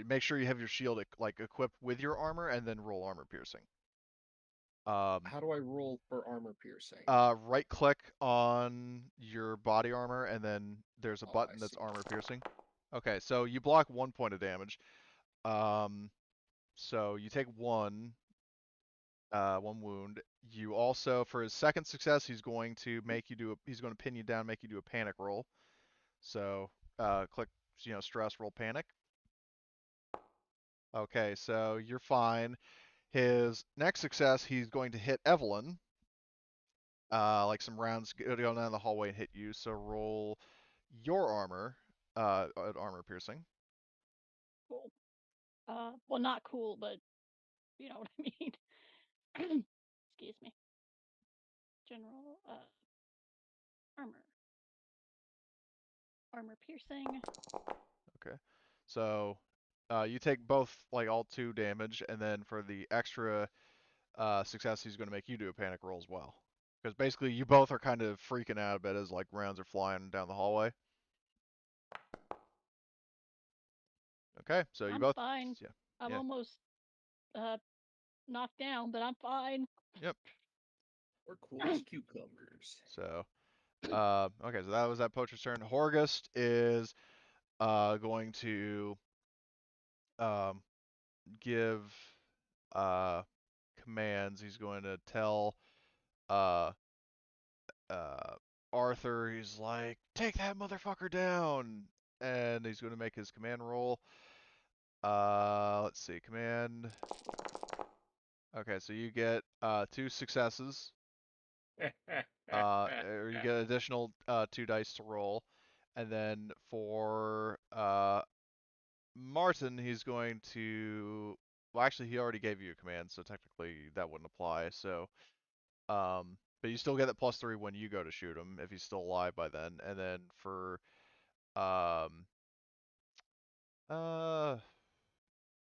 make sure you have your shield like equipped with your armor and then roll armor piercing. How do I roll for armor piercing? Right click on your body armor and then there's a Oh, I button that's see. armor piercing. Okay, so you block 1 point of damage. Um, so you take 1 wound. You also, for his second success, he's going to pin you down, make you do a panic roll. So click, stress, roll panic. Okay, so you're fine. His next success, he's going to hit Evelyn. Like some rounds go down the hallway and hit you. So roll your armor, at armor piercing. Cool. Well, not cool, but you know what I mean. Excuse me. General, armor. Armor piercing. Okay. So you take both, like all 2 damage, and then for the extra success, he's going to make you do a panic roll as well. Because basically, you both are kind of freaking out a bit as like rounds are flying down the hallway. Okay, so you I'm both, fine. yeah, I'm yeah, almost knocked down, but I'm fine. yep. We're cool as cucumbers. So, okay, so that was that poacher's turn. Horgust is going to um, give uh, commands. He's going to tell uh, Arthur, he's like, take that motherfucker down, and he's going to make his command roll. Let's see, command. Okay, so you get 2 successes. Or you get additional 2 dice to roll, and then for Martin, he's going to. Well, actually, he already gave you a command, so technically that wouldn't apply. So, but you still get that +3 when you go to shoot him if he's still alive by then. And then for um, I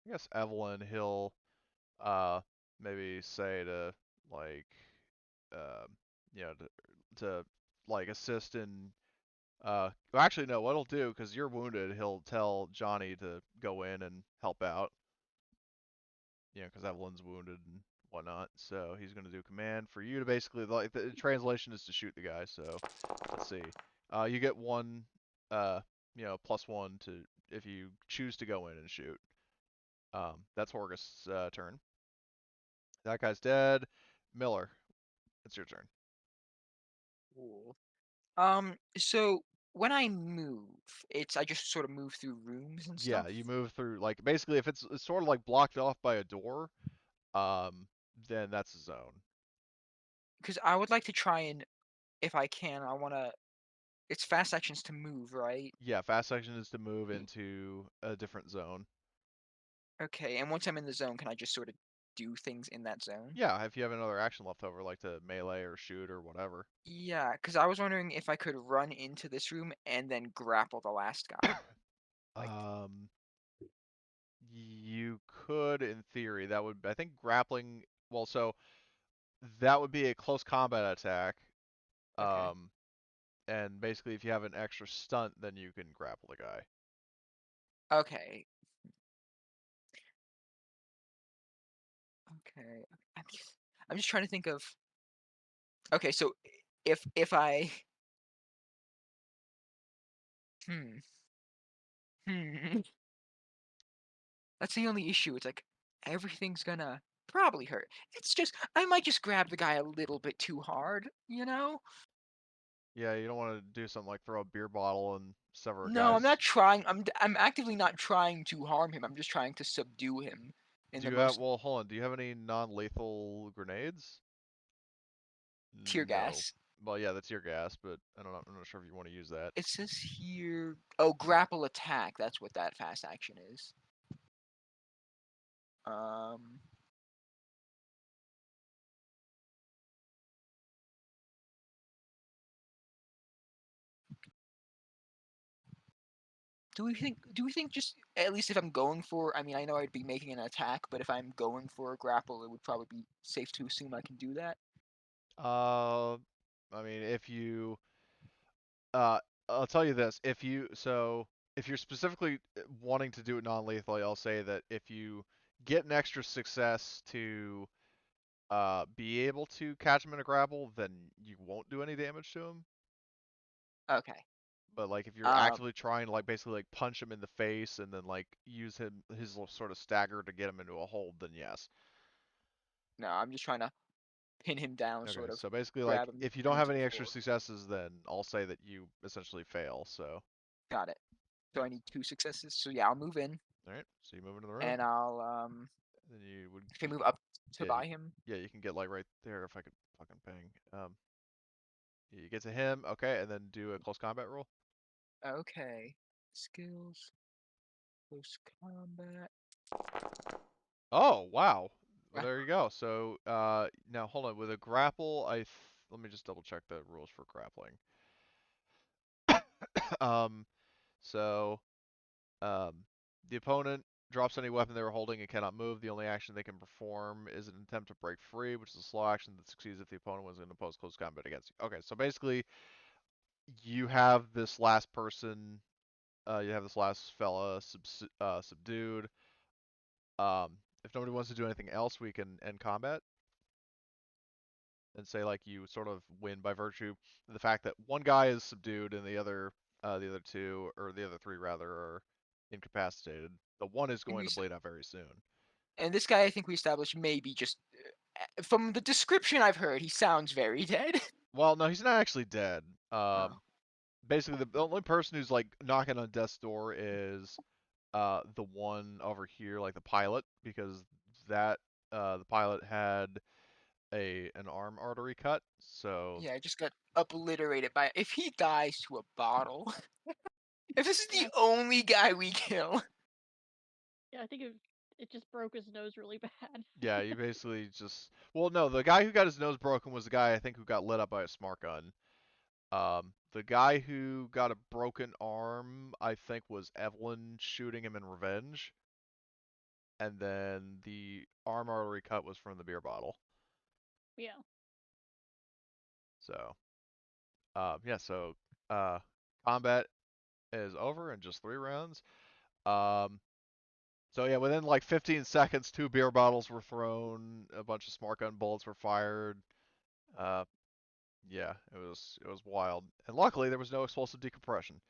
guess Evelyn, he'll maybe say to like you know to like assist in well, actually no, what he'll do, because you're wounded, he'll tell Johnny to go in and help out, you know, because Evelyn's wounded and whatnot. So he's going to do command for you to basically, like, the translation is to shoot the guy. So let's see. You get one, you know, +1 to if you choose to go in and shoot. That's Horgus' turn. That guy's dead. Miller, it's your turn. Cool. So when I move, I just sort of move through rooms and Yeah, stuff. you move through, like, basically if it's sort of like blocked off by a door, then that's a zone. Because I would like to try and, if I can, I want to. It's fast actions to move, right? Yeah, fast action is to move into a different zone. Okay, and once I'm in the zone, can I just sort of do things in that zone? Yeah, if you have another action left over, like to melee or shoot or whatever. Yeah, because I was wondering if I could run into this room and then grapple the last guy. Like, You could, in theory, that would, I think grappling, well, so that would be a close combat attack. okay. And basically if you have an extra stunt, then you can grapple the guy. Okay. Okay. I'm just trying to think of. Okay, so if I. Hmm. Hmm. That's the only issue. It's like everything's gonna probably hurt. It's just I might just grab the guy a little bit too hard, you know? Yeah, you don't want to do something like throw a beer bottle and sever a No, I'm guy's. not trying. I'm actively not trying to harm him. I'm just trying to subdue him in Do the you have, most well, hold on, do you have any non-lethal grenades? tear No. gas. Well, yeah, that's your gas, but I don't know, I'm not sure if you want to use that. It says here. Oh, grapple attack. That's what that fast action is. Um. Do we think just at least if I'm going for, I mean, I know I'd be making an attack, but if I'm going for a grapple, it would probably be safe to assume I can do that. Uh, I mean, if you, uh, I'll tell you this, if you're specifically wanting to do it non-lethally, I'll say that if you get an extra success to be able to catch him in a grapple, then you won't do any damage to him. Okay. But like if you're Um, actively trying to like basically like punch him in the face and then like use his little sort of stagger to get him into a hold, then yes. no, I'm just trying to pin him down, Okay, sort of so basically like grab him, if you pin don't him have to the any extra floor. successes, then I'll say that you essentially fail. So, Got it. So I need 2 successes. So yeah, I'll move in all right, so you move into the room, and I'll then you would can I move up to yeah by him. yeah you can get like right there if I could fucking ping. You get to him, okay, and then do a close combat roll. Okay. Skills, close combat. Oh, wow. Well, there you go. So, now hold on. With a grapple, let me just double check the rules for grappling. Um, so, um, the opponent drops any weapon they were holding and cannot move. The only action they can perform is an attempt to break free, which is a slow action that succeeds if the opponent was in opposed close combat against you. Okay, so basically, you have this last person, you have this last fella subdued. If nobody wants to do anything else, we can end combat and say like you sort of win by virtue of the fact that one guy is subdued and the other two, or the other three rather, are incapacitated. The one is And going to bleed out very soon. and this guy I think we established maybe just from the description I've heard, he sounds very dead. Well, no, he's not actually dead. Oh. Basically, the only person who's like knocking on death's door is the one over here, like the pilot, because that the pilot had an arm artery cut. So Yeah, I just got obliterated by. If he dies to a bottle, if this is the Yeah. only guy we kill, Yeah, I think it just broke his nose really bad. Yeah, you basically just. Well, no, the guy who got his nose broken was the guy I think who got lit up by a smart gun. The guy who got a broken arm, I think, was Evelyn shooting him in revenge, and then the arm artery cut was from the beer bottle. Yeah. So, yeah, so combat is over in just 3 rounds. Um, so yeah, within like 15 seconds, 2 beer bottles were thrown, a bunch of smart gun bullets were fired. Uh, yeah, it was wild, and luckily there was no explosive decompression.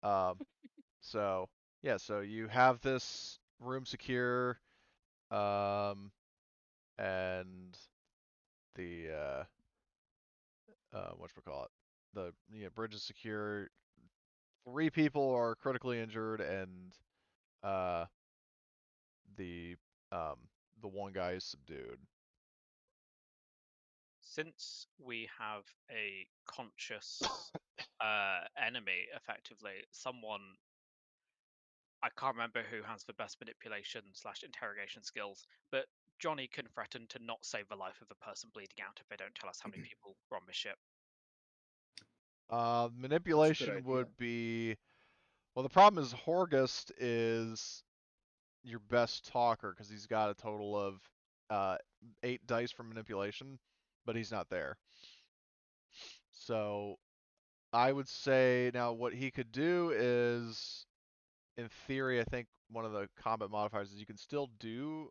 Um, so yeah, so you have this room secure, um, and the whatchamacallit, the bridge is secure. 3 people are critically injured, and uh, the um, the one guy is subdued. Since we have a conscious enemy, effectively, someone I can't remember who has the best manipulation slash interrogation skills, but Johnny can threaten to not save the life of a person bleeding out if they don't tell us how many people were on the ship. That's a good Manipulation idea. would be, well, the problem is Horgust is your best talker because he's got a total of uh, 8 dice for manipulation, but he's not there. So I would say now what he could do is, in theory, I think one of the combat modifiers is you can still do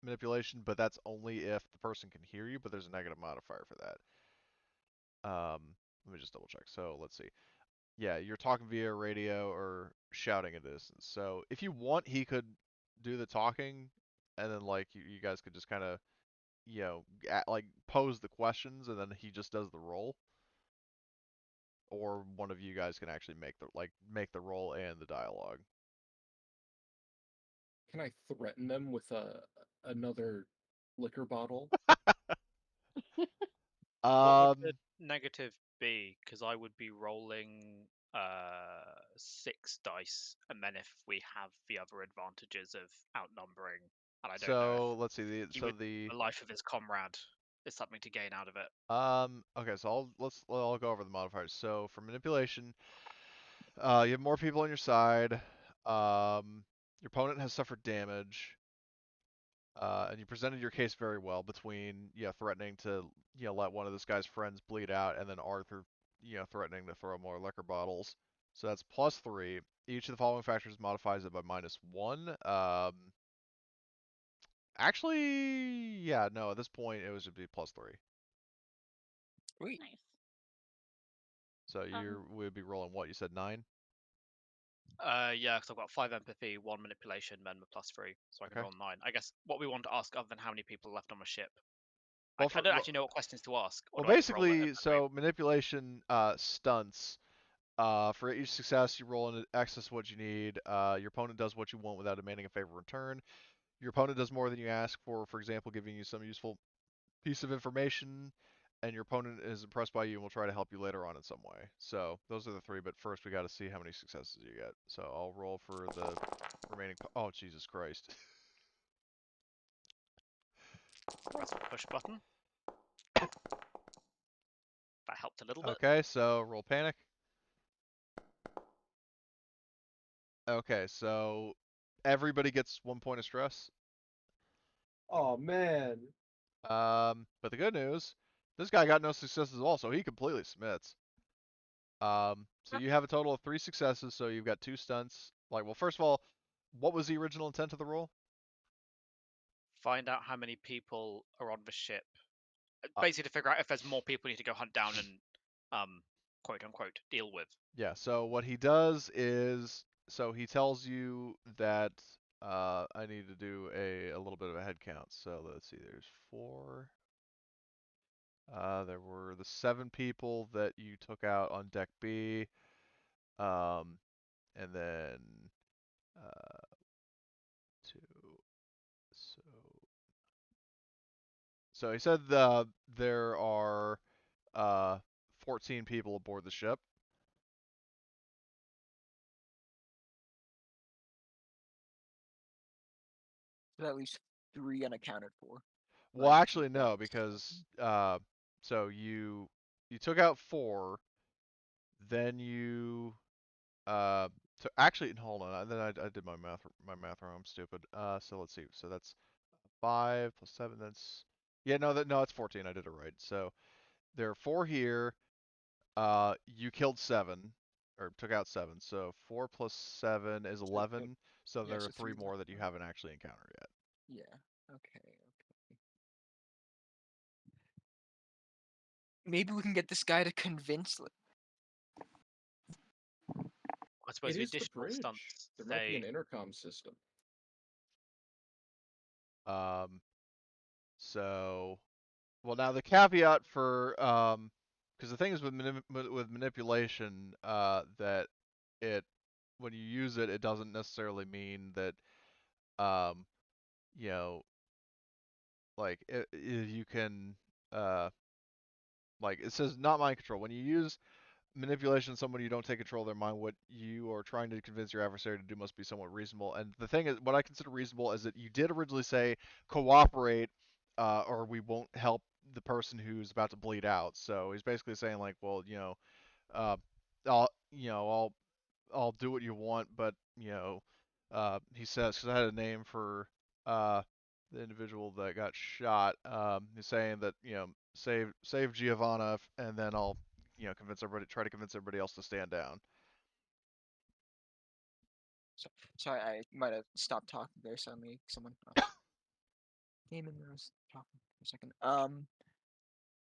manipulation, but that's only if the person can hear you. But there's a negative modifier for that. Let me just double check. So let's see. Yeah, you're talking via radio or shouting at a distance. So if you want, he could do the talking, and then like you guys could just kind of like pose the questions, and then he just does the roll. Or one of you guys can actually make the roll and the dialogue. Can I threaten them with another liquor bottle? What would the Um, negative be? Because I would be rolling 6 dice, and then if we have the other advantages of outnumbering, and I don't know if so let's see. he would the life of his comrade is something to gain out of it. Okay, so I'll go over the modifiers. So for manipulation, you have more people on your side. Your opponent has suffered damage. And you presented your case very well between, threatening to, let one of this guy's friends bleed out, and then Arthur, threatening to throw more liquor bottles. So that's +3. Each of the following factors modifies it by -1. Actually, yeah, no, at this point it would be +3. Sweet. Nice. So you would be rolling what? You said 9? Yeah, because I've got 5 empathy, 1 manipulation, then the +3, so I can Okay. roll 9. I guess what we want to ask, other than how many people are left on the ship. Well, I don't actually know what questions to ask, or well, do I just roll it? basically, so manipulation stunts. For each success, you roll in excess of what you need. Your opponent does what you want without demanding a favor in return. Your opponent does more than you ask for example, giving you some useful piece of information, and your opponent is impressed by you and will try to help you later on in some way. So those are the 3, but first we got to see how many successes you get. So I'll roll for the remaining. Oh, Jesus Christ. Press the push button. That helped a little bit. Okay, so roll panic. Okay, so everybody gets 1 point of stress. Oh man. But the good news, this guy got no successes at all, so he completely submits. So you have a total of 3 successes, so you've got 2 stunts. Well, first of all, what was the original intent of the roll? Find out how many people are on the ship. Uh, Basically, to figure out if there's more people you need to go hunt down and, quote unquote, deal with. Yeah, so what he does is, so he tells you that I need to do a little bit of a head count. So let's see, there's 4. There were the 7 people that you took out on deck B. And then 2. So he said there are 14 people aboard the ship. There's at least 3 unaccounted for. Well, Like, actually, no, because so you took out 4, then you actually hold on, then I did my math wrong. I'm stupid. So let's see. So that's 5 plus 7. That's no, it's 14. I did it right. So there are 4 here. You killed 7, or took out 7. So 4 plus 7 is So, 11. So yeah, there are so 3 3 more that you left. haven't actually encountered yet. Yeah. Okay. Maybe we can get this guy to convince. I suppose It the is the additional bridge. stunts There might be say an intercom system. So, well, now the caveat for because the thing is with manipulation, that it when you use it, it doesn't necessarily mean that um, you know, like you can like it says not mind control. When you use manipulation of someone you don't take control of their mind, what you are trying to convince your adversary to do must be somewhat reasonable. And the thing is, what I consider reasonable is that you did originally say cooperate, or we won't help the person who's about to bleed out. So he's basically saying like, well, uh, I'll do what you want, but he says, because I had a name for the individual that got shot. He's saying that save Giovanna, and then I'll try to convince everybody else to stand down. So, sorry, I might have stopped talking there suddenly. Someone came in there, I was talking for a second.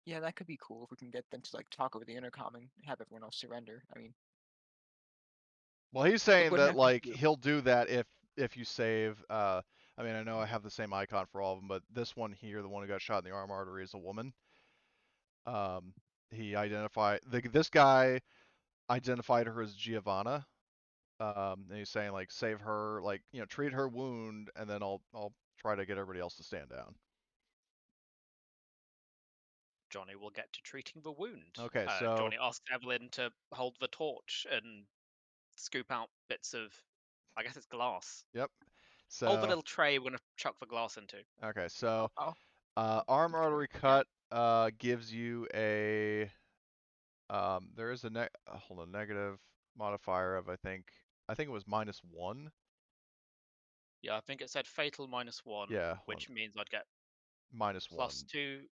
Yeah, that could be cool if we can get them to like talk over the intercom and have everyone else surrender. I mean, Well, he's it saying wouldn't that have to like be. he'll do that if you save. I mean, I know I have the same icon for all of them, but this one here, the one who got shot in the arm artery, is a woman. Um, this guy identified her as Giovanna. And he's saying like save her, like treat her wound, and then I'll try to get everybody else to stand down. Johnny will get to treating the wound. Okay, so Johnny asks Evelyn to hold the torch and scoop out bits of, I guess it's glass. yep. Hold the So little tray we're gonna chuck the glass into. okay, so Oh, arm artery yeah. cut gives you a there is a negative modifier of I think it was -1. Yeah, I think it said fatal -1, Yeah, which means I'd get -1. +2,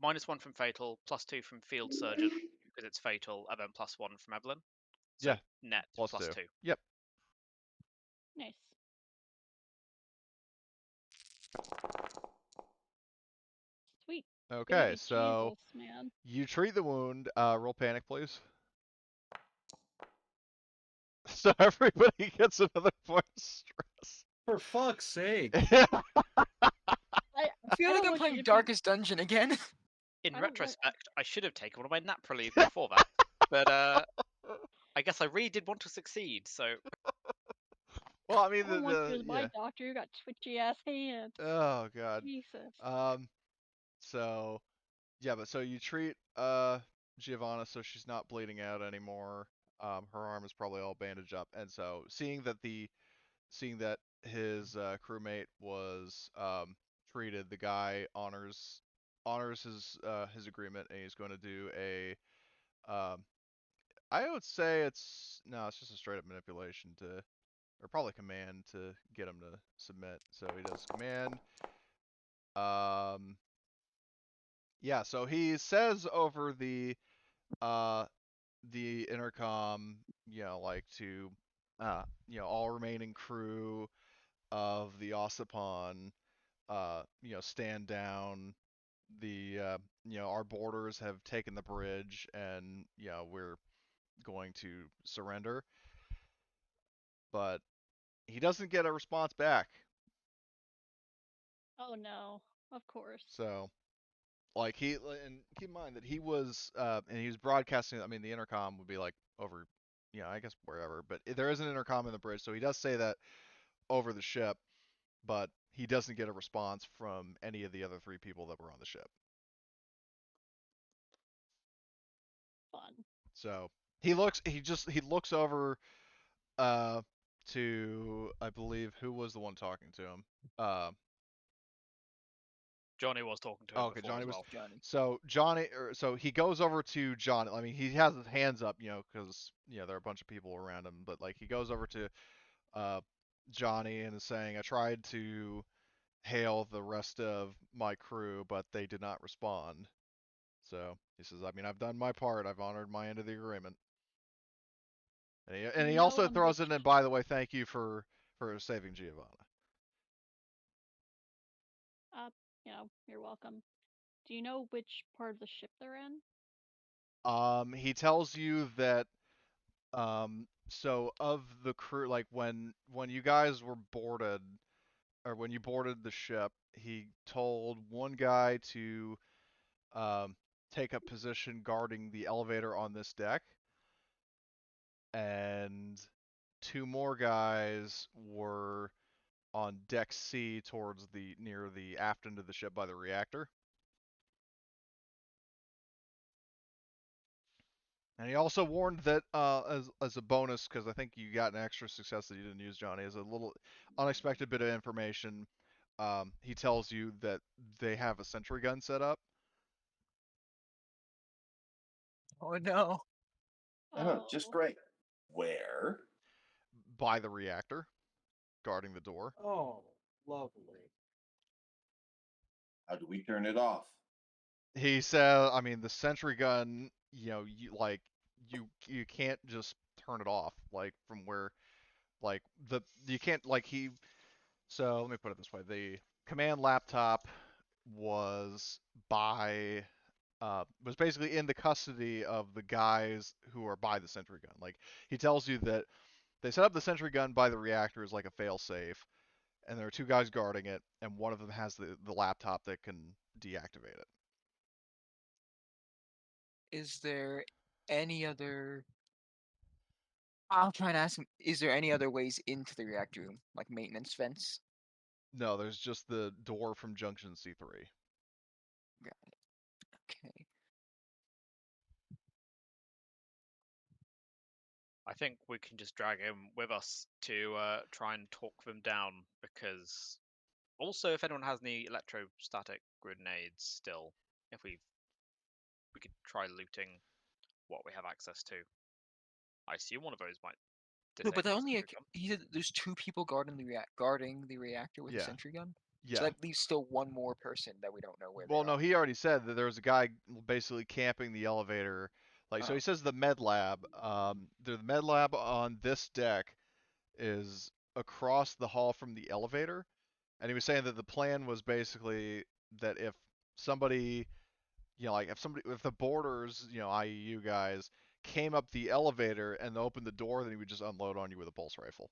-1 from fatal, +2 from field surgeon because it's fatal, and then +1 from Evelyn. So Yeah, net +2. +2. Yep. Nice. Sweet. Okay, Baby so Jesus, man. you treat the wound. Roll panic, please. So everybody gets another point of stress. For fuck's sake. I feel I like don't I'm want you playing to be. Darkest Dungeon again. In I don't want. retrospect, I should have taken one of my nap relief before that, but I guess I really did want to succeed. So Well, I mean I don't want you as my yeah. doctor. You got twitchy ass hands. Oh god. Jesus. So yeah, but so you treat Giovanna so she's not bleeding out anymore. Her arm is probably all bandaged up, and so seeing that his crewmate was treated, the guy honors his agreement, and he's going to do a I would say it's just a straight up manipulation or probably command to get him to submit. So he does command. Yeah, so he says over the intercom, like to all remaining crew of the Ossipon, stand down. Our boarders have taken the bridge, and we're going to surrender. But he doesn't get a response back. Oh no. Of course. So like and keep in mind that he was broadcasting. I mean, the intercom would be like over, I guess wherever, but there is an intercom in the bridge, so he does say that over the ship, but he doesn't get a response from any of the other 3 people that were on the ship. Fun. So he looks over to, I believe, who was the one talking to him? Johnny was talking to him Oh, okay, before Johnny as was. well. Johnny. So he goes over to Johnny. I mean, he has his hands up, because there are a bunch of people around him. But like, he goes over to uh, Johnny and is saying, "I tried to hail the rest of my crew, but they did not respond." So he says, "I mean, I've done my part. I've honored my end of the agreement." And Do you he know also on throws which? in, and by the way, thank you for saving Giovanna. You're welcome. Do you know which part of the ship they're in? He tells you that so of the crew, like when you guys were boarded, or when you boarded the ship, he told one guy to um take up position guarding the elevator on this deck, and two more guys were on deck C towards the near the aft end of the ship by the reactor. And he also warned that as a bonus, because I think you got an extra success that you didn't use, Johnny, as a little unexpected bit of information. He tells you that they have a sentry gun set up Oh no. Oh, just great. Where? by the reactor, guarding the door. Oh, lovely. How do we turn it off? He said, I mean, the sentry gun, you can't just turn it off, like from where, like you can't like he. So let me put it this way: the command laptop was by was basically in the custody of the guys who are by the sentry gun. Like, he tells you that they set up the sentry gun by the reactor as like a failsafe, and there are two guys guarding it, and one of them has the laptop that can deactivate it. Is there any other? I'll try and ask him. Is there any other ways into the reactor room, like maintenance vents? No, there's just the door from junction C3. Got it. Okay. I think we can just drag him with us to try and talk them down, because also if anyone has any electrostatic grenades still, if we could try looting what we have access to. I assume one of those might No, but disable that the only sentry gun. he said there's two people guarding the reactor with a Yeah, sentry gun. So yeah. that leaves still one more person that we don't know where they Well, no, are. he already said that there was a guy basically camping the elevator. Like, so he Oh, says the med lab. The med lab on this deck is across the hall from the elevator, and he was saying that the plan was basically that if somebody, if the boarders, i.e. you guys, came up the elevator and opened the door, then he would just unload on you with a pulse rifle.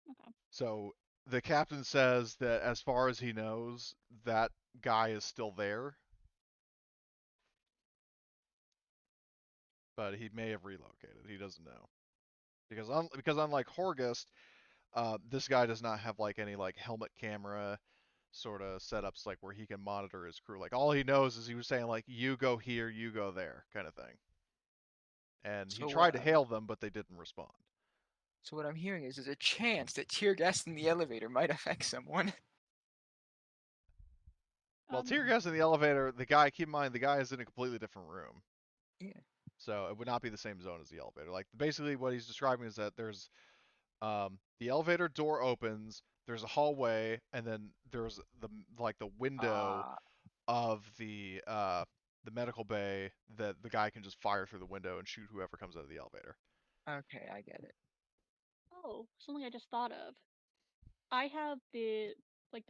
Okay. So the captain says that as far as he knows, that guy is still there, but he may have relocated. He doesn't know. Because unlike Horgust, this guy does not have like any like helmet camera sort of setups like where he can monitor his crew. Like, all he knows is he was saying like, you go here, you go there, kind of thing. And he so tried to hail them, but they didn't respond. what I'm hearing is there's a chance that tear gas in the elevator might affect someone. Well, Um, tear gas in the elevator, keep in mind, the guy is in a completely different room. Yeah. So it would not be the same zone as the elevator. Like, basically what he's describing is that there's the elevator door opens, there's a hallway, and then there's the window Ah, of the medical bay that the guy can just fire through the window and shoot whoever comes out of the elevator. okay, I get it. oh, something I just thought of. I have the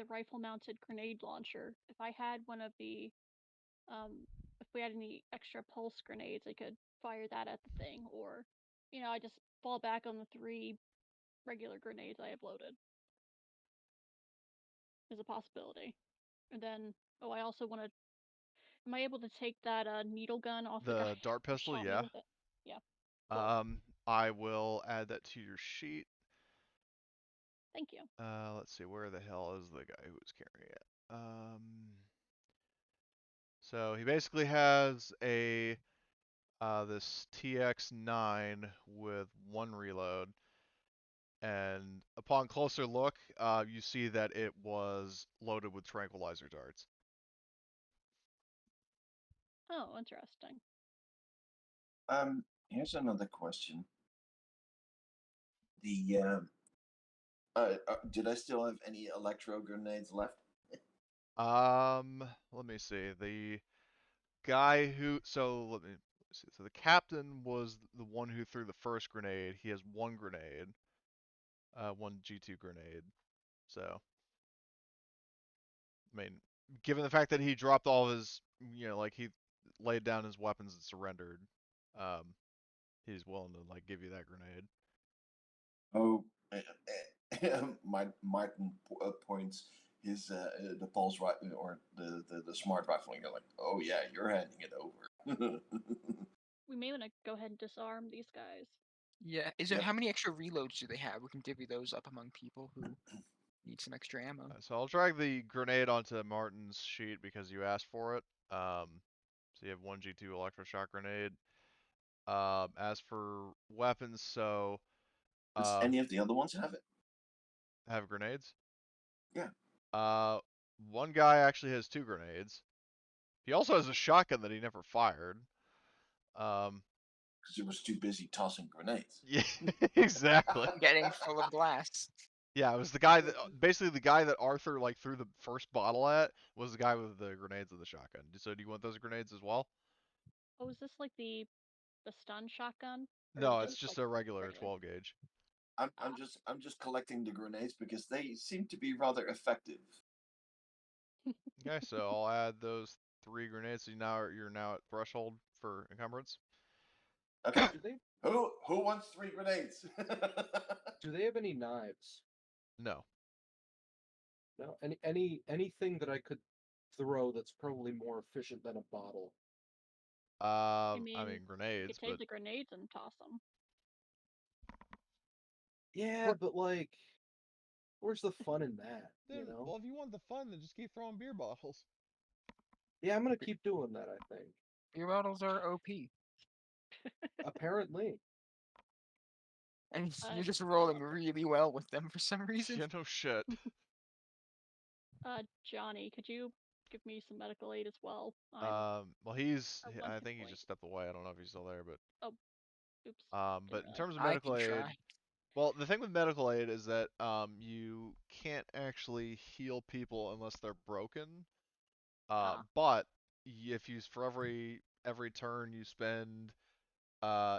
rifle mounted grenade launcher. If I had one of the if we had any extra pulse grenades, I could fire that at the thing, or I just fall back on the 3 regular grenades I have loaded. Is a possibility. And then, oh, I also want to. Am I able to take that needle gun off the guy The dart who pistol, shot me yeah. with it? Yeah. Cool. I will add that to your sheet. Thank you. Let's see, where the hell is the guy who was carrying it? So he basically has this TX9 with 1 reload and upon closer look, you see that it was loaded with tranquilizer darts. Oh, interesting. Here's another question. Did I still have any electro grenades left? Let me see. The guy who let me see. So the captain was the one who threw the first grenade. He has one grenade, one G2 grenade. So, I mean, given the fact that he dropped all of his, like he laid down his weapons and surrendered, um, he's willing to like give you that grenade. Oh, Martin points his the pulse rifle or the smart rifle, and you're like, oh yeah, you're handing it over. We may want to go ahead and disarm these guys. Yeah. Is there Yep. how many extra reloads do they have? We can divvy those up among people who need some extra ammo. So I'll drag the grenade onto Martin's sheet because you asked for it. So you have one G2 electroshock grenade. As for weapons, so Does any of the other ones have it? have grenades. Yeah. One guy actually has two grenades. He also has a shotgun that he never fired. Because he was too busy tossing grenades. Yeah, exactly. Getting full of glass. Yeah, it was the guy that basically the guy that Arthur like threw the first bottle at was the guy with the grenades and the shotgun. So do you want those grenades as well? Oh, is this like the stun shotgun? Or No, it's just just like a regular regular? 12 gauge. I'm just collecting the grenades because they seem to be rather effective. Okay, so I'll add those 3 grenades. So you're now at threshold for encumbrance. Okay. Do they Who wants 3 grenades? do they have any knives? No. No, anything that I could throw that's probably more efficient than a bottle. I I mean, mean you grenades, could take but the grenades and toss them. Yeah, What- but like, where's the fun in that? You then, know? well, if you want the fun, then just keep throwing beer bottles. Yeah, I'm gonna keep doing that. I think. Beer bottles are OP. Apparently, And Uh, you're just rolling really well with them for some reason. Yeah, no shit. Johnny, could you give me some medical aid as well? I'm Well, at one I hit think he point. just stepped away. I don't know if he's still there, but Oh, oops. but Didn't in realize. terms of I medical can aid, try. well, the thing with medical aid is that you can't actually heal people unless they're broken. But if you for every turn you spend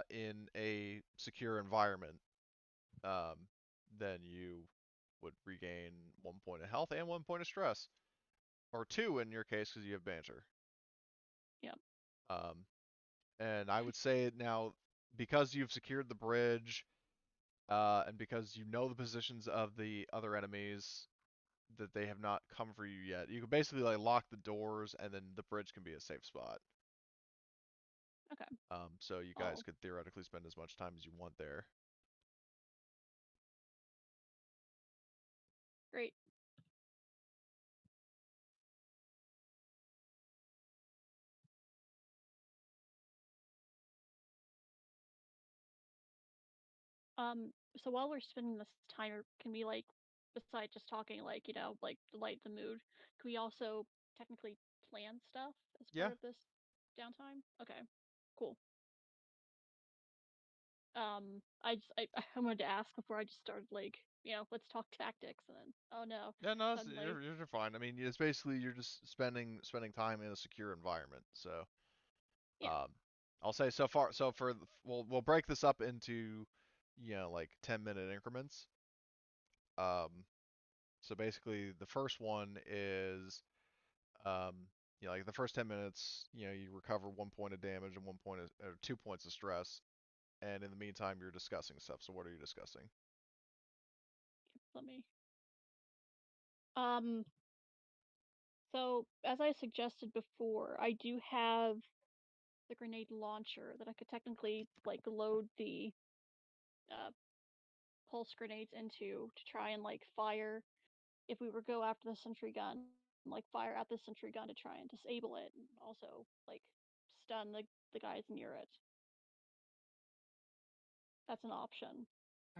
in a secure environment, um, then you would regain 1 point of health and 1 point of stress, or 2 in your case because you have banter. Yep. Um, and I would say now because you've secured the bridge, and because you know the positions of the other enemies that they have not come for you yet, you can basically like lock the doors, and then the bridge can be a safe spot. Okay. So you guys Oh, could theoretically spend as much time as you want there. great. So while we're spending this timer, can we like, besides just talking, like like light the mood, can we also technically plan stuff as Yeah. part of this downtime? Okay, cool. I wanted to ask before I just started like, let's talk tactics, and then oh no, Yeah, no, suddenly, you're fine. I mean, it's basically you're just spending time in a secure environment. So, yeah, um, I'll say so far. So we'll break this up into, like 10-minute increments. Um, so basically the first one is, um, like the first 10 minutes, you recover 1 point of damage and 1 point or 2 points of stress, and in the meantime you're discussing stuff. So what are you discussing? let me. Um, so as I suggested before, I do have the grenade launcher that I could technically like load the uh, pulse grenades into to try and like fire if we were go after the sentry gun, like fire at the sentry gun to try and disable it, and also like stun the guys near it. That's an option.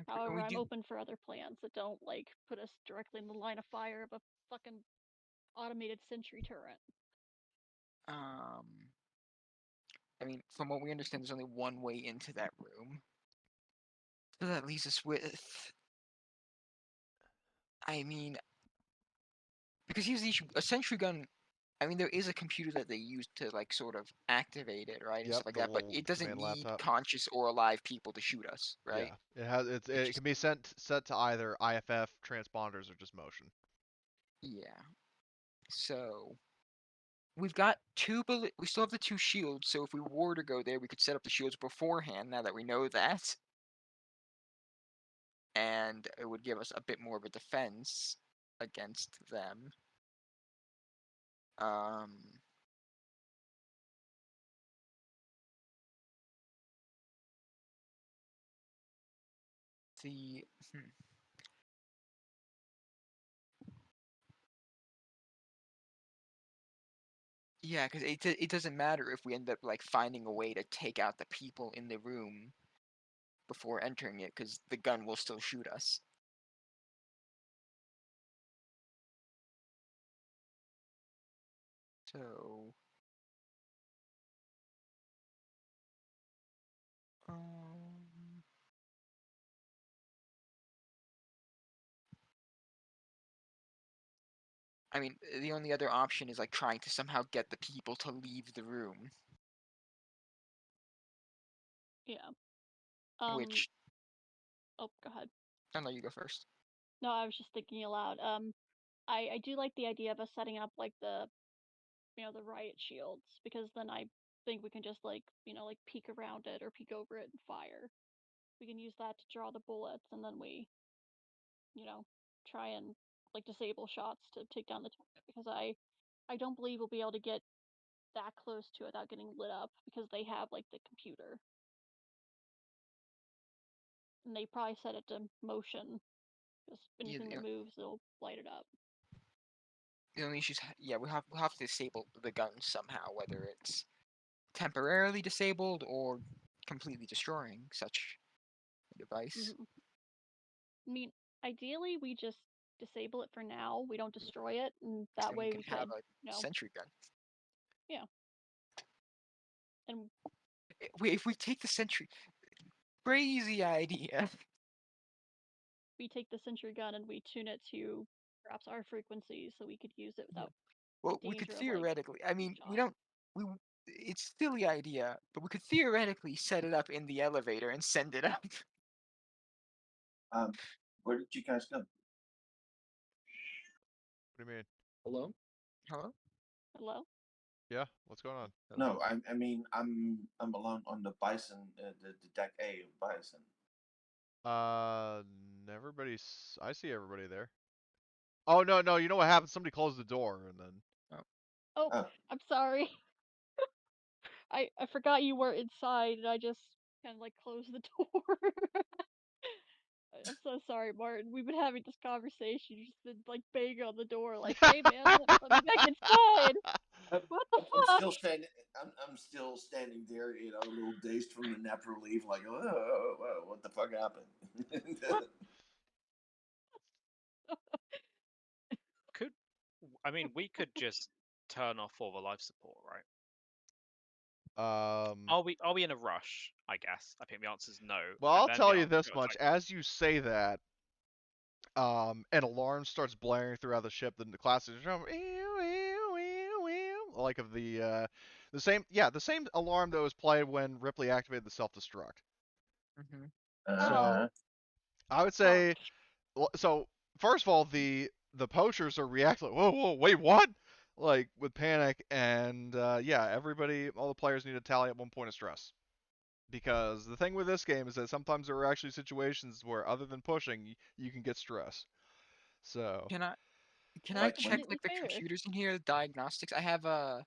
However, we I'm do. open for other plans that don't like put us directly in the line of fire of a fucking automated sentry turret. I mean, from what we understand, there's only one way into that room. So that leaves us with. I mean, because here's the issue: a sentry gun. I mean, there is a computer that they use to like sort of activate it, right, and Yep, stuff like the that. But little it doesn't command need laptop. conscious or alive people to shoot us, right? Yeah, It it just can be set to either IFF transponders or just motion. yeah. So we've got we still have the 2 shields. So if we were to go there, we could set up the shields beforehand. Now that we know that, and it would give us a bit more of a defense against them. Um, the yeah, because it doesn't matter if we end up like finding a way to take out the people in the room before entering it, because the gun will still shoot us. So, um, I mean, the only other option is like trying to somehow get the people to leave the room, Yeah. which Oh, go ahead. I know you go first. No, I was just thinking aloud. I do like the idea of us setting up like the the riot shields, because then I think we can just like like peek around it or peek over it and fire. We can use that to draw the bullets, and then we try and like disable shots to take down the target, because I don't believe we'll be able to get that close to it without getting lit up, because they have like the computer, and they probably set it to motion, because Yeah, anything that moves, it'll light it up. the only issue is, yeah, we'll have to disable the gun somehow, whether it's temporarily disabled or completely destroying such a device. Hmm. I mean, ideally, we just disable it for now. We don't destroy it, and Because that then we way can we have could, a sentry gun. yeah. And If we take the sentry, crazy idea. we take the sentry gun and we tune it to perhaps our frequencies, so we could use it Yeah. without the Well, we could danger of like theoretically. I being mean, we shot. don't. We. It's a silly idea, but we could theoretically set it up in the elevator and send it up. Where did you guys go? What do you mean? Hello? Hello? Hello? Yeah, what's going on? No, I mean I'm alone on the Bison, the deck A of Bison. Everybody's. I see everybody there. Oh no! You know what happened? Somebody closed the door, and then. Oh, Oh, I'm sorry. I forgot you were inside, and I just kind of like closed the door. I'm so sorry, Martin. We've been having this conversation. You've just been like banging on the door, like, "Hey, man, let me back inside." What the I'm fuck? still standing. I'm still standing there, a little dazed from the nap relief, like, oh, what the fuck happened? Could I mean we could just turn off all the life support, right? um. Are we in a rush? I guess. I think the answer is no. Well, And I'll then tell the you answer this goes much: like, as you say that, an alarm starts blaring throughout the ship. Then the classic drum, like of the same alarm that was played when Ripley activated the self-destruct. Mm-hmm. So uh, I would Fuck. say, so first of all, the poachers are reacting like, whoa, wait, what? Like with panic, and yeah, all the players need to tally at 1 point of stress. Because the thing with this game is that sometimes there are actually situations where, other than pushing, you can get stress. So, Can I can I like That's when check completely like the fair. computers in here, the diagnostics? I have a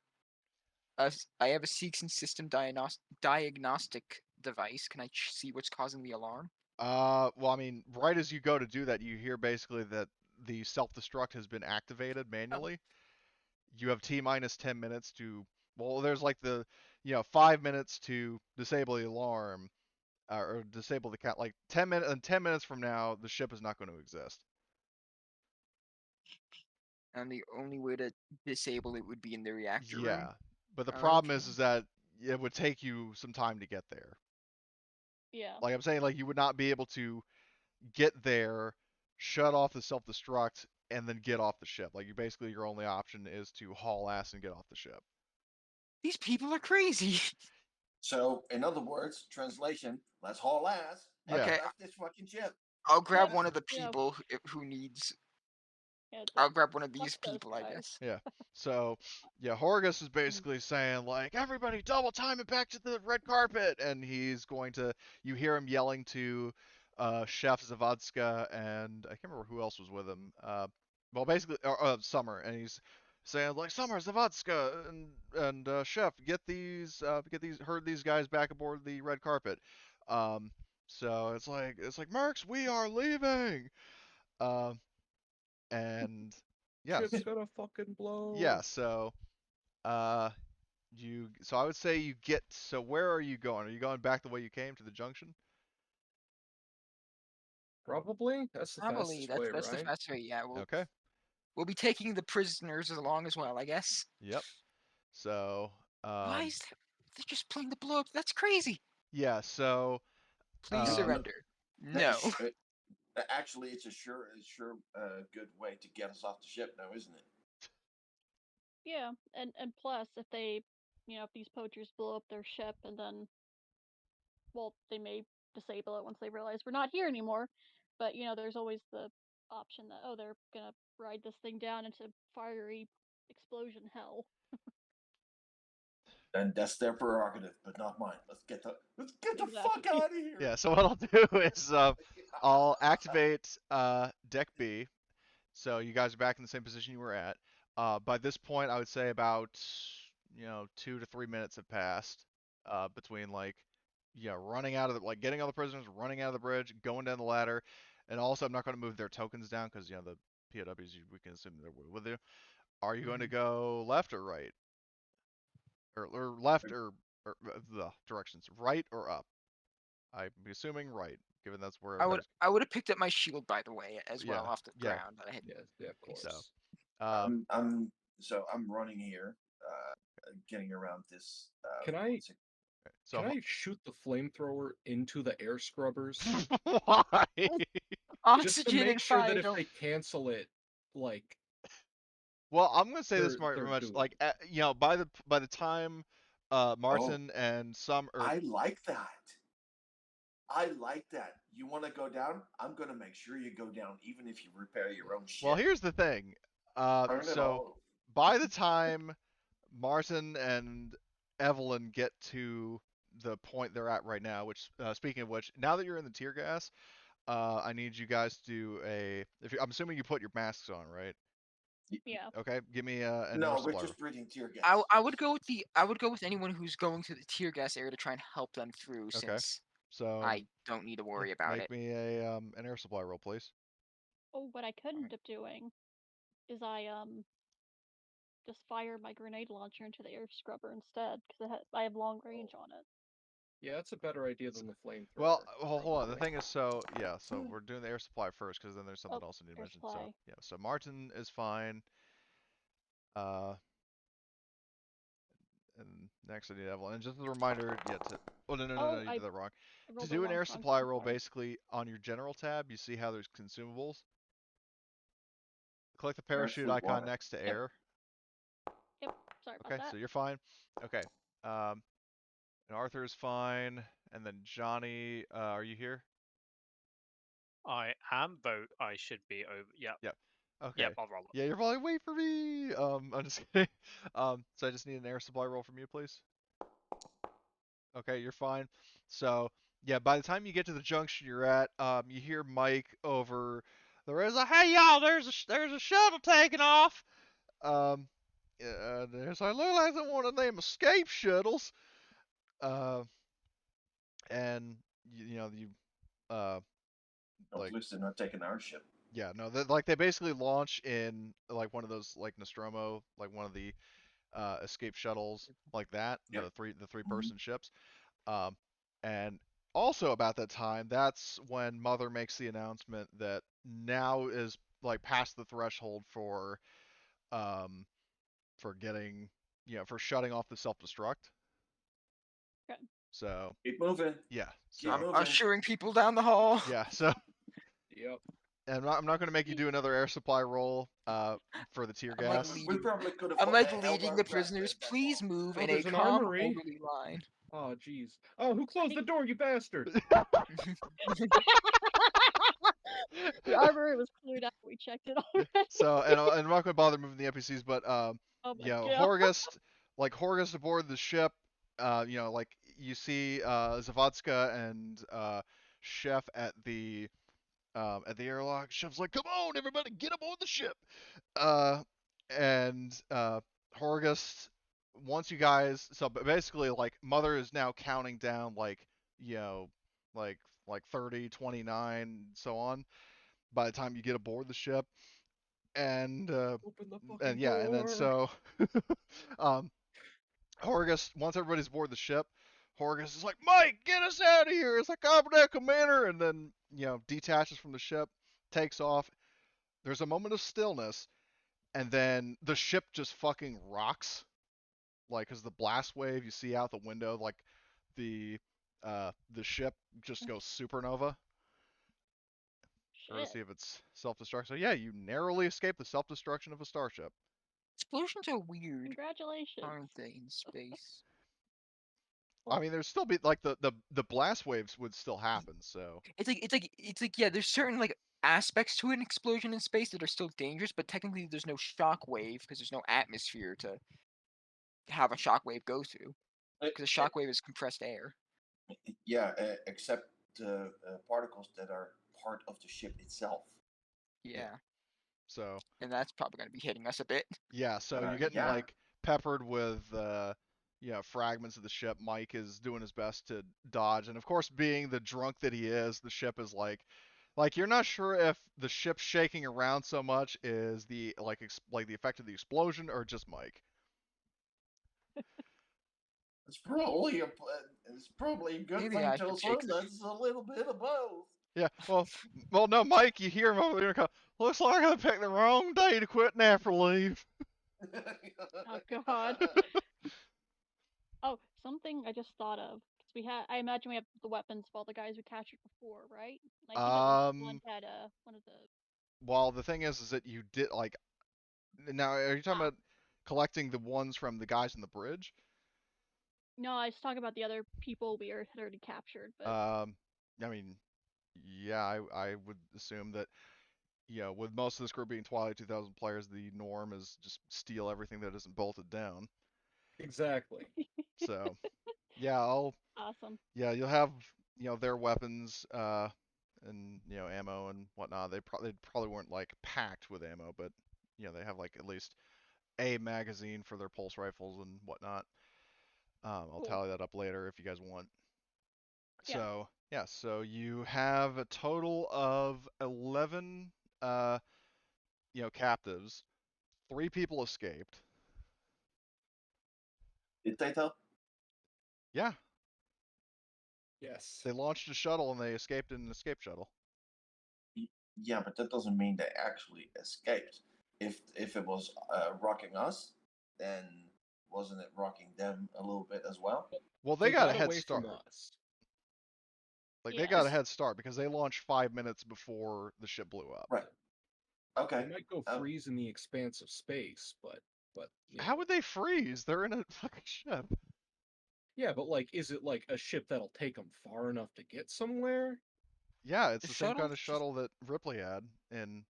Seegson system diagnostic device. Can I see what's causing the alarm? well, I mean, right as you go to do that, you hear basically that the self-destruct has been activated Oh, manually. You have T minus 10 minutes to, well, there's like 5 minutes to disable the alarm, or disable the count. Like 10 minutes. In 10 minutes from now, the ship is not going to exist. And the only way to disable it would be in the reactor room. Yeah, but the problem Okay. is that it would take you some time to get there. Yeah. Like I'm saying, like you would not be able to get there, shut off the self-destruct, and then get off the ship. Like you basically your only option is to haul ass and get off the ship. These people are crazy. So, in other words, translation: let's haul ass. Yeah. Let's Okay, crash this fucking ship. I'll grab Yeah. one of the Yeah. people who needs. Yeah, I'll grab one of fuck these those people, I guys. guess. Yeah. So, yeah, Horgus is basically saying like, everybody double time it back to the red carpet, and he's going to. You hear him yelling to Chef Zavadska, and I can't remember who else was with him. Well, basically, Summer, and he's saying like, Summer, Zavadska, and Chef, get these herd these guys back aboard the red carpet. So it's like Mercs, we are leaving. Um, and yeah, Ship's gonna fucking blow. yeah. So so I would say you get. So where are you going? Are you going back the way you came to the junction? Probably. That's the Probably fastest way, that's the right? fastest way. Yeah, Okay. we'll be taking the prisoners along as well, I guess. Yep. So Why is that? They're just playing the blow up. That's crazy. yeah. So Please surrender. No. Actually, it's a sure good way to get us off the ship now, isn't it? Yeah, and plus, if they, if these poachers blow up their ship and then, well, they may disable it once they realize we're not here anymore. But there's always the option that they're gonna ride this thing down into fiery explosion hell. And that's their prerogative, but not mine. Let's get the fuck Exactly. out of here. yeah. So what I'll do is I'll activate deck B. So you guys are back in the same position you were at. By this point, I would say about 2 to 3 minutes have passed between running out of getting all the prisoners, running out of the bridge, going down the ladder, and also I'm not going to move their tokens down because the POWs we can assume they're with you. Are you going to go left or right, or left or the directions, right or up? I'm assuming right, given that's where everybody's. I would have picked up my shield, by the way, as well Yeah, off the yeah. ground. That I had. Yeah, of course. So, I'm running here, getting around this. Can I so can I shoot the flamethrower into the air scrubbers why? just to Oxygen make and sure fire that if don't. they cancel it, like Well, I'm gonna say this they're much. doomed. Like, by the time Martin and I like that. I like that. You want to go down? I'm going to make sure you go down, even if you repair your own shit. well, here's the thing. Turn it So all. by the time Martin and Evelyn get to the point they're at right now, which speaking of which, now that you're in the tear gas, I need you guys to do I'm assuming you put your masks on, right? Yeah. Okay, give me an No, air we're supply just breathing tear gas. I would go with anyone who's going to the tear gas area to try and help them through, Okay. since So I don't need to worry about make it. me an air supply roll, please. Oh, what I could end up doing is I just fire my grenade launcher into the air scrubber instead, because I have long range on it. yeah, that's a better idea than the flamethrower. Well, hold on. The thing is, so we're doing the air supply first because then there's something Oh, else I need to air mention. So supply. yeah, so Martin is fine. And next I need Evelyn. And just as a reminder, oh no, you I did that wrong. To rolled do an air wrong supply roll, sorry. basically on your general tab, you see how there's consumables. Click the Air, parachute food, icon water. next to air. Yep. Sorry about Okay, that. so you're fine. Okay. And Arthur is fine. And then Johnny, are you here? I am, though I should be over. Yep. Yep. Okay. Yep, I'll roll it. Yeah, you're probably wait for me. I'm just kidding. So I just need an air supply roll from you, please. Okay, you're fine. So yeah, by the time you get to the junction you're at, you hear Mike over. There is a hey y'all, there's a shuttle taking off. There's I look like they want to name escape shuttles. And you No, like please, they're not taking our ship. yeah no they basically launch in like one of those like Nostromo, like one of the escape shuttles like that, Yep. the three person ships, and also about that time, that's when Mother makes the announcement that now is like past the threshold for getting, for shutting off the self-destruct. Okay. So Keep moving. yeah, Keep so moving. Ushering people down the hall. yeah, so Yep. and I'm not going to make you do another air supply roll for the tear I'm like gas. We leading. probably could have I'm like held leading our the breath prisoners. that Please long. move Oh, in a there's an calm, armory. orderly line. Oh, jeez. Oh, who closed the door, you bastard? The armory was cleared out. We checked it already. So and I'm not going to bother moving the NPCs, but Oh my god. Horgust aboard the ship, like you see Zavadska and Chef at the airlock. Chef's like, "Come on, everybody, get aboard the ship!" And Horgust, once you guys, so basically, like Mother is now counting down, like you know, like 30, 29, so on. By the time you get aboard the ship, and Open the fucking yeah, and then door. so, Horgus, once everybody's aboard the ship, Horgus is like, "Mike, get us out of here!" It's like, "Copy that, Commander," and then detaches from the ship, takes off. There's a moment of stillness, and then the ship just fucking rocks, like, cause the blast wave you see out the window, like the ship just goes supernova. Or to Shit. see if it's self-destruct. So yeah, you narrowly escape the self-destruction of a starship. Explosions are weird, Congratulations. aren't they, in space? I mean, there's still be like the blast waves would still happen. So It's like yeah. There's certain like aspects to an explosion in space that are still dangerous, but technically there's no shock wave because there's no atmosphere to have a shock wave go through. Because a shock wave is compressed air. Yeah, except particles that are part of the ship itself. Yeah. so And that's probably going to be hitting us a bit. yeah, so you're getting Yeah. like peppered with fragments of the ship. Mike is doing his best to dodge, and of course, being the drunk that he is, the ship is like you're not sure if the ship shaking around so much is the like the effect of the explosion or just Mike. It's probably a good Maybe thing I to should assume take the- that it's a little bit of both. Yeah, well, no, Mike, you hear him over there. Looks like I picked the wrong day to quit NAFR leave. Oh god. Oh, something I just thought of. 'Cause I imagine we have the weapons of all the guys we captured before, right? And I think at least one had one of the. Well, the thing is that you did like. Now, are you talking about collecting the ones from the guys in the bridge? No, I was talking about the other people we had already captured, but. I mean, yeah, I would assume that with most of this group being Twilight 2000 players, the norm is just steal everything that isn't bolted down. Exactly. So, yeah, Awesome. Yeah, you'll have their weapons, and ammo and whatnot. They probably weren't like packed with ammo, but they have like at least a magazine for their pulse rifles and whatnot. I'll Cool. tally that up later if you guys want. Yeah. So yeah, so you have a total of 11, captives. 3 people escaped. Did they tell? Yeah, Yes. they launched a shuttle and they escaped in an escape shuttle. Yeah, but that doesn't mean they actually escaped. If it was rocking us, then wasn't it rocking them a little bit as well? Well, they got a head away start. from us. Like they got a head start because they launched 5 minutes before the ship blew up. Right. Okay. They might go freeze in the expanse of space, but How would they freeze? They're in a fucking ship. Yeah, but like, is it like a ship that'll take them far enough to get somewhere? Yeah, it's The the same kind of shuttle's just- shuttle that Ripley had in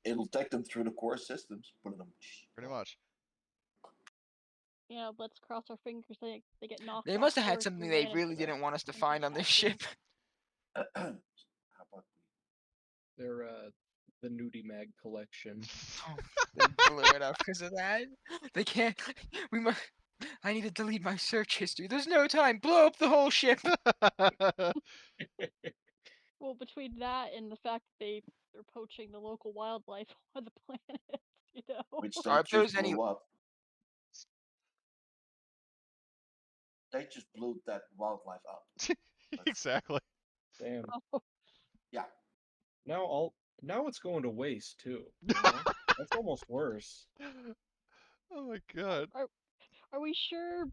It'll take them through the core systems. pretty much. Let's cross our fingers they get knocked They off must have had course something and they ran into really the- didn't want us to into find on this ship. How about They're the nudie mag collection. Oh, they blew it up because of that. They can't. We must. I need to delete my search history. There's no time. Blow up the whole ship. Well, between that and the fact that they're poaching the local wildlife on the planet, which Are they those just any- blew up? They just blew that wildlife up. Exactly. Damn. Oh, Yeah. Now it's going to waste too. You know? That's almost worse. Oh my god. are we sure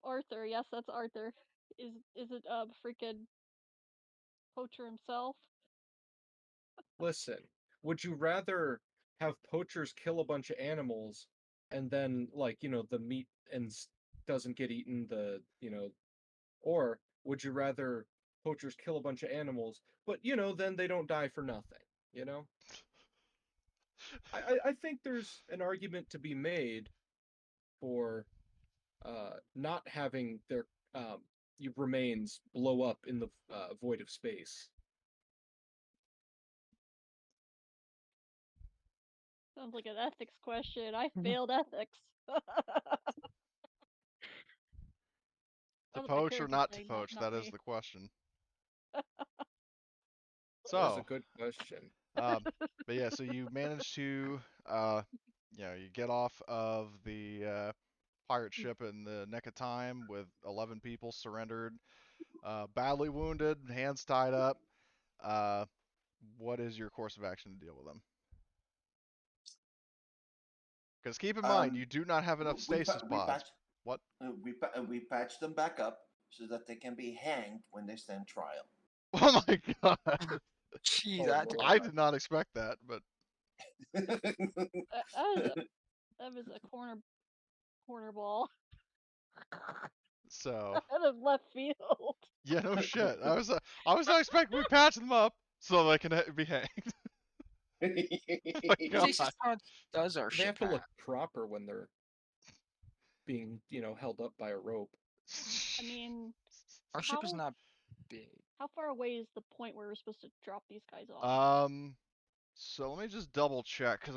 Arthur? Yes, that's Arthur. Is it freaking poacher himself? Listen, would you rather have poachers kill a bunch of animals and then, like, the meat doesn't get eaten, or would you rather poachers kill a bunch of animals, but, then they don't die for nothing, you know? I think there's an argument to be made for not having their remains blow up in the void of space. Sounds like an ethics question. I Mhm. failed ethics. To That was my poach or character not to saying that, poach? not That is me. the question. That is a So, good question. but yeah, so you manage to, you get off of the pirate ship in the nick of time with 11 people surrendered, badly wounded, hands tied up. Uh, what is your course of action to deal with them? Because keep in mind, you do not have enough stasis We pods. patch What? we patch them back up so that they can be hanged when they stand trial. Oh my god. Jeez, Oh, that took a Lord. I lot. did not expect that, but That was a corner ball so out of left field. yeah, no shit. I was not expecting we patch them up so they can be hanged. Oh my god. Stasis pod does our They ship have to look half. proper when they're being, held up by a rope. I mean, Our ship is how not big. how far away is the point where we're supposed to drop these guys off? So let me just double check because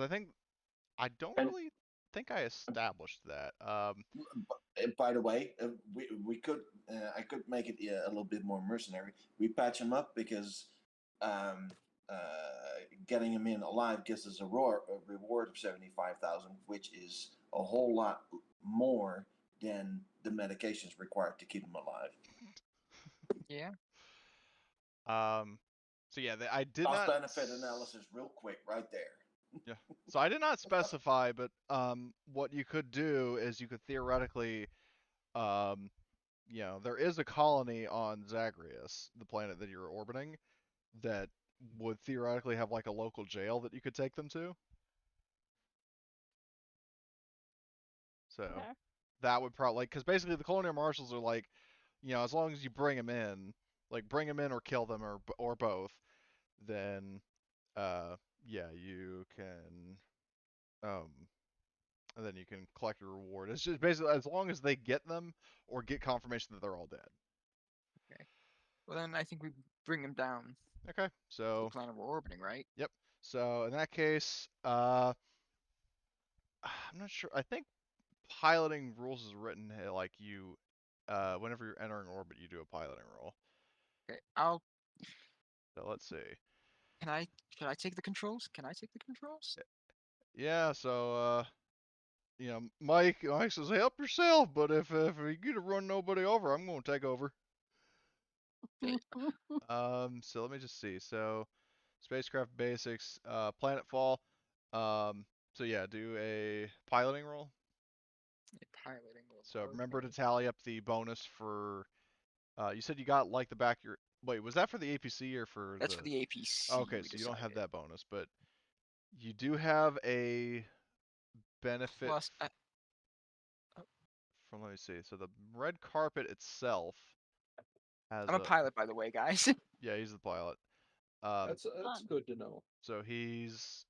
I don't And really think I established that. by the way, we could I could make it a little bit more mercenary. We patch them up because um, getting them in alive gives us a reward of 75,000, which is a whole lot more than the medications required to keep them alive. Yeah. So yeah, I did Cost not. benefit analysis, real quick, right there. Yeah. So I did not specify, but what you could do is you could theoretically, um, there is a colony on Zagreus, the planet that you're orbiting, that would theoretically have like a local jail that you could take them to. So Okay. that would probably, because basically the colonial marshals are like, as long as you bring them in, like bring them in or kill them or both, then yeah, you can and then you can collect a reward. It's just basically as long as they get them or get confirmation that they're all dead. Okay. Well, then I think we bring him down Okay, to the so planet we're orbiting, right? yep. So in that case, I'm not sure. I think piloting rules is written like you, whenever you're entering orbit, you do a piloting roll. Okay. So let's see. Should I take the controls? Can I take the controls? Yeah, so Mike says help yourself, but if you get to run nobody over, I'm gonna take over. Okay. So let me just see. So spacecraft basics, planetfall. So yeah, do a piloting roll. Piloting. So remember to Okay. tally up the bonus for. You said you got like the back your. Wait, was that for the APC or for That's the? for the APC. Okay, We so you don't have decided. that bonus, but you do have a benefit Plus, oh, from. Let me see. So the red carpet itself has I'm a a. pilot, by the way, guys. Yeah, he's the pilot. Um, That's Fun. good to know. so he's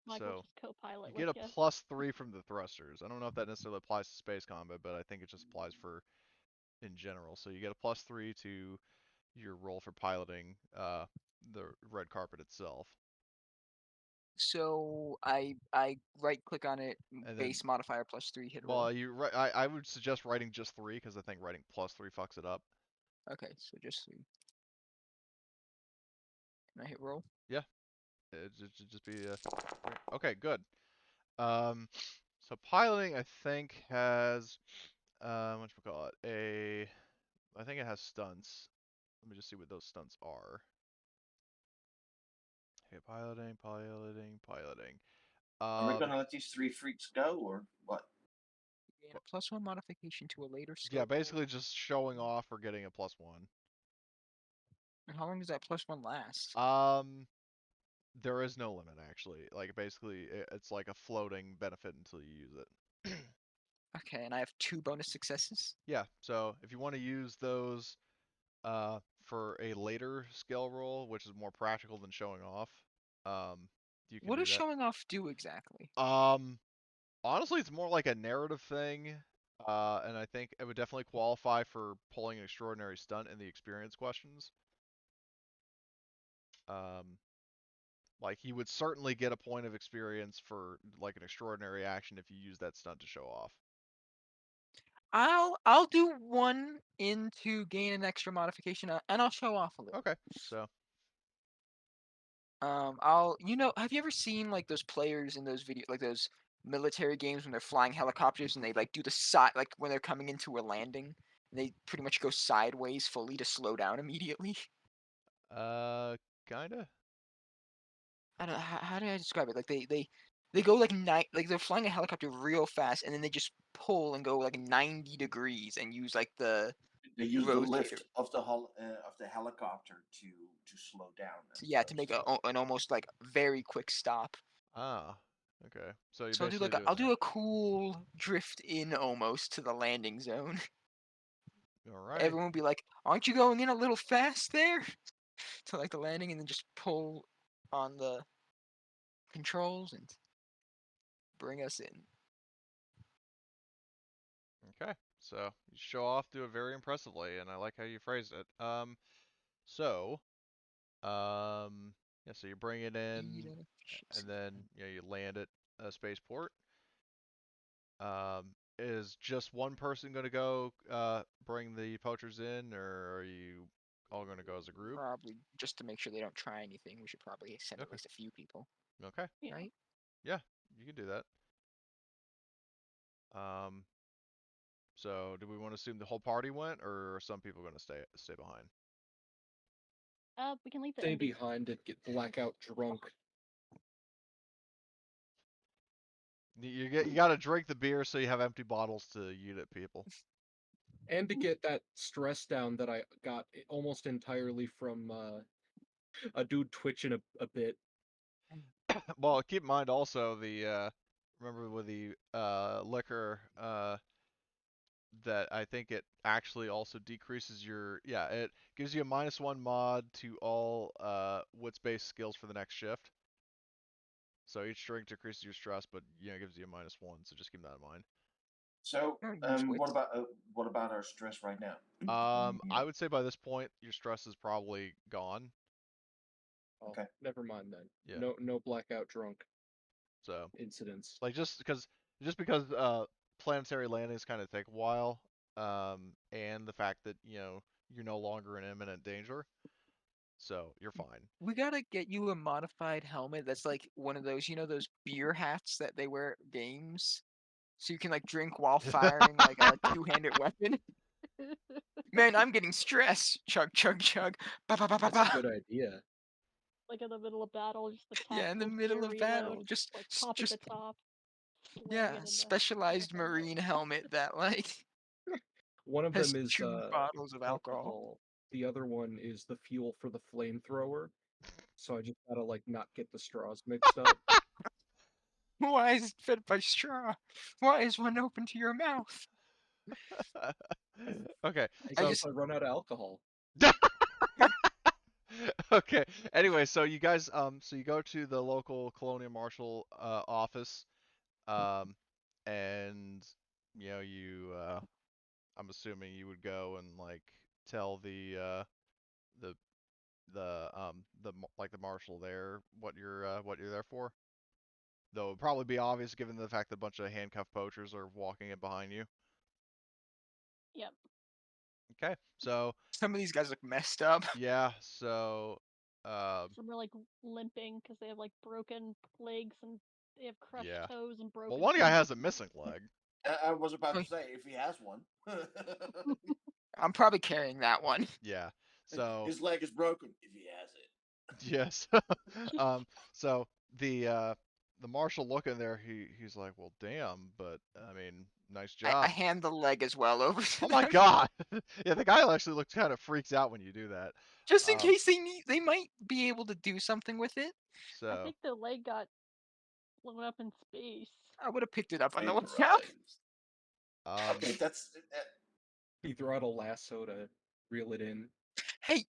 Might so just co-pilot you with get a you. +3 from the thrusters. I don't know if that necessarily applies to space combat, but I think it just applies for in general. So you get a +3 to your roll for piloting the red carpet itself, So I right click on it, and then base modifier +3, hit roll. well I would suggest writing just 3 because I think writing +3 fucks it up. Okay, so just 3. Can I hit roll? Yeah, it should just be okay, good. Um, so piloting I think has whatchamacallit, I think it has stunts. let me just see what those stunts are. Okay, piloting. Are we gonna let these 3 freaks go or what? Gain a +1 modification to a later skill. Yeah, roll. basically just showing off or getting a +1. And how long does that +1 last? There is no limit actually. Like basically, it's like a floating benefit until you use it. Okay, and I have 2 bonus successes. Yeah. So if you want to use those for a later skill roll, which is more practical than showing off, you can What do does that. showing off do exactly? Honestly, it's more like a narrative thing, and I think it would definitely qualify for pulling an extraordinary stunt in the experience questions. Like he would certainly get a point of experience for like an extraordinary action if you use that stunt to show off. I'll do 1 in to gain an extra modification, and I'll show off a little. Okay, so Have you ever seen like those players in those like those military games when they're flying helicopters and they like do the side, like when they're coming into a landing, and they pretty much go sideways fully to slow down immediately? kinda. I don't know, how do I describe it? Like they go like like they're flying a helicopter real fast, and then they just pull and go like 90 degrees and use like the They use the rotator. lift of the helicopter to slow down. Yeah, to make an almost like very quick stop. Ah, okay. So you're So basically doing I'll that. do a cool drift in almost to the landing zone. All right. Everyone will be like, "Aren't you going in a little fast there?" To like the landing, and then just pull on the controls and bring us in. Okay. So you show off, do it very impressively, and I like how you phrased it. So, yeah. So you bring it in, Speed and and efficiency. then you land at a spaceport. Is just one person going to go bring the poachers in, or are you all going to go as a group? Probably just to make sure they don't try anything. We should probably send at Okay. least a few people, Okay. Yeah. right? Yeah, you can do that. Um, so do we want to assume the whole party went, or are some people going to stay behind? We can leave the Stay NPC. behind and get blackout drunk. You got to drink the beer so you have empty bottles to unit people. And to get that stress down that I got almost entirely from a dude twitching a bit. Well, keep in mind also the remember with the liquor that I think it actually also decreases your it gives you a -1 mod to all wits-based skills for the next shift. So each drink decreases your stress, but it gives you a -1. So just keep that in mind. So, Use what wits. about our stress right now? I would say by this point your stress is probably gone. Oh, Okay. never mind then. Yeah. No blackout drunk So incidents. like just because planetary landings kind of take a while, and the fact that you're no longer in imminent danger, so you're fine. We gotta get you a modified helmet that's like one of those, those beer hats that they wear at games, so you can like drink while firing like a two-handed weapon. Man, I'm getting stress. Chug, chug, chug. Ba ba ba ba That's a ba. good idea. Like in the middle of battle, just the Yeah, in the tactical middle gear of reload, battle, just like pop at the top, slam yeah, it in the specialized helmet. marine helmet that like One of has them is 2 bottles of alcohol. The other one is the fuel for the flamethrower. So I just gotta like not get the straws mixed up. Why is it fed by straw? Why is one open to your mouth? Okay, I so guess I run out of alcohol. okay. Anyway, so you guys, so you go to the local colonial marshal office, and I'm assuming you would go and like tell the like the marshal there what you're there for. Though it'd probably be obvious given the fact that a bunch of handcuffed poachers are walking in behind you. Yep. Okay, so Some of these guys look messed up. yeah, so Some are like limping because they have like broken legs and they have crushed yeah. toes and broken. Well, one guy has a feet. missing leg. I was about to say if he has one. I'm probably carrying that one. Yeah. So His leg is broken if he has it. yes. So the marshal looking there, he's like, well, damn, but I mean, nice I job. hand the leg as well over to Oh my them, god! Yeah, the guy actually looks kind of freaks out when you do that. just in case they might be able to do something with it. I So think the leg got blown up in space. I would have picked it up on the way out. Vaporized. Okay, that's He threw out a lasso to reel it in. Hey,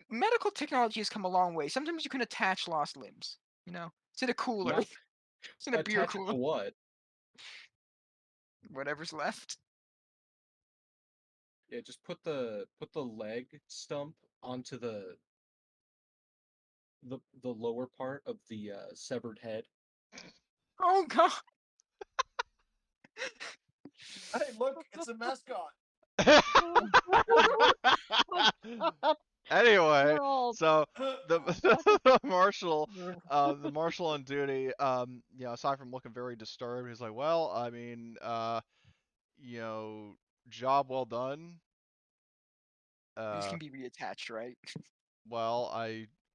medical technology has come a long way. Sometimes you can attach lost limbs. You know, it's in a cooler. Not It's in a beer attach it cooler. to what? Whatever's left. Yeah, just put the leg stump onto the lower part of the severed head. Oh god. hey, look, it's a mascot. Anyway, We're all so the the marshal, we're- the marshal on duty, you know, aside from looking very disturbed, he's like, well, I mean, you know, job well done. These can be reattached, right? Well,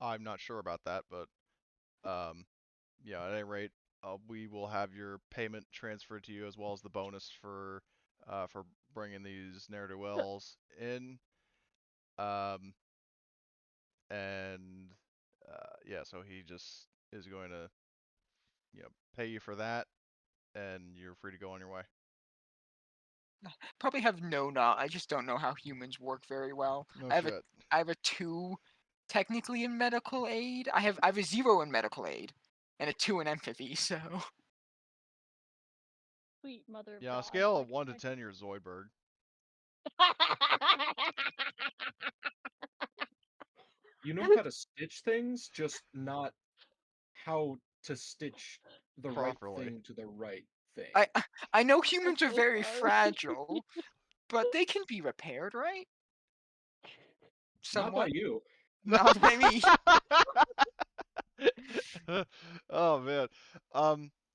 I'm not sure about that, but yeah, at any rate, we will have your payment transferred to you as well as the bonus for bringing these ne'er do wells in. And yeah, so he just is going to, you know, pay you for that, and you're free to go on your way. Probably have no knowledge. I just don't know how humans work very well. No I have shit. a 2 technically in medical aid. I have a 0 in medical aid and a 2 in empathy. So sweet mother of Yeah, on a God. scale of Like, 1 to 10, you're Zoidberg. You know how to stitch things, just not how to stitch the right Properly. thing to the right thing. I know humans are so very sorry. fragile, but they can be repaired, right? Not by Somewhat. you. Not by me. Oh man.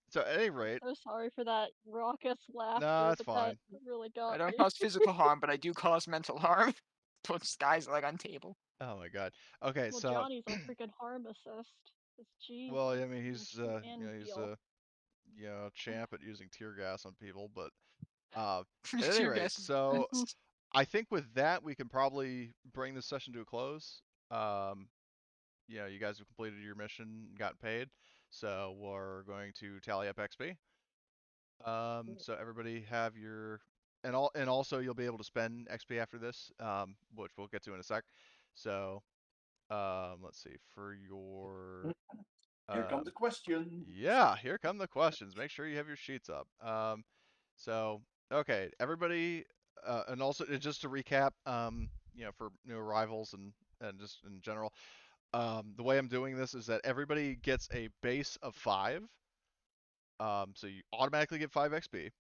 So at any rate, So sorry for that raucous laughter, nah, it's but that fine. really I got don't me. cause physical harm, but I do cause mental harm. Puts guys like on table. Oh my god. Okay, Well, so Johnny's our freaking harm assist. It's Jesus. well, I mean, He can he's shoot you and know, he's heal. a you know, champ at using tear gas on people, but at any Tear rate, gas is so the best. I think with that we can probably bring this session to a close. You know, you guys have completed your mission and gotten paid, so we're going to tally up XP. So everybody have your and also you'll be able to spend XP after this, which we'll get to in a sec. So let's see for your Here come the question. yeah, here come the questions. Make sure you have your sheets up. So okay, everybody, and also just to recap, you know, for new arrivals and just in general, the way I'm doing this is that everybody gets a base of 5. So you automatically get 5 XP.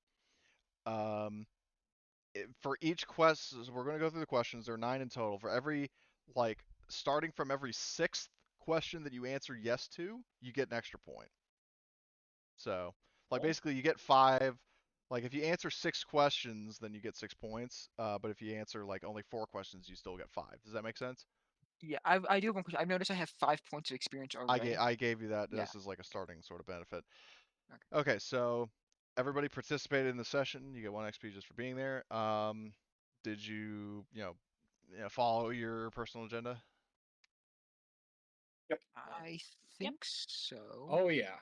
For each quest, so we're going to go through the questions. There are 9 in total. For every, like, starting from every 6th question that you answer yes to, you get an extra point. So, like, basically, you get 5. Like, if you answer 6 questions, then you get 6 points. But if you answer, like, only 4 questions, you still get 5. Does that make sense? Yeah, I do have one question. I've noticed I have 5 points of experience already. I gave you that. Yeah. This is like a starting sort of benefit. Okay. Okay, so everybody participated in the session. You get 1 XP just for being there. Did you, follow your personal agenda? Yep. I think so. Oh yeah.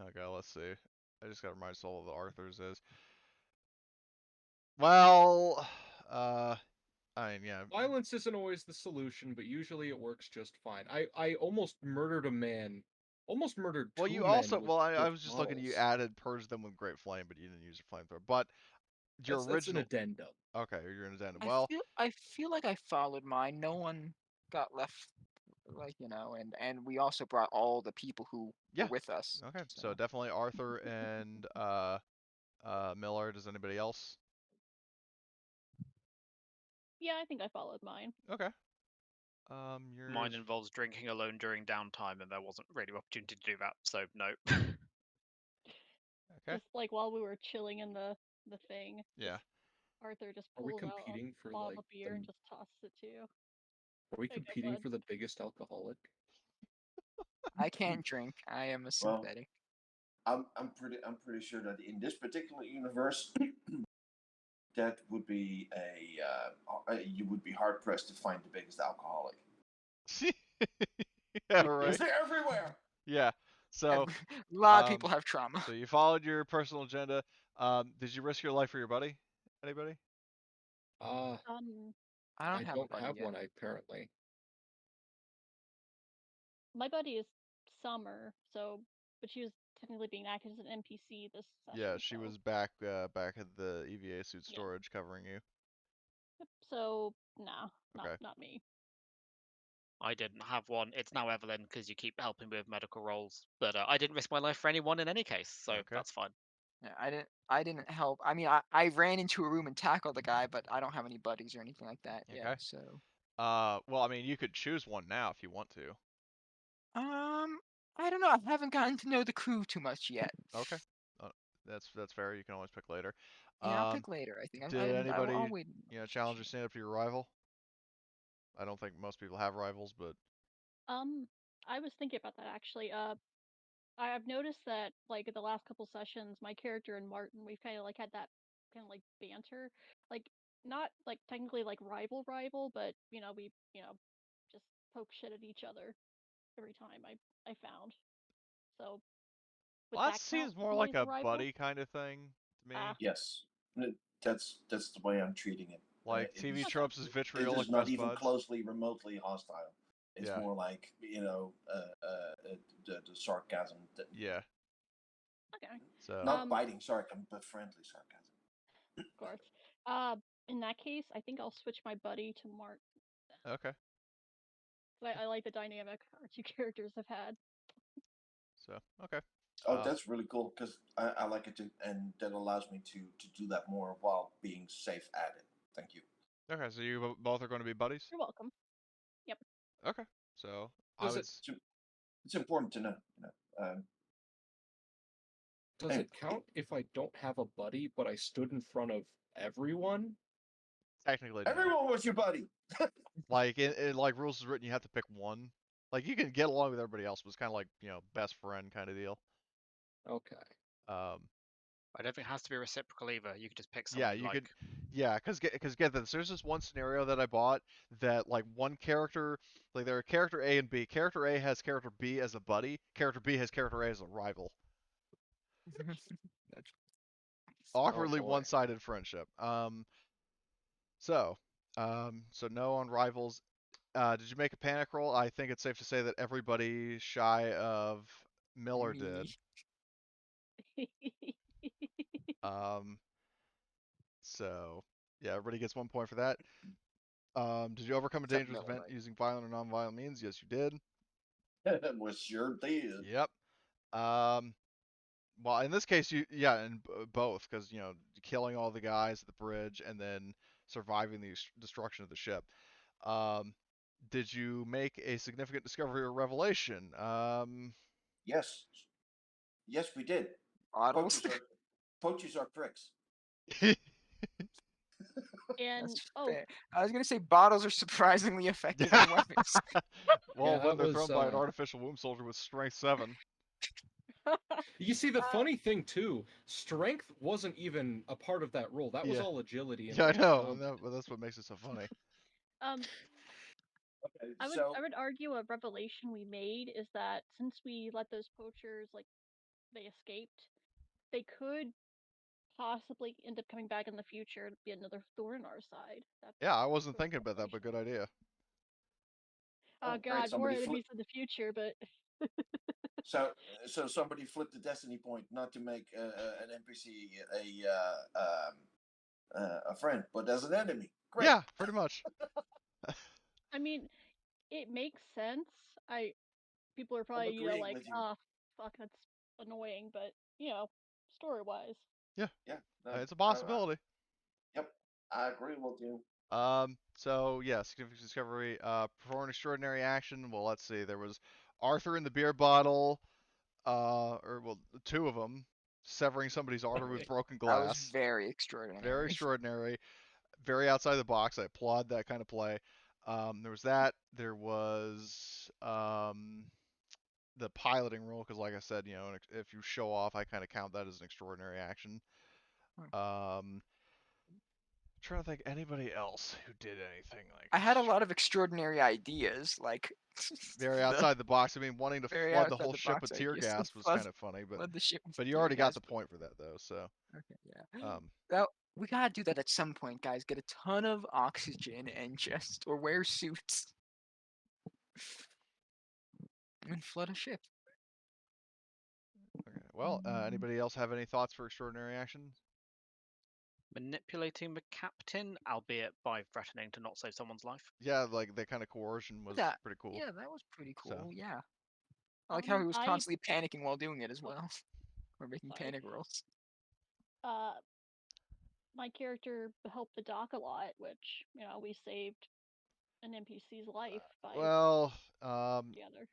Okay, let's see. I just gotta remind myself of the Arthur's is. Well, I mean, yeah. Violence isn't always the solution, but usually it works just fine. I almost murdered a man. Almost murdered Well, 2 you men also, with, I with was just looking. You bottles. added purge them with great flame, but you didn't use your flamethrower. But your That's an original. addendum. Okay, you're an addendum. Well, I feel like I followed mine. No one got left, like, and we also brought all the people who yeah. were with us. Okay, so So definitely Arthur and Miller. Does anybody else? Yeah, I think I followed mine. Okay. Mine Yours. involves drinking alone during downtime, and there wasn't really opportunity to do that, so no. Okay. Just like while we were chilling in the thing. Yeah. Arthur just Are we pulls out competing a for bottle like of beer and just tosses it to you. Are we There you go, competing bud. for the biggest alcoholic? I can't drink. I am a Well, synthetic. I'm pretty sure that in this particular universe, that would be you would be hard pressed to find the biggest alcoholic. Yeah, Because right. they're everywhere. Yeah. So, A lot of um, people have trauma. so you followed your personal agenda. Did you risk your life for your buddy? Anybody? Uh, I don't I have a don't buddy have yet. one apparently. my buddy is Summer, so but she was technically being acted as an NPC this session. Yeah, she so, was back at the EVA suit Yeah. storage covering you. Yep, so nah, Okay. not me. I didn't have one. It's now Evelyn because you keep helping with medical roles. But I didn't risk my life for anyone in any case, so Okay. that's fine. Yeah, I didn't help. I mean, I ran into a room and tackled the guy, but I don't have any buddies or anything like that. Yeah, Okay. so Well, I mean, you could choose one now if you want to. I don't know. I haven't gotten to know the crew too much yet. Okay. Uh, that's fair. You can always pick later. Yeah, I'll Um, pick later. I think did I'll anybody, wait. challenge or stand up to your rival? I don't think most people have rivals, but I was thinking about that actually. I've noticed that like the last couple sessions, my character and Martin, we've kind of like had that kind of like banter, like not like technically like rival, but we just poke shit at each other every time I found. So would well, that that count seems in more a way like as a a rival? buddy kind of thing to me. Yes, that's the way I'm treating it. Like It TV is tropes is it vitriolic is not best even buds. closely remotely hostile. It's Yeah. more like the sarcasm. Yeah. Okay, So. Not biting sarcasm, but friendly sarcasm. of course. In that case, I think I'll switch my buddy to Martin. Okay. I like the dynamic our two characters have had. So. Okay. Oh, that's really cool because I like it too, and that allows me to do that more while being safe at it. Thank you. Okay. So you both are going to be buddies. You're welcome. Yep. Okay. So I Does would. it It's important to know. does Hey. it count if I don't have a buddy, but I stood in front of everyone? Technically, no. Everyone was your buddy. Like in like rules is written, you have to pick one. Like you can get along with everybody else, but it's kind of like best friend kind of deal. Okay. Um, I don't think it has to be reciprocal either. You could just pick yeah, someone you you like. could, yeah, because get this. There's this one scenario that I bought that like one character, like there are character A and B. Character A has character B as a buddy. Character B has character A as a rival. Awkwardly boy. one-sided friendship. So, so no on rivals. Did you make a panic roll? I think it's safe to say that everybody shy of Miller did. Me. So yeah, everybody gets 1 point for that. Did you overcome a Except dangerous Miller, event right? using violent or non-violent means? Yes, you did. Was sure did. Yep. Well, in this case, yeah, and both, because killing all the guys at the bridge and then surviving the destruction of the ship. Did you make a significant discovery or revelation? Yes. Yes, we did. Bottles. Poachers are pricks. And That's fair. I was gonna say bottles are surprisingly effective in weapons. Well, Yeah, when that they're was, thrown by an artificial womb soldier with strength 7. You see, the funny thing too, strength wasn't even a part of that rule. That was Yeah. all agility. Yeah, I know, but that's what makes it so funny. Okay, I would argue a revelation we made is that since we let those poachers like they escaped, they could possibly end up coming back in the future to be another thorn in our side. Yeah, I wasn't sort of thinking about that, but good idea. Oh great. god, more Somebody enemies in the future, but So somebody flipped the destiny point not to make an NPC a friend, but as an enemy. Great. Yeah, pretty much. I mean, it makes sense. People are probably agreeing like, with you. oh fuck, that's annoying, but story wise. Yeah. No, It's a possibility. Yep, I agree with you. So yeah, significant discovery. Perform an extraordinary action. Well, let's see. There was Arthur in the beer bottle. Or well, 2 of them, severing somebody's artery with broken That was glass. very extraordinary. Very extraordinary. Very outside the box. I applaud that kind of play. There was that. There was the piloting role because, like I said, if you show off, I kind of count that as an extraordinary action. Trying to think anybody else who did anything like. I had a lot of extraordinary ideas, like very the outside the box. I mean, wanting to very flood the outside whole the ship box with tear ideas. gas was kind of funny, but Flood the ship with you tear already got gas, the point for that though. So okay, yeah. um, We gotta do that at some point, guys. Get a ton of oxygen and just or wear suits and flood a ship. okay. Well, anybody else have any thoughts for extraordinary action? Manipulating the captain, albeit by threatening to not save someone's life. Yeah, like that kind of coercion was That pretty cool. yeah, that was pretty cool. So. Yeah, I like how he was I constantly panicking while doing it as well, or making sorry. panic rolls. My character helped the dock a lot, which we saved an NPC's life by Well, together.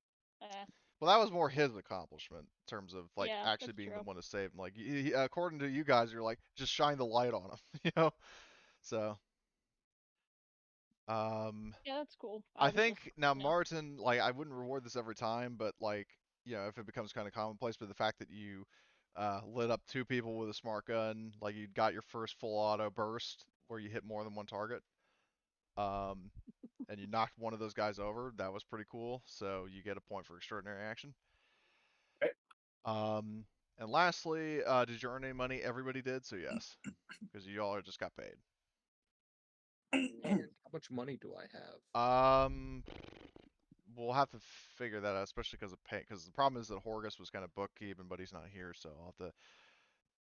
well, that was more his accomplishment in terms of like Yeah, actually that's being the true. one to save him. Like, according to you guys, you're like just shine the light on him, So, Yeah, that's cool. I was think just, now Martin, like, I wouldn't reward this every time, but like, if it becomes kind of commonplace, but the fact that you lit up 2 people with a smart gun, like you got your first full auto burst where you hit more than one target, and you knocked one of those guys over, that was pretty cool. So you get a point for extraordinary action. Okay. And lastly, did you earn any money? Everybody did, so yes, because you all just got paid. And how much money do I have? We'll have to figure that out, especially because of pay. Because the problem is that Horgus was kind of bookkeeping, but he's not here, so I'll have to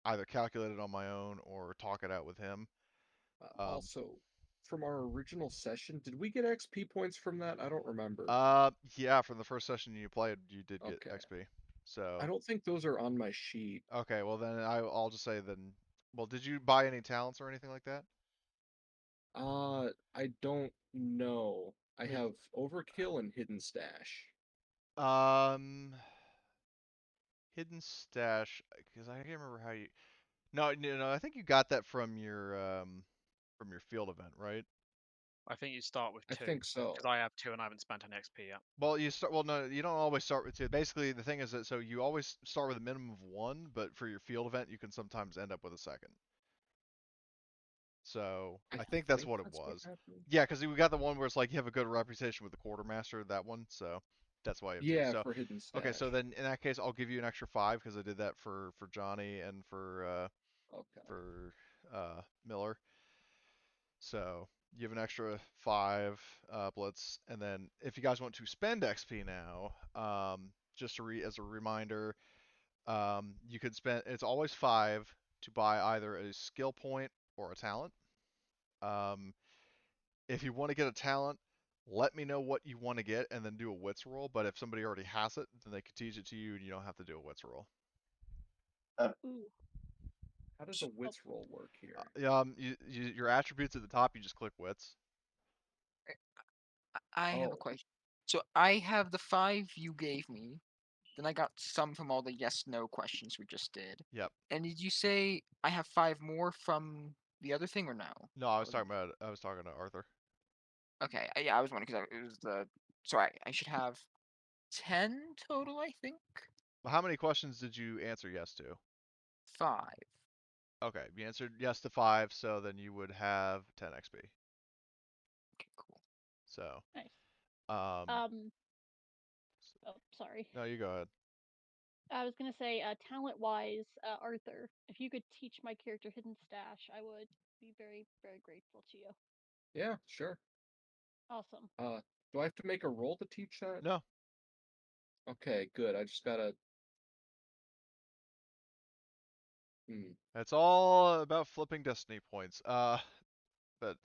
either calculate it on my own or talk it out with him. Also, from our original session, did we get XP points from that? I don't remember. Yeah, from the first session you played, you did get Okay. XP. So. I don't think those are on my sheet. Okay, well then I'll just say then. Well, did you buy any talents or anything like that? I don't know. I Maybe- have Overkill and Hidden Stash. Hidden stash, because I can't remember how you. No, no, I think you got that from your field event, right? I think you start with I 2. think so. Because I have 2 and I haven't spent any XP yet. Well, you start. Well, no, you don't always start with 2. Basically, the thing is that so you always start with a minimum of 1, but for your field event, you can sometimes end up with a second. So I think that's what it was. Yeah, because we got the one where it's like you have a good reputation with the quartermaster, that one. So that's why you have 2. Yeah, So for Hidden Stash. okay, so then in that case, I'll give you an extra 5 because I did that for Johnny and for Miller. So you have an extra 5 blitz, and then if you guys want to spend XP now, just as a reminder, you could spend. It's always 5 to buy either a skill point or a talent. If you want to get a talent, let me know what you want to get, and then do a wits roll. But if somebody already has it, then they can teach it to you, and you don't have to do a wits roll. Ooh. How does a wits roll work here? Your attributes at the top, you just click wits. I have a question. So I have the 5 you gave me. Then I got some from all the yes/no questions we just did. Yep. And did you say I have 5 more from the other thing or no? No, I was talking to Arthur. Okay, yeah, I was wondering because it was the. So I should have 10 total, I think. Well, how many questions did you answer yes to? 5. Okay, you answered yes to 5, so then you would have 10 XP. Okay, cool. So. Nice. Oh, sorry. No, you go ahead. I was gonna say, talent-wise, Arthur, if you could teach my character Hidden Stash, I would be very, very grateful to you. Yeah, sure. Awesome. Do I have to make a roll to teach that? No. Okay, good. I just gotta. It's all about flipping destiny points. But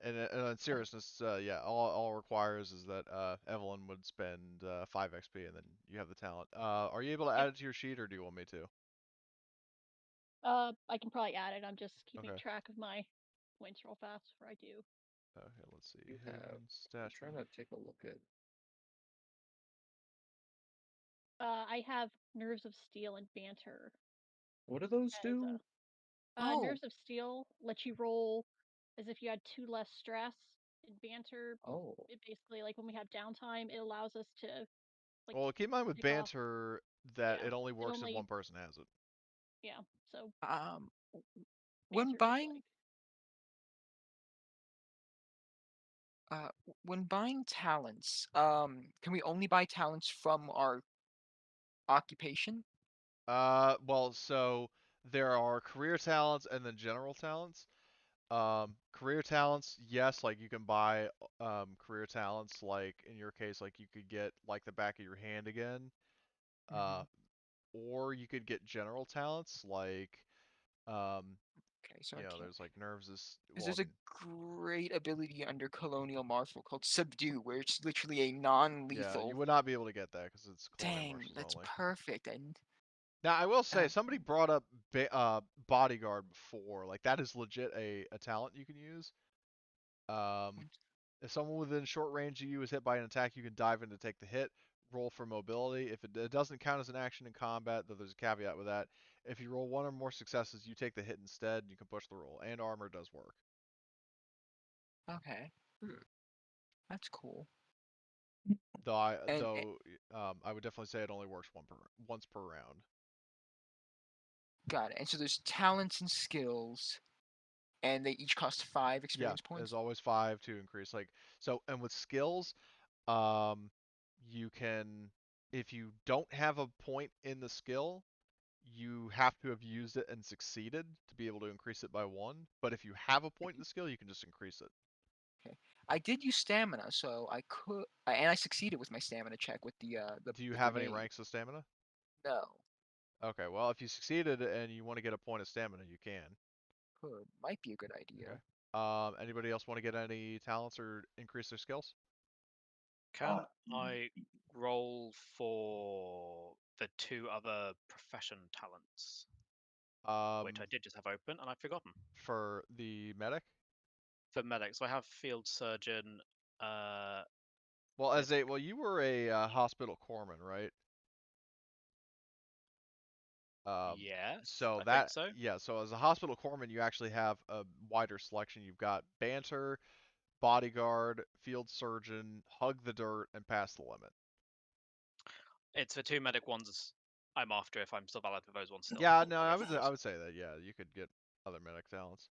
in seriousness, yeah, all it requires is that Evelyn would spend 5 XP, and then you have the talent. Are you able to add it to your sheet, or do you want me to? I can probably add it. I'm just keeping Okay. track of my points real fast before I do. Okay, let's see. You Hidden have. stash. I'm trying to take a look at. I have Nerves of Steel and Banter. What do those do? Oh. Nerves of Steel let you roll as if you had 2 less stress In banter, Oh. it basically like when we have downtime, it allows us to like Well, keep in mind with pick off. banter that Yeah, it only it works if only one person has it. yeah. So When banter is buying like when buying talents, can we only buy talents from our occupation? Well, so there are career talents and then general talents. Career talents, yes, like you can buy career talents, like in your case, like you could get like the back of your hand again. Uh, or you could get general talents like um, Okay, so I can't there's like nerves is because well, there's a great ability under Colonial Martial called Subdue, where it's literally a yeah, you non-lethal. would not be able to get that because it's colonial Dang, martials that's only. perfect. And Now, I will say uh, somebody brought up bodyguard before. Like that is legit a talent you can use. Um, if someone within short range of you is hit by an attack, you can dive in to take the hit. Roll for mobility. If it doesn't count as an action in combat, though there's a caveat with that. If you roll one or more successes, you take the hit instead. And you can push the roll, and armor does work. okay, that's cool. And I would definitely say it only works once per round. got it. And so there's talents and skills, and they each cost 5 Yeah, experience there's points. always 5 to increase. Like so, and with skills, um, you can if you don't have a point in the skill, you have to have used it and succeeded to be able to increase it by 1. But if you have a point in the skill, you can just increase it. Okay, I did use stamina, so I could, and I succeeded with my stamina check with Do you the have any grenade. ranks of stamina? No, Okay, well, if you succeeded and you want to get a point of stamina, you can. might be a good idea. Okay. Anybody else want to get any talents or increase their skills? Can I roll for the 2 other profession talents, which I did just have open and I've forgotten? For the medic? For medics, so I have field surgeon. Well, Let's you were a hospital corpsman, right? yes, So I think so. so as a hospital corpsman, you actually have a wider selection. You've got banter, bodyguard, field surgeon, hug the dirt, and pass the limit. It's the 2 medic ones I'm after if I'm still valid for those ones still. Yeah, no, Or I if would not. I would say that. Yeah, you could get other medic talents.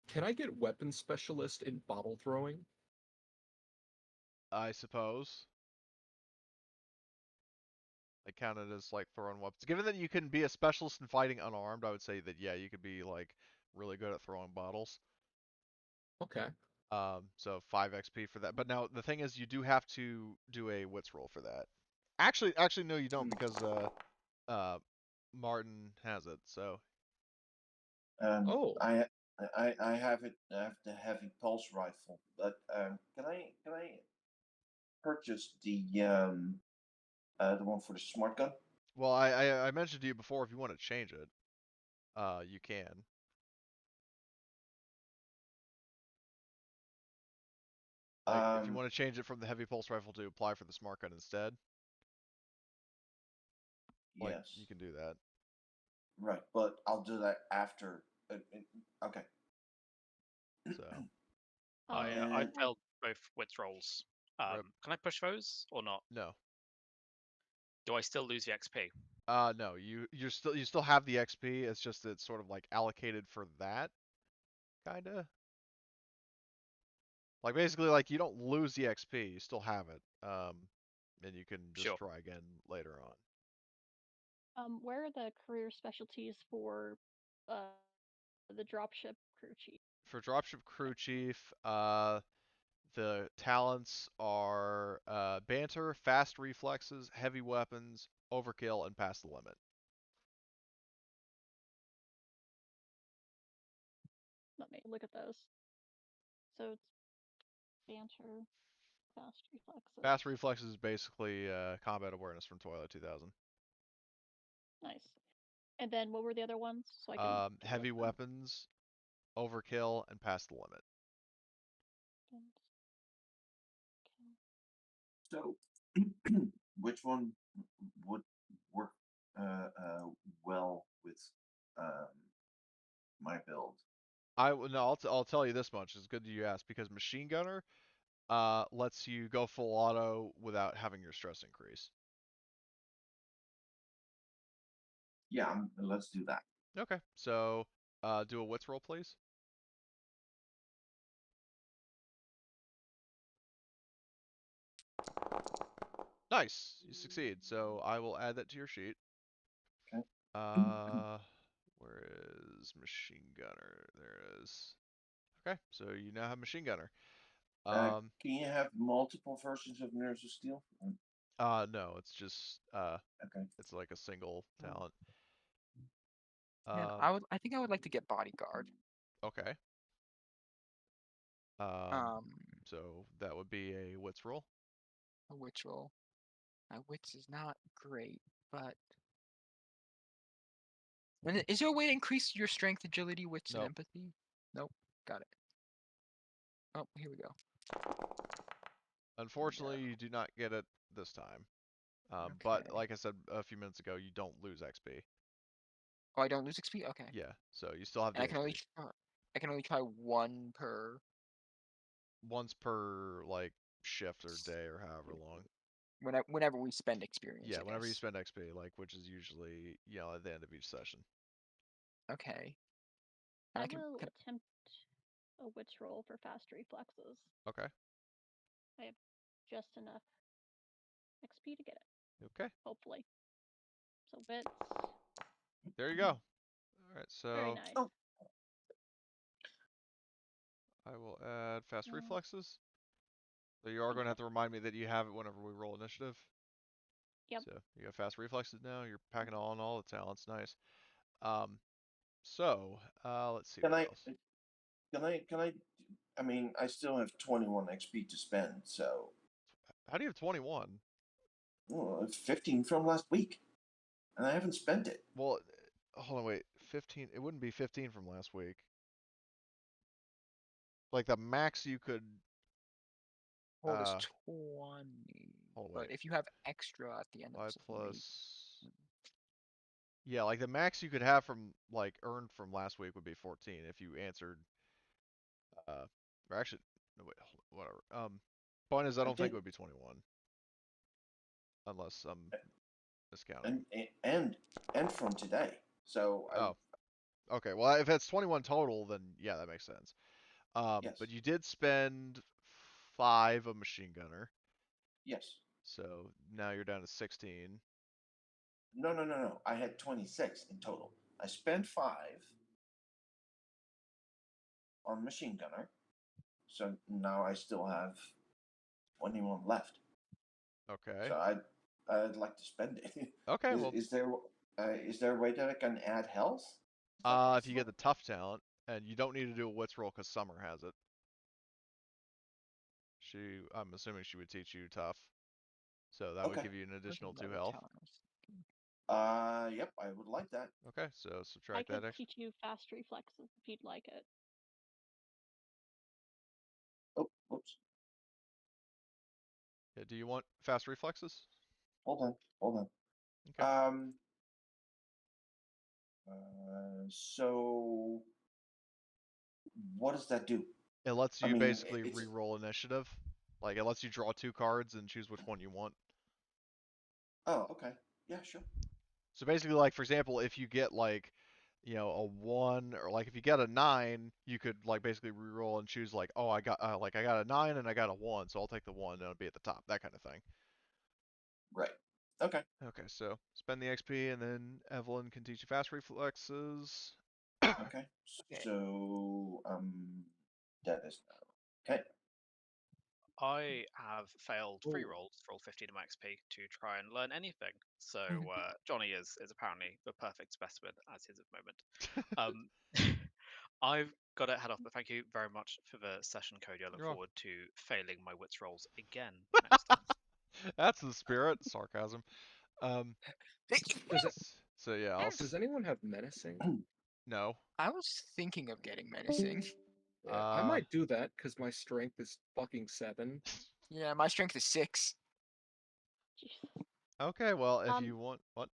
Can I get weapon specialist in bottle throwing? I suppose. They counted as like throwing weapons. Given that you can be a specialist in fighting unarmed, I would say that yeah, you could be like really good at throwing bottles. Okay. So 5 XP for that. But now the thing is, you do have to do a wits roll for that. Actually, no, you don't because Martin has it. So Oh. I have it. I have the heavy pulse rifle, but can I purchase the one for the smart gun? well, I mentioned to you before if you want to change it, you can. Like if you Um, want to change it from the heavy pulse rifle to apply for the smart gun instead, like you yes, can do that. right, but I'll do that after. Okay. So I And failed both wits rolls. rip. Can I push those or not? No. Do I still lose the XP? No, you still have the XP. It's just it's sort of like allocated for that kinda. Like basically like you don't lose the XP, you still have it. And you can just Sure. try again later on. where are the career specialties for uh the dropship crew chief? For dropship crew chief, the talents are banter, fast reflexes, heavy weapons, overkill, and pass the limit. Let me look at those. So it's banter, fast reflexes. Fast reflexes is basically combat awareness from Twilight 2000. Nice. And then what were the other ones? So I can take a look Heavy at them. weapons, overkill, and pass the limit. so, which one would work well with um, my build? I'll tell you this much. It's good that you asked because machine gunner lets you go full auto without having your stress increase. Yeah, let's do that. Okay, so do a wits roll, please. Nice, you succeed. So I will add that to your sheet. Okay. Where is machine gunner? There is. Okay, so you now have machine gunner. Can you have multiple versions of Nerves of Steel? No, it's just Okay. it's like a single talent. Yeah, I think I would like to get bodyguard. Okay. Um, So that would be a wits roll. a wits roll. My wits is not great, but is there a way to increase your strength, agility, wits, and Nope. empathy? Nope. Got it. Oh, here we go. Unfortunately, you do not get it this time. But Okay. like I said a few minutes ago, you don't lose XP. Oh, I don't lose XP. Okay. Yeah, so you still have And the I can XP. only try, I can only try one per Once per like shift or day or however long. whenever we spend experience. Yeah, I whenever you guess. spend XP, like which is usually at the end of each session. Okay. And I I can. will attempt a wits roll for fast reflexes. Okay. I have just enough XP to get it, Okay. hopefully. So wits. There you go. All right, Very so nice. Oh. I will add fast Uh, reflexes. So you are going to have to remind me that you have it whenever we roll initiative. Yep. So you got fast reflexes now. You're packing on all the talents. Nice. So let's see Can what I? else. Can I? I mean, I still have 21 XP to spend, so How do you have 21? 15 from last week, and I haven't spent it. Well, hold on, wait. 15. It wouldn't be 15 from last week. Like the max you could. Hold is 20. Hold on, But wait. if you have extra at the end of 5 something, maybe. plus. Yeah, like the max you could have from like earned from last week would be 14 if you answered. Or actually, no, wait, whatever. Point is, I I don't think think, it would be 21 unless I'm miscounting. and from today. So Oh, okay. Well, if it's 21 total, then yeah, that makes sense. yes, But you did spend 5 of machine gunner, yes. so now you're down to 16. No. I had 26 in total. I spent 5 on machine gunner, so now I still have 21 left. Okay. So I'd like to spend it. Okay. Well, Is there a way that I can add health? Is that if you get possible? the tough talent, and you don't need to do a wits roll because Summer has it. I'm assuming she would teach you tough, so that would Okay. give you an Where's additional 2 another health. talent I was thinking? Yep, I would like that. Okay, so I subtract could that extra. teach you fast reflexes if you'd like it. Oh, whoops. Yeah, do you want fast reflexes? Hold on. Okay. So what does that do? It lets I you mean, basically it's re-roll initiative. Like it lets you draw 2 cards and choose which one you want. oh, okay. Yeah, sure. So basically, like for example, if you get like, a 1 or like if you get a 9, you could like basically re-roll and choose like, oh, I got a 9 and I got a 1, so I'll take the 1 and it'll be at the top, that kind of thing. Right. Okay. Okay, so spend the XP and then Evelyn can teach you fast reflexes. Okay. Okay. So that is okay. I have failed 3 Ooh. rolls for all 15 of my XP to try and learn anything. So Johnny is apparently the perfect specimen as is at the moment. I've got to head off, but thank you very much for the session, Cody. I look You're welcome. forward to failing my wits rolls again next time. That's the spirit. Sarcasm. Does it? So yeah, Does anyone have menacing? no. I was thinking of getting menacing. Yeah, I might do that because my strength is fucking 7. Yeah, my strength is 6. Jesus. Okay, well, if you want what?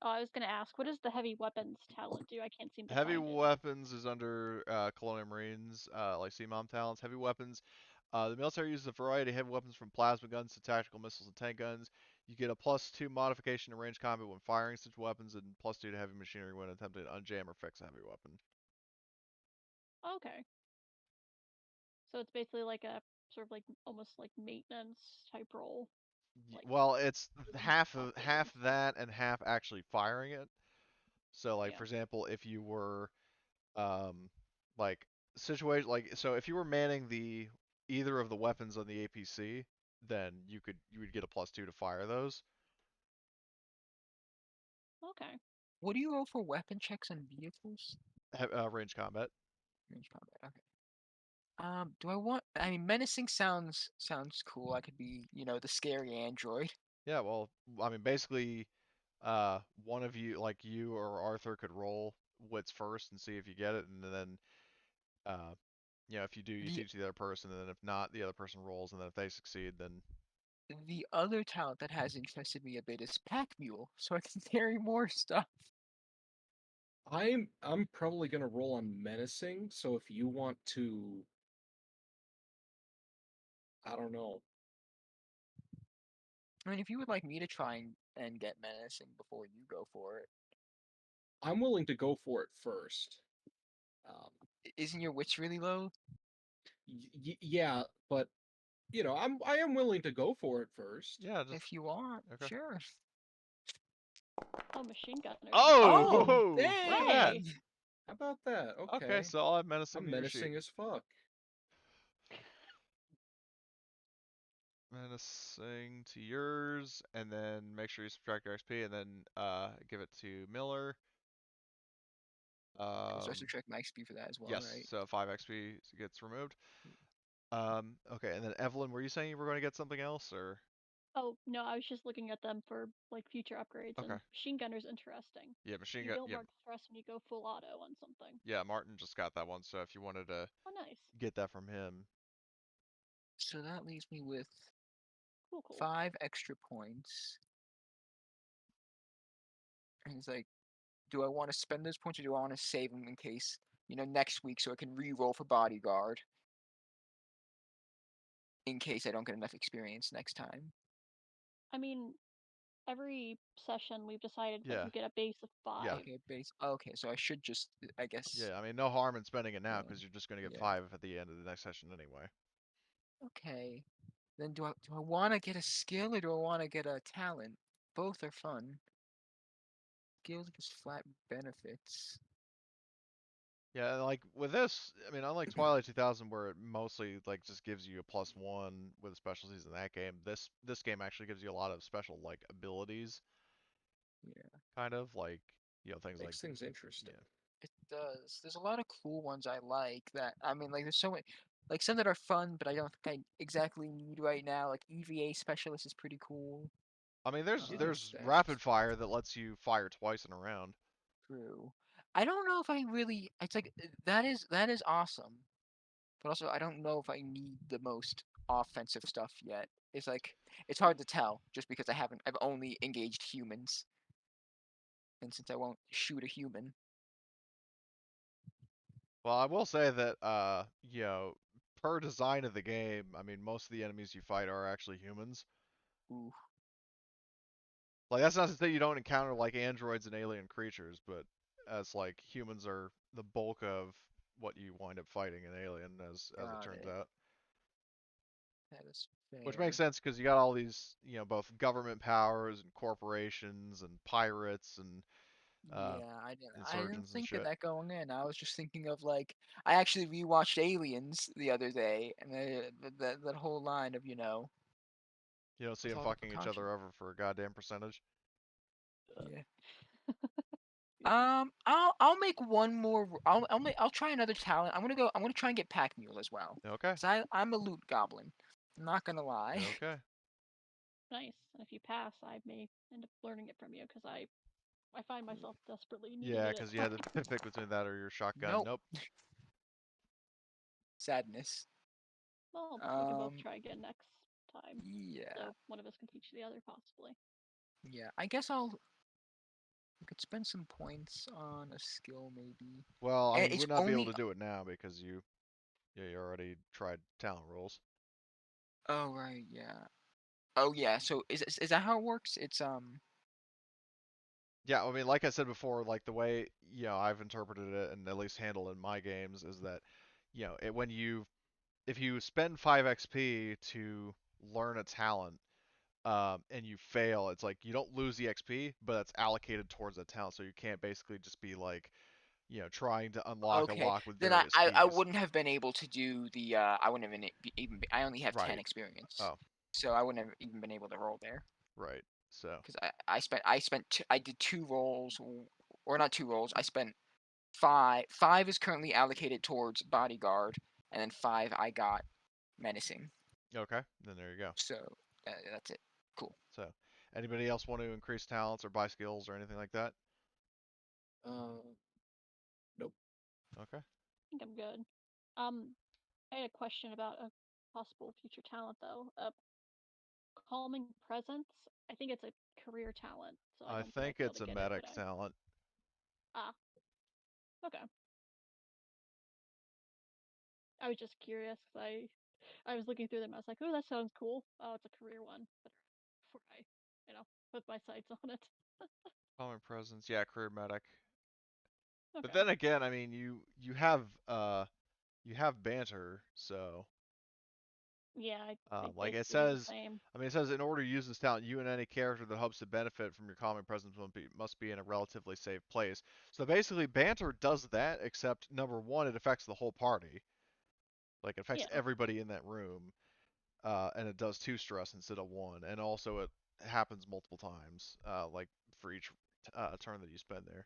I was gonna ask, what does the heavy weapons talent do? I can't seem to Heavy find it. weapons is under Colonial Marines, like CMOM talents. Heavy weapons. The military uses a variety of heavy weapons from plasma guns to tactical missiles and tank guns. You get a +2 modification to range combat when firing such weapons, and +2 to heavy machinery when attempting to unjam or fix a heavy weapon. Okay. So it's basically like a sort of like almost like maintenance type role. Like Well, it's half updating stuff. that and half actually firing it. So, like Yeah. for example, if you were like situation like so if you were manning the either of the weapons on the APC, then you would get a +2 to fire those. Okay. What do you roll for weapon checks on vehicles? Range combat. Range combat. Okay. Do I want? I mean, menacing sounds cool. I could be, the scary android. Yeah, well, I mean basically one of you like you or Arthur could roll wits first and see if you get it, and then uh if you do, you The teach the other person, and then if not, the other person rolls, and then if they succeed, then the other talent that has interested me a bit is pack mule, so I can carry more stuff. I'm probably gonna roll on menacing, so if you want to, I don't know. I mean, if you would like me to try and get menacing before you go for it, I'm willing to go for it first. Um, isn't your wits really low? yeah, but I am willing to go for it first. yeah, just If you want, okay. sure. Oh, machine gunners. Oh, Oh, whoa, look at that. dang! How about that? Okay, Okay, so I'll have menacing I'm to your sheet. menacing as fuck. Menacing to yours, and then make sure you subtract your XP, and then give it to Miller. So I subtract my XP for that as well, Yes, right? so 5 XP gets removed. Okay, and then Evelyn, were you saying you were going to get something else, or? Oh no, I was just looking at them for like future upgrades, Okay, and machine gunner's interesting. yeah, machine You gun. deal Yeah, more stress when you go full auto on something. yeah, Martin just got that one, so if you wanted to Oh, nice. get that from him, So that leaves me with Cool, cool. 5 extra points. And he's like, do I want to spend those points or do I want to save them in case, next week so I can re-roll for bodyguard in case I don't get enough experience next time? I mean, every session we've decided that yeah, you get a base of 5. yeah, Okay, base. Okay, so I should just, I guess. yeah. I mean, no harm in spending it now Yeah, because you're just going to get yeah. 5 at the end of the next session anyway. Okay. Then do I want to get a skill or do I want to get a talent? Both are fun. Skills gives flat benefits. Yeah, like with this, I mean, unlike Twilight 2000, where it mostly like just gives you a +1 with the specialties in that game, this game actually gives you a lot of special like abilities, Yeah, kind of like things like Makes things interesting. yeah. it does. There's a lot of cool ones I like that. I mean, like there's so many, like some that are fun, but I don't think I exactly need right now. Like EVA specialist is pretty cool. I mean, there's Yeah, there's stashes. rapid fire that lets you fire twice in a round. True. I don't know if I really. It's like that is awesome, but also I don't know if I need the most offensive stuff yet. It's like it's hard to tell just because I've only engaged humans, and since I won't shoot a human. Well, I will say that per design of the game, I mean, most of the enemies you fight are actually humans. Ooh, Like that's not to say you don't encounter like androids and alien creatures, but as like humans are the bulk of what you wind up fighting in Alien, as it got turns it. out. That is Which makes fair. sense because you got all these, both government powers and corporations and pirates and uh, Yeah, I didn't insurgents and think of shit. that going in. I was just thinking of like I actually rewatched Aliens the other day, and that whole line of You don't see with them all the fucking each precautions. other over for a goddamn percentage. Yeah. I'll make one more. I'll try another talent. I'm gonna try and get Pack Mule as well, Okay. cause I'm a loot goblin. I'm not gonna lie. Okay. Nice. And if you pass, I may end up learning it from you because I find myself desperately needing Yeah, it because you at had to times. pick between that or your shotgun. Nope. Nope. Sadness. Well, we can both Um. try again next time. Yeah. So one of us can teach the other, possibly. Yeah. I guess I'll. I could spend some points on a skill maybe. Well, I And mean, you it's would not be able only. to do it now because you already tried talent rolls. Oh right, yeah. Oh yeah. So is that how it works? It's Yeah, I mean, like I said before, like the way I've interpreted it and at least handled in my games is that when if you spend 5 XP to learn a talent, and you fail, it's like you don't lose the XP, but it's allocated towards that talent, so you can't basically just be like trying to unlock a okay. lock with Then various I keys. wouldn't have been able to do the I wouldn't have I only have 10 Right. experience, Oh, so I wouldn't have even been able to roll there. right. So, Because I did 2 rolls, or not 2 rolls. I spent 5. 5 is currently allocated towards bodyguard, and then 5 I got menacing. okay, then there you go. So that's it. Cool. So, anybody else want to increase talents or buy skills or anything like that? Nope. Okay. I think I'm good. I had a question about a possible future talent though. Calming presence. I think it's a career talent, so I I don't think think I'd be able it's to a get it, would medic I? talent. Ah, okay. I was just curious 'cause I was looking through them. I was like, oh, that sounds cool. Oh, it's a career one. Better before I, put my sights on it. Common presence, yeah, career medic. But Okay. then again, I mean, you have banter, so Yeah, I think like it basically do the says, same. I mean, it says in order to use this talent, you and any character that hopes to benefit from your calming presence must be in a relatively safe place. So basically, banter does that, except number one, it affects the whole party. Like it affects Yeah. everybody in that room, and it does 2 stress instead of 1, and also it happens multiple times, like for each turn that you spend there.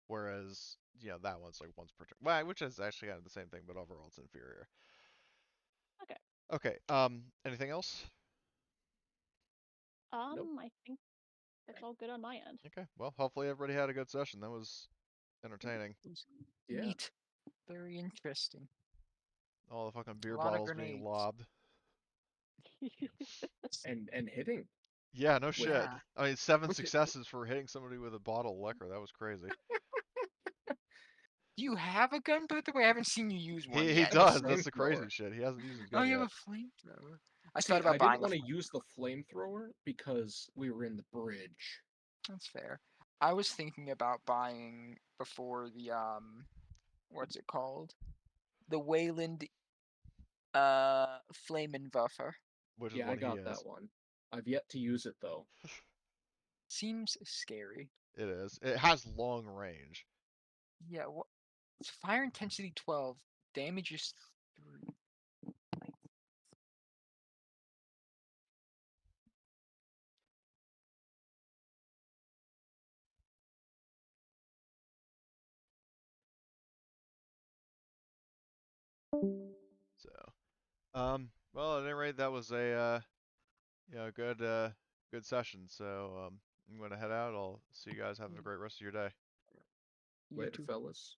Whereas, that one's like once per turn. Well, which is actually kind of the same thing, but overall it's inferior. Okay. Okay. Anything else? Nope. I think that's all good on my end. Okay. Well, hopefully everybody had a good session. That was entertaining. It was Yeah. neat. Very interesting. All the fucking A beer lot of bottles being grenades. lobbed. And hitting. Yeah, no With shit. Yeah. I mean, 7 which it, successes for hitting somebody with a bottle of liquor. That was crazy. Do you have a gun, by the way? I haven't seen you use one He yet. have a does. That's the crazy flamethrower. shit. He hasn't used his Oh, gun you have yet. a flamethrower. I See, thought about I didn't buying a want to use the flamethrower because we were in the bridge. That's fair. I was thinking about buying before the what's it called? The Wayland Flamenwaffe. Which is Yeah, I what he got is. that one. I've yet to use it though. Seems scary. It is. It has long range. Yeah, what it's fire intensity 12, damage is 3. So, well, at any rate, that was a good good session. So, I'm gonna head out. I'll see you guys. Have a great rest of your day. You Later, too. fellas.